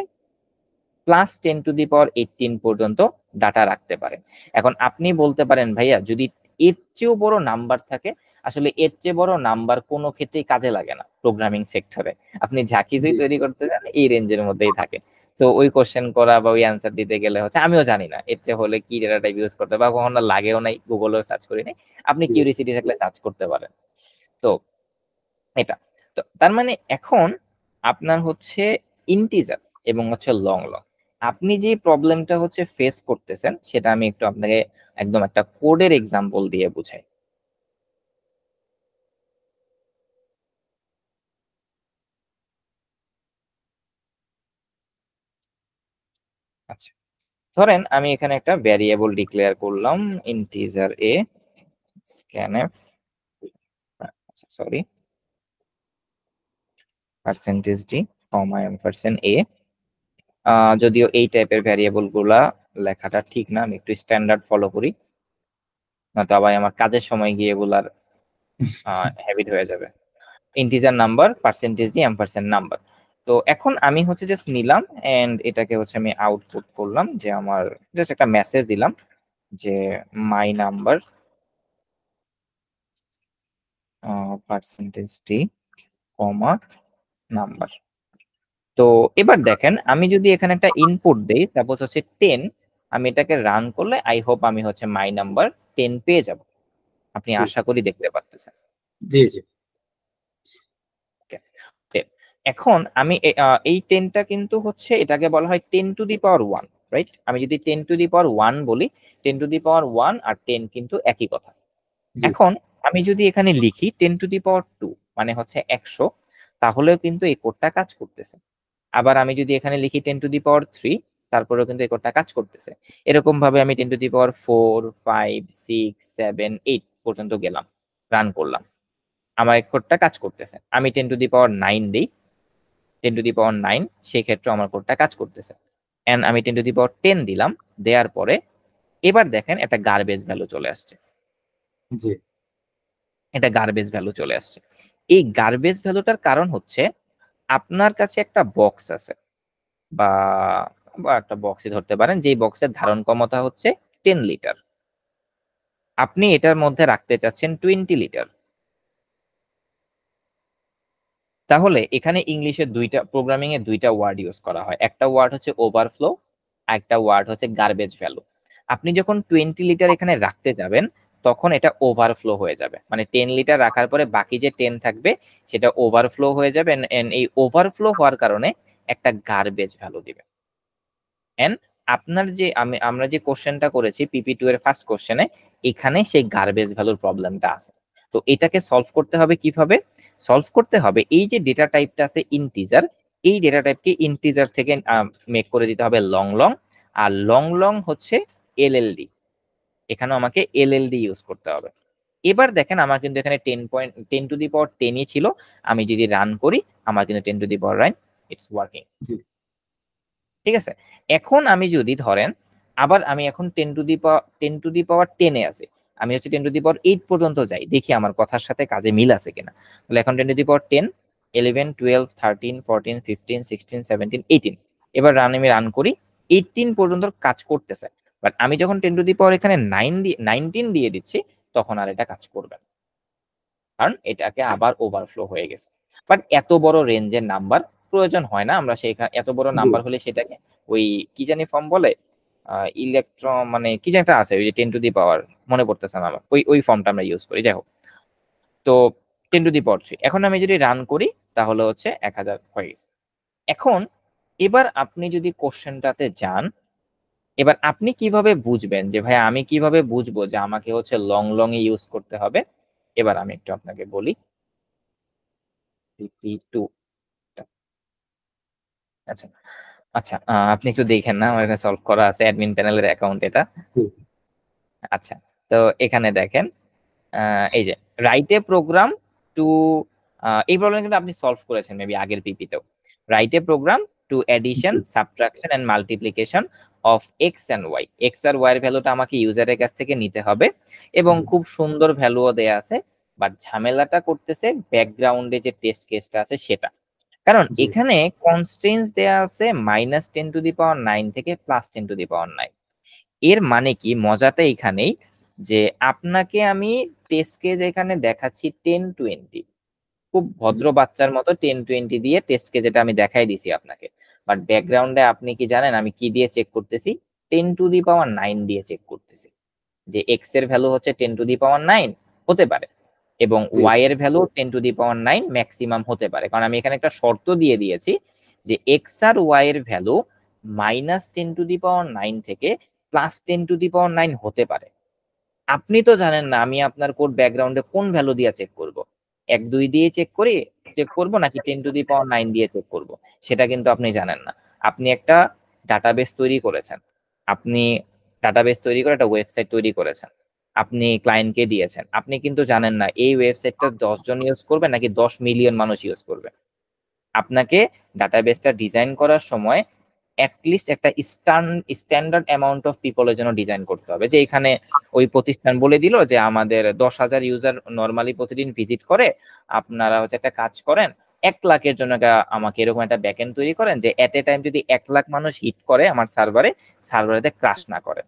+10⁻18 পর্যন্ত ডাটা রাখতে পারে। এখন আপনি বলতে পারেন, ভাইয়া যদি এর চেয়েও বড় নাম্বার থাকে, আসলে এর চেয়ে বড় নাম্বার কোনো ক্ষেত্রেই কাজে লাগে না প্রোগ্রামিং সেক্টরে। আপনি যা কিছুই জি। তৈরি করতে চান এই রেঞ্জের মধ্যেই থাকে। তো ওই কোশ্চেন করা বা ওই অ্যান্সার দিতে গেলে হচ্ছে, আমিও জানি না এর চেয়ে হলে কি ডেটা টাইপ ইউজ করতে, বা কখনো লাগেও নাই, গুগলেও সার্চ করি নাই। আপনি জি। কিউরিসিটি থাকলে সার্চ করতে পারেন। তো এটা, তো তার মানে এখন আপনার হচ্ছে ইন্টিজার এবং হচ্ছে লং লং, আপনি যে প্রবলেমটা হচ্ছে ফেস করতেছেন, সেটা আমি একটু আপনাকে একদম একটা কোডের এক্সাম্পল দিয়ে বুঝাই। আচ্ছা, ধরেন আমি এখানে একটা ভ্যারিয়েবল ডিক্লেয়ার করলাম, ইন্টিজার এ, স্ক্যানএফ, আচ্ছা সরি, পার্সেন্টেজ ডি। কমা এম্পারসেন্ট এ। যদিও এই টাইপের ভ্যারিয়েবল গুলা লেখাটা ঠিক না, আমি একটু স্ট্যান্ডার্ড ফলো করি, নয়তো আবার আমার কাজের সময় গিয়ে এগুলার হ্যাবিট হয়ে যাবে। ইন্টিজার নাম্বার পার্সেন্টেজ দিয়ে এম্পারসেন্ট নাম্বার। তো এখন আমি হচ্ছে জাস্ট নিলাম এন্ড এটাকে হচ্ছে আমি আউটপুট করলাম, যে আমার জাস্ট একটা মেসেজ দিলাম যে my number percentage D comma number. তো এবার দেখেন আমি যদি এখানে একটা ইনপুট দেই, সাপোজ হচ্ছে 10, আমি এটাকে রান করলে আই হোপ আমি হচ্ছে মাই নাম্বার 10 পেয়ে যাব। আপনি আশা করি দেখতে পাচ্ছেন। জি জি। Okay, 10। এখন আমি এই 10টা কিন্তু হচ্ছে এটাকে বলা হয় 10 টু দি পাওয়ার 1, রাইট? আমি যদি 10 টু দি পাওয়ার 1 বলি, 10 টু দি পাওয়ার 1 আর 10 কিন্তু একই কথা। জি এখন আমি যদি এখানে লিখি 10 টু দি পাওয়ার 2 মানে হচ্ছে 100, তাহলেও কিন্তু এই কোডটা কাজ করতেছে। আবার আমি যদি এখানে লিখি 10 টু দি পাওয়ার 3, তারপরেও কিন্তু এই কোডটা কাজ করতেছে। এরকম ভাবে আমি 10 টু দি পাওয়ার 4, 5, 6, 7, 8 পর্যন্ত গেলাম, রান করলাম, আমার এই কোডটা কাজ করতেছে। আমি 10 টু দি পাওয়ার 9 দিই, 10 টু দি পাওয়ার 9, সেই ক্ষেত্রে আমার কোডটা কাজ করতেছে। এন্ড আমি 10 টু দি পাওয়ার 10 দিলাম, দেওয়ার পরে এবার দেখেন একটা গার্বেজ ভ্যালু চলে আসছে। জি এটা গার্বেজ ভ্যালু চলে আসছে। এই গার্বেজ ভ্যালুটার কারণ হচ্ছে আপনার কাছে একটা বক্স আছে, বা বা একটা বক্সই ধরতে পারেন, যেই বক্সের ধারণ ক্ষমতা হচ্ছে 10 লিটার। আপনি এটার মধ্যে রাখতে চাচ্ছেন 20 লিটার। তাহলে এখানে ইংলিশে দুইটা, প্রোগ্রামিং এ দুইটা ওয়ার্ড ইউজ করা হয়, একটা ওয়ার্ড হচ্ছে ওভারফ্লো, একটা ওয়ার্ড হচ্ছে গার্বেজ ভ্যালু। আপনি যখন 20 লিটার এখানে রাখতে যাবেন, তখন এটা ওভারফ্লো হয়ে যাবে, মানে 10 লিটার রাখার পরে বাকি যে 10 থাকবে সেটা ওভারফ্লো হয়ে যাবে, and এই ওভারফ্লো হওয়ার কারণে একটা গার্বেজ ভ্যালু দিবে। এন্ড আপনার যে আমরা যে কোশ্চেনটা করেছি PP2 এর ফার্স্ট কোশ্চেনে, এখানে সেই গার্বেজ ভ্যালুর প্রবলেমটা আছে। তো এটাকে সলভ করতে হবে কিভাবে? সলভ করতে হবে, এই যে ডেটা টাইপটা আছে ইন্টিজার, এই ডেটা টাইপকে ইন্টিজার থেকে মেক করে দিতে হবে লং লং, আর লং লং হচ্ছে এলএলডি, এখানেও আমাকে এলএলডি ইউজ করতে হবে। এবার দেখেন আমার কিন্তু এখানে 10 টু দি পাওয়ার 10ই ছিল, আমি যদি রান করি আমার কিন্তু 10 to the power 9, it's working. জি ঠিক আছে। এখন আমি যদি ধরেন আবার আমি এখন 10 টু দি পাওয়ার 10-এ আছে, আমি হচ্ছে 10 টু দি পাওয়ার 8 পর্যন্ত যাই, দেখি আমার কথার সাথে কাজে মিল আছে কিনা। তাহলে এখন 10 টু দি পাওয়ার 10, 11, 12, 13, 14, 15, 16, 17, 18, এবার আমি রান করি, 18 পর্যন্ত কাজ করতেছে। বাট আমি যখন 10 টু দি পাওয়ার এখানে 19 দিয়ে দিচ্ছি, তখন আর এটা কাজ করবে না, কারণ এটাকে আবার ওভারফ্লো হয়ে গেছে। বাট এত বড় রেঞ্জের নাম্বার প্রয়োজন হয় না, আমরা সেই এত বড় জি নাম্বার হলে সেটাকে ওই কি জানি ফর্ম বলে, ইলেকট্রন মানে কি জানি একটা আছে, ওই যে 10 টু দি পাওয়ার, মনে পড়তেছে না আমার, ওই ফর্মটা আমরা ইউজ করি, যাই হোক। তো 10 টু দি পাওয়ার 3, এখন আমি যদি রান করি তাহলে হচ্ছে 1000 হয়ে গেছে। এখন এবার আপনি যদি কোশ্চেনটাতে যান, এবার আপনি কিভাবে বুঝবেন যে ভাই, আমি কিভাবে বুঝবো যে আমাকে হচ্ছে লং লং এ ইউজ করতে হবে? এবার আমি একটু আপনাকে বলি। PP2, আচ্ছা আচ্ছা, আপনি একটু দেখেন না, আমার এখানে সলভ করা আছে, অ্যাডমিন প্যানেলের অ্যাকাউন্ট এটা। জি আচ্ছা, তো এখানে দেখেন, এই যে রাইট এ প্রোগ্রাম টু, এই প্রবলেম কিন্তু আপনি সলভ করেছেন মেবি আগের পিপিতেও। Write a program to addition, জি subtraction and multiplication of X and Y. X আর ওয়াই এর ভ্যালুটা আমাকে ইউজারের কাছ থেকে নিতে হবে, এবং জি খুব সুন্দর ভ্যালুও দেয়া আছে, বাট ঝামেলাটা করতেছে ব্যাকগ্রাউন্ডে যে টেস্ট কেসটা আছে সেটা। কারণ জি এখানে কনস্ট্রেন্টস দেয়া আছে -10 টু দি পাওয়ার 9 থেকে +10 টু দি পাওয়ার 9। এর মানে কি, মজাটা এখানেই যে আপনাকে আমি টেস্ট কেস এখানে দেখাচ্ছি 1020, খুব জি ভদ্র বাচ্চার মতো 1020 দিয়ে টেস্ট কেস এটা আমি দেখাই দিছি আপনাকে। বাট ব্যাকগ্রাউন্ডে আপনি কি জানেন আমি কি দিয়ে চেক করতেছি? 10 টু দি পাওয়ার 9 দিয়ে চেক করতেছি, যে এক্স এর ভ্যালু হচ্ছে 10 টু দি পাওয়ার 9 হতে পারে, এবং জি ওয়াই এর value 10 to the power 9 maximum হতে পারে, কারণ আমি এখানে একটা শর্ত দিয়ে দিয়েছি যে এক্স আর ওয়াই এর ভ্যালু -10 টু দি পাওয়ার 9 থেকে +10 টু দি পাওয়ার 9 হতে পারে। আপনি তো জানেন না আমি আপনার কোড ব্যাকগ্রাউন্ডে কোন ভ্যালু দিয়ে চেক করব, 1 2 দিয়ে চেক করব নাকি 10 টু দি পাওয়ার 9 দিয়ে চেক করব, সেটা কিন্তু আপনি জানেন না। আপনি একটা ডাটাবেস তৈরি করেছেন, আপনি ডাটাবেস তৈরি করে একটা ওয়েবসাইট তৈরি করেছেন, আপনি ক্লায়েন্টকে দিয়েছেন, আপনি কিন্তু জানেন না এই ওয়েবসাইটটা 10 জন ইউজ করবে নাকি 10 মিলিয়ন মানুষ ইউজ করবে। আপনাকে ডাটাবেসটা ডিজাইন করার সময় অ্যাটলিস্ট একটা স্ট্যান্ডার্ড অ্যামাউন্ট অফ পিপলের জন্য ডিজাইন করতে হবে, যে এখানে ওই প্রতিষ্ঠান বলে দিল যে আমাদের 10,000 ইউজার নর্মালি প্রতিদিন ভিজিট করে, আপনারা হচ্ছে একটা কাজ করেন 1 লাখের জন্য আমাকে এরকম একটা ব্যাকএন্ড তৈরি করেন যে এট এ টাইম যদি 1 লাখ মানুষ হিট করে আমার সার্ভারেতে ক্রাশ না করে।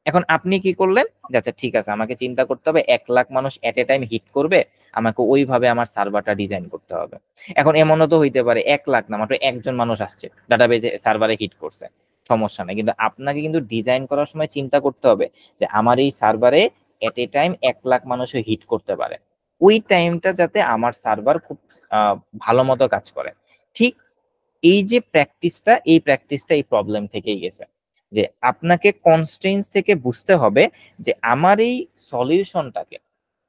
এখন আপনি কি করলেন যে আচ্ছা ঠিক আছে, আমাকে চিন্তা করতে হবে 1 লাখ মানুষ এট এ টাইম হিট করবে, আমাকে ওইভাবে আমার সার্ভারটা ডিজাইন করতে হবে। এখন এমনও তো হইতে পারে 1 লাখ না, মাত্র একজন মানুষ আসছে ডাটাবেজে সার্ভারে হিট করছে, সমস্যা নাই, কিন্তু আপনাকে কিন্তু ডিজাইন করার সময় চিন্তা করতে হবে যে আমার এই সার্ভারে এট এ টাইম 1 লাখ মানুষও হিট করতে পারে, ওই টাইমটা যাতে আমার সার্ভার খুব আহ, ভালো মতো কাজ করে। ঠিক এই যে প্র্যাকটিসটা এই প্রবলেম থেকেই গেছে, যে আপনাকে কনস্ট্রেন্টস থেকে বুঝতে হবে যে আমার এই সলিউশনটাকে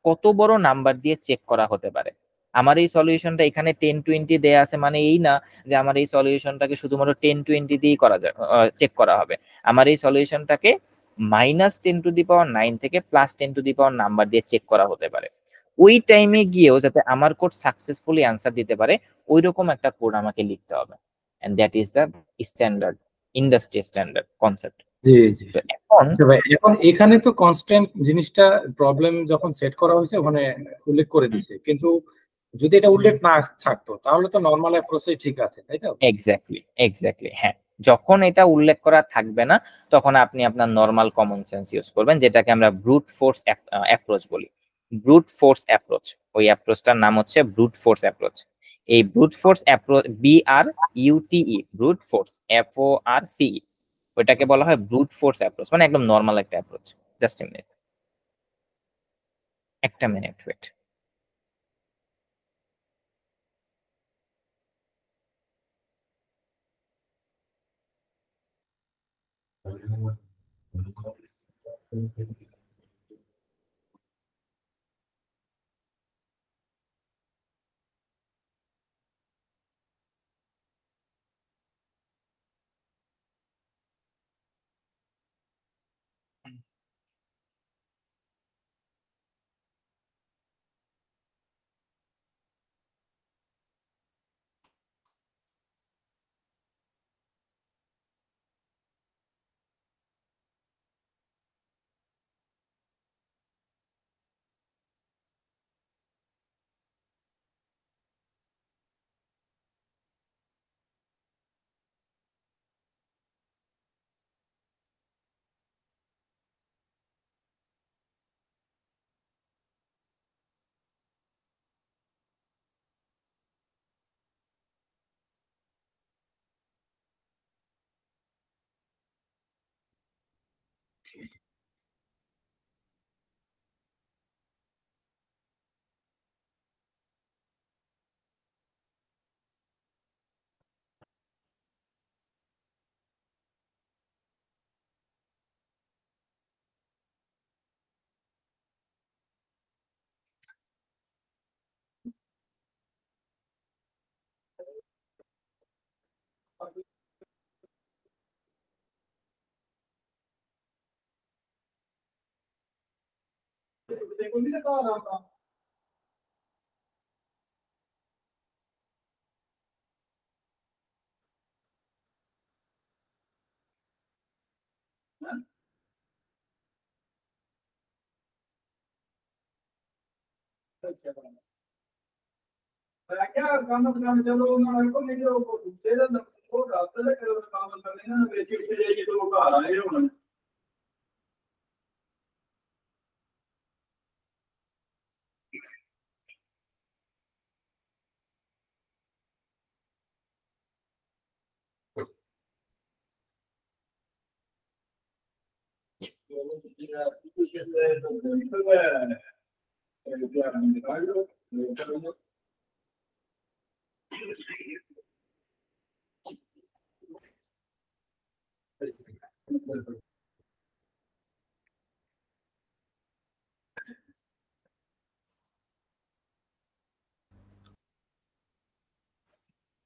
কত বড় নাম্বার দিয়ে চেক করা হতে পারে। আমার এই সলিউশনটা এখানে 10-20 দেয়া আছে মানে এই না যে আমার এই সলিউশনটাকে শুধুমাত্র 10-20 দিয়েই করা যায়, চেক করা হবে। আমার এই সলিউশনটাকে -10⁹ থেকে +10⁻⁴ নাম্বার দিয়ে চেক করা হতে পারে। ওই টাইমে গিয়েও যাতে আমার কোড সাকসেসফুলি অ্যান্সার দিতে পারে, ওই রকম একটা কোড আমাকে লিখতে হবে। And that is the standard, industry standard concept. জি জি। তো এখন আচ্ছা ভাই, এখন এখানে তো কনস্ট্যান্ট জিনিসটা প্রবলেম যখন সেট করা হয়েছে ওখানে উল্লেখ করে দিছে, কিন্তু যদি এটা উল্লেখ না থাকতো তাহলে তো নর্মাল অ্যাপ্রোচই ঠিক আছে, তাই তো? এক্স্যাক্টলি হ্যাঁ, যখন এটা উল্লেখ করা থাকবে না তখন আপনি আপনার নর্মাল কমন সেন্স ইউজ করবেন, যেটাকে আমরা ব্রুট ফোর্স অ্যাপ্রোচ বলি। ব্রুট ফোর্স অ্যাপ্রোচ, ওই অ্যাপ্রোচটার নাম হচ্ছে ব্রুট ফোর্স অ্যাপ্রোচ। এই brute force approach, BRUTE, brute force, FORCE, ওইটাকে আচ্ছা। বলা হয় ব্রুট ফোর্স অ্যাপ্রোচ, মানে একদম নর্মাল একটা অ্যাপ্রোচ। জাস্ট এ মিনিট, একটা মিনিট ওয়েট।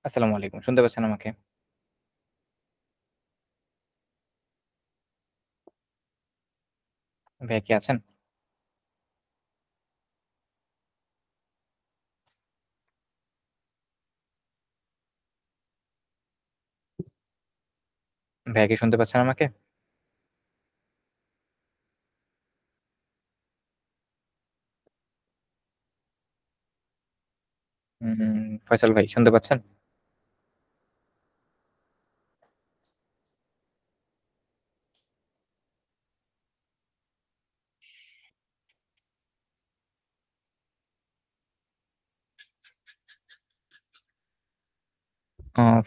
আসসালামু আলাইকুম, শুনতে পাচ্ছেন আমাকে? ভাইয়া কি আছেন? ভাইয়া কি শুনতে পাচ্ছেন আমাকে? ফয়সাল ভাই শুনতে পাচ্ছেন?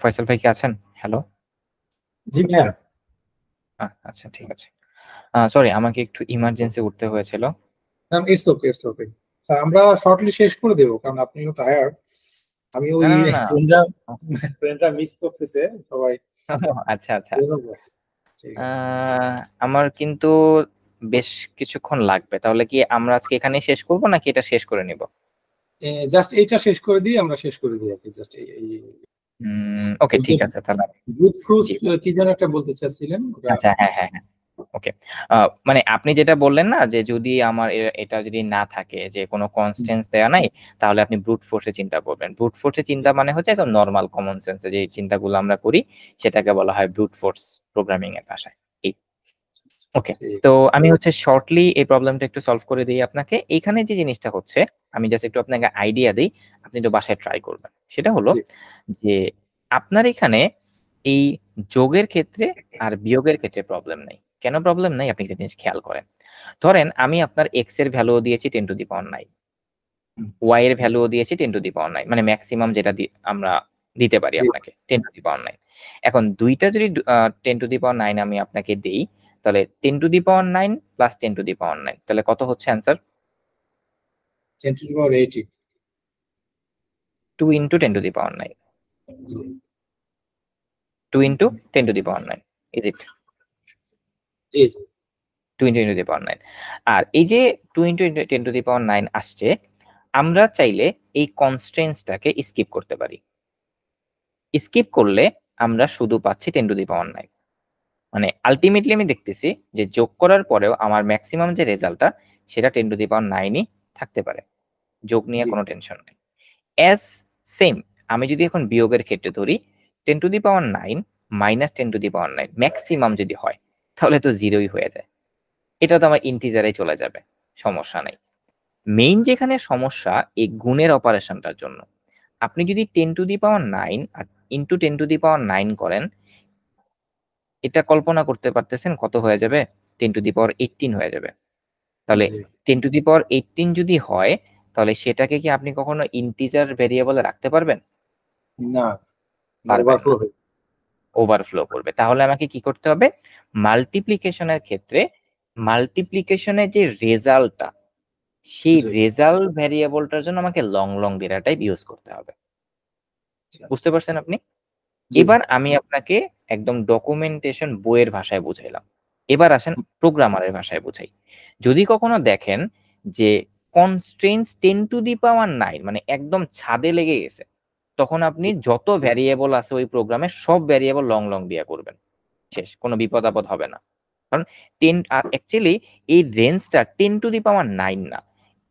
ফয়সাল ভাই কি আছেন? হ্যালো। জি ভাইয়া। আচ্ছা ঠিক আছে। সরি, আমাকে একটু ইমার্জেন্সি উঠতে হয়েছিল। It's okay, it's okay. আমরা শর্টলি শেষ করে দেবো, কারণ আপনিও টায়ার্ড। আমি না ওই না না না। ফ্রেন্ডরা ফ্রেন্ডরা মিস করতেছে সবাই। আচ্ছা আচ্ছা। বেরোবো। ঠিক আছে। আমার কিন্তু বেশ কিছুক্ষণ লাগবে, তাহলে কি আমরা আজকে এখানেই শেষ করব নাকি এটা শেষ করে নিব? জাস্ট এইটা শেষ করে দিই, আমরা শেষ করে দিই আর কি। জাস্ট ওকে ঠিক আছে তাহলে। দুধ ফ্রুটস জি। কি যেন একটা বলতে চাচ্ছিলেন ওটা। আচ্ছা, হ্যাঁ হ্যাঁ হ্যাঁ। ওকে। মানে আপনি যেটা বললেন না, যে যদি আমার এটা যদি না থাকে, যে কোনো কনস্ট্যান্স দেয়া নাই, তাহলে আপনি ব্রুট ফোর্সে চিন্তা করবেন। ব্রুট ফোর্সে চিন্তা মানে হচ্ছে একদম নর্মাল কমন সেন্সে যে চিন্তাগুলো আমরা করি, সেটাকে বলা হয় ব্রুট ফোর্স প্রোগ্রামিং এর ভাষায়। এই ওকে। ঠিক তো আছে। আমি হচ্ছে শর্টলি এই প্রবলেমটা একটু সলভ করে দিই আপনাকে। এখানে যে জিনিসটা হচ্ছে, আমি জাস্ট একটু আপনাকে আইডিয়া দিই, আপনি একটু বাসায় ট্রাই করবেন। সেটা হলো জি। যে আপনার এখানে এই যোগের ক্ষেত্রে আর বিয়োগের ক্ষেত্রে প্রবলেম নাই। কেন প্রবলেম নাই আপনি একটা জিনিস খেয়াল করেন। ধরেন আমি আপনার এক্স এর ভ্যালু দিয়েছি 10⁹, ওয়াই এর ভ্যালু দিয়েছি 10⁹, মানে ম্যাক্সিমাম যেটা আমরা দিতে পারি জি। আপনাকে 10⁹। এখন দুইটা যদি 10⁹ আমি আপনাকে দেই, তাহলে 10⁹ প্লাস 10⁹, তাহলে কত হচ্ছে answer? 10⁻80। 2 into 10⁹, G 2 into 10⁹, is it? G G. 2 into 10⁹। আর এই যে 2 ইন্টু 10⁹ আসছে, আমরা চাইলে এই কনস্ট্রেন্টসটাকে স্কিপ করতে পারি। স্কিপ করলে আমরা শুধু পাচ্ছি 10⁹। মানে আলটিমেটলি আমি দেখতেছি যে যোগ করার পরেও আমার ম্যাক্সিমাম যে রেজাল্টটা, সেটা 10⁹ই থাকতে পারে। যোগ নিয়ে জি কোনো টেনশন নেই। অ্যাজ সেম, আমি যদি এখন বিয়োগের ক্ষেত্রে ধরি, 10⁹ মাইনাস 10⁹, ম্যাক্সিমাম যদি হয়, তাহলে তো জিরোই হয়ে যায়। এটা তো আমার ইন্টিজারে চলে যাবে, সমস্যা নাই। মেইন যেখানে সমস্যা এই গুণের অপারেশনটার জন্য। আপনি যদি 10⁹ আর ইন্টু 10⁹ করেন, এটা কল্পনা করতে পারতেছেন কত হয়ে যাবে? 10⁻18 হয়ে যাবে। তাহলে জি। 10⁻18 যদি হয়, তাহলে সেটাকে কি আপনি কখনো ইন্টিজার ভেরিয়েবলে রাখতে পারবেন? না, পারবেন ওভারফ্লো না, হয়ে। ওভারফ্লো করবে। তাহলে আমাকে কি করতে হবে? মাল্টিপ্লিকেশনের ক্ষেত্রে মাল্টিপ্লিকেশনের যে রেজাল্টটা, সেই জি। রেজাল্ট ভেরিয়েবলটার জন্য আমাকে long long data type use করতে হবে। আচ্ছা, আচ্ছা। বুঝতে পারছেন আপনি? জি এবার ভাই। আমি আপনাকে একদম ডকুমেন্টেশন বইয়ের ভাষায় বুঝাইলাম। এবার আসেন প্রোগ্রামারের ভাষায় বুঝাই। যদি কখনো দেখেন যে কনস্ট্রেইনস 10⁹, মানে একদম ছাদে লেগে গেছে, তখন আপনি জি যত ভ্যারিয়েবল আছে ওই প্রোগ্রামে সব ভ্যারিয়েবল লং লং দিয়ে করবেন। শেষ, কোনো বিপদ আপদ হবে না। কারণ 10 অ্যাকচুয়ালি এই রেঞ্জটা 10⁹ না।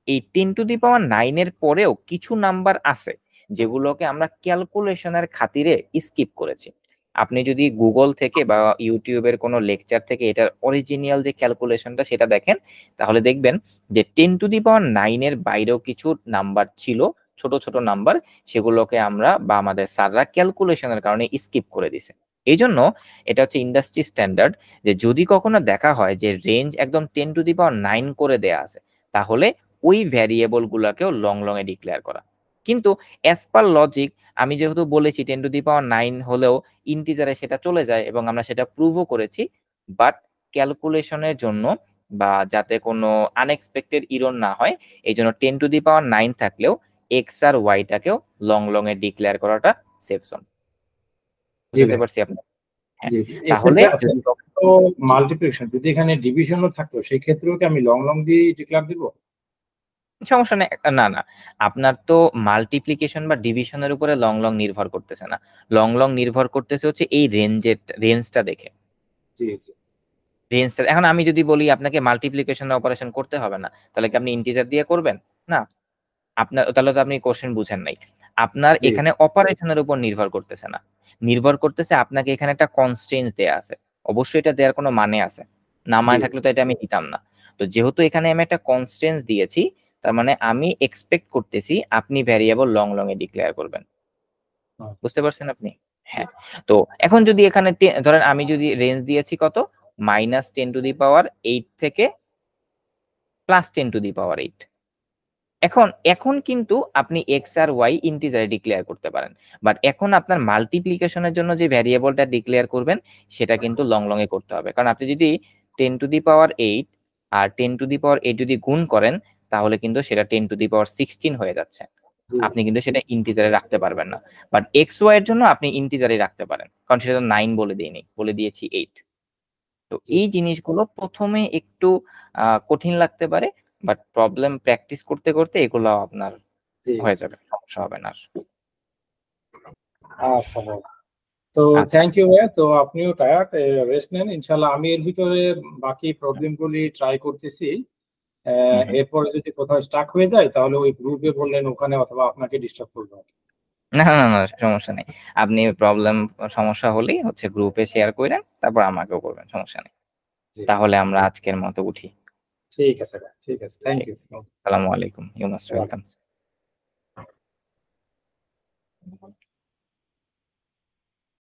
এই 10⁹ এর পরেও কিছু নাম্বার আছে যেগুলোকে আমরা ক্যালকুলেশনের খাতিরে স্কিপ করেছি। আপনি যদি গুগল থেকে বা ইউটিউবের কোনো লেকচার থেকে এটার অরিজিনাল যে ক্যালকুলেশনটা সেটা দেখেন, তাহলে দেখবেন যে 10⁹ এর বাইরেও কিছু নাম্বার ছিল, ছোট ছোট নাম্বার, সেগুলোকে আমরা বা আমাদের স্যাররা ক্যালকুলেশনের কারণে স্কিপ করে দিছে। এই জন্য এটা হচ্ছে ইন্ডাস্ট্রি স্ট্যান্ডার্ড, যে যদি কখনো দেখা হয় যে রেঞ্জ একদম 10⁹ করে দেয়া আছে, তাহলে ওই ভ্যারিয়েবল গুলাকেও লং লং এ ডিক্লেয়ার করা। কিন্তু অ্যাজ পার লজিক, আমি যেহেতু বলেছি 10⁹ হলেও ইন্টিজারে সেটা চলে যায় এবং আমরা সেটা প্রুভও করেছি, বাট ক্যালকুলেশনের জন্য বা যাতে কোনো আনএক্সপেক্টেড ইরর না হয়, এই জন্য 10⁹ থাকলেও এক্স আর ওয়াইটাকেও লং লং এ ডিক্লেয়ার করাটা সেফ জোন। জি বুঝতে ভাই। পারছি আপনি? হ্যাঁ। জি জি, তাহলে এক্ষেত্রে আচ্ছা, যদি তো জি, মাল্টিপ্লিকেশন যদি এখানে ডিভিশনও থাকতো, সেই ক্ষেত্রেও কি আমি লং লং দিয়ে ডিক্লার দিব? সমস্যা নেই। না, না। আপনার তো মাল্টিপ্লিকেশন বা ডিভিশনের উপরে লং লং নির্ভর করতেছে না। লং লং নির্ভর করতেছে হচ্ছে এই রেঞ্জটা দেখে। জি জি রেঞ্জটা এখন আমি যদি বলি আপনাকে মাল্টিপ্লিকেশন অপারেশন করতে হবে না, তাহলে কি আপনি ইন্টিজার দিয়ে করবেন? না। আপনার তাহলে তো আপনি কোশ্চেন বুঝেন নাই। আপনার জি এখানে জি। অপারেশনের উপর নির্ভর করতেছে না। নির্ভর করতেছে আপনাকে এখানে একটা কনস্ট্রেইনস দেয়া আছে। অবশ্যই এটা দেওয়ার কোনো মানে আছে, না মানে জি থাকলে তো এটা আমি দিতাম না। তো যেহেতু এখানে আমি একটা কনস্ট্যান্স দিয়েছি, তার মানে আমি এক্সপেক্ট করতেছি আপনি ভ্যারিয়েবল লং লং এ ডিক্লেয়ার করবেন। হ্যাঁ, বুঝতে পারছেন আপনি? জি হ্যাঁ। তো এখন যদি এখানে ধরেন আমি যদি রেঞ্জ দিয়েছি কত, -10⁸ থেকে +10⁸। এখন এখন কিন্তু আপনি এক্স আর ওয়াই ইন্টিজারে ডিক্লেয়ার করতে পারেন, বাট এখন আপনার মাল্টিপ্লিকেশনের জন্য যে ভ্যারিয়েবলটা ডিক্লেয়ার করবেন সেটা কিন্তু লং লং এ করতে হবে। কারণ আপনি যদি 10⁸ আর 10⁸ যদি গুণ করেন, তাহলে কিন্তু সেটা 10�16 হয়ে যাচ্ছে। জি আপনি কিন্তু সেটা ইন্টিজারে রাখতে পারবেন না। বাট এক্স ওয়াই এর জন্য আপনি ইন্টিজারে রাখতে পারেন, কারণ সেটা তো 9 বলে দিইনি, বলে দিয়েছি 8। তো জি এই জিনিসগুলো প্রথমে একটু কঠিন লাগতে পারে, বাট প্রবলেম প্র্যাকটিস করতে করতে এগুলো আপনার জি হয়ে যাবে, সমস্যা হবে না আর। আচ্ছা ভাই, তো আচ্ছা। থ্যাংক ইউ ভাইয়া। তো আপনিও টায়ার্ড, রেস্ট নেন। ইনশাল্লাহ আমি এর ভিতরে বাকি প্রবলেম গুলি ট্রাই করতেছি। হুম হুম। এরপরে যদি কোথাও স্টাক হয়ে যায় তাহলে ওই গ্রুপে বললেন ওখানে, অথবা আপনাকে ডিস্টার্ব করবো। না না না, সমস্যা নেই। আপনি প্রবলেম সমস্যা হলেই হচ্ছে গ্রুপে শেয়ার করেন, তারপর আমাকেও করবেন, সমস্যা নেই। জি তাহলে আমরা আজকের মতো উঠি। ঠিক আছে ভাই, ঠিক আছে, থ্যাংক ঠিক ইউ। আছে। আসসালামু আলাইকুম, ইউ মোস্ট ওয়েলকাম।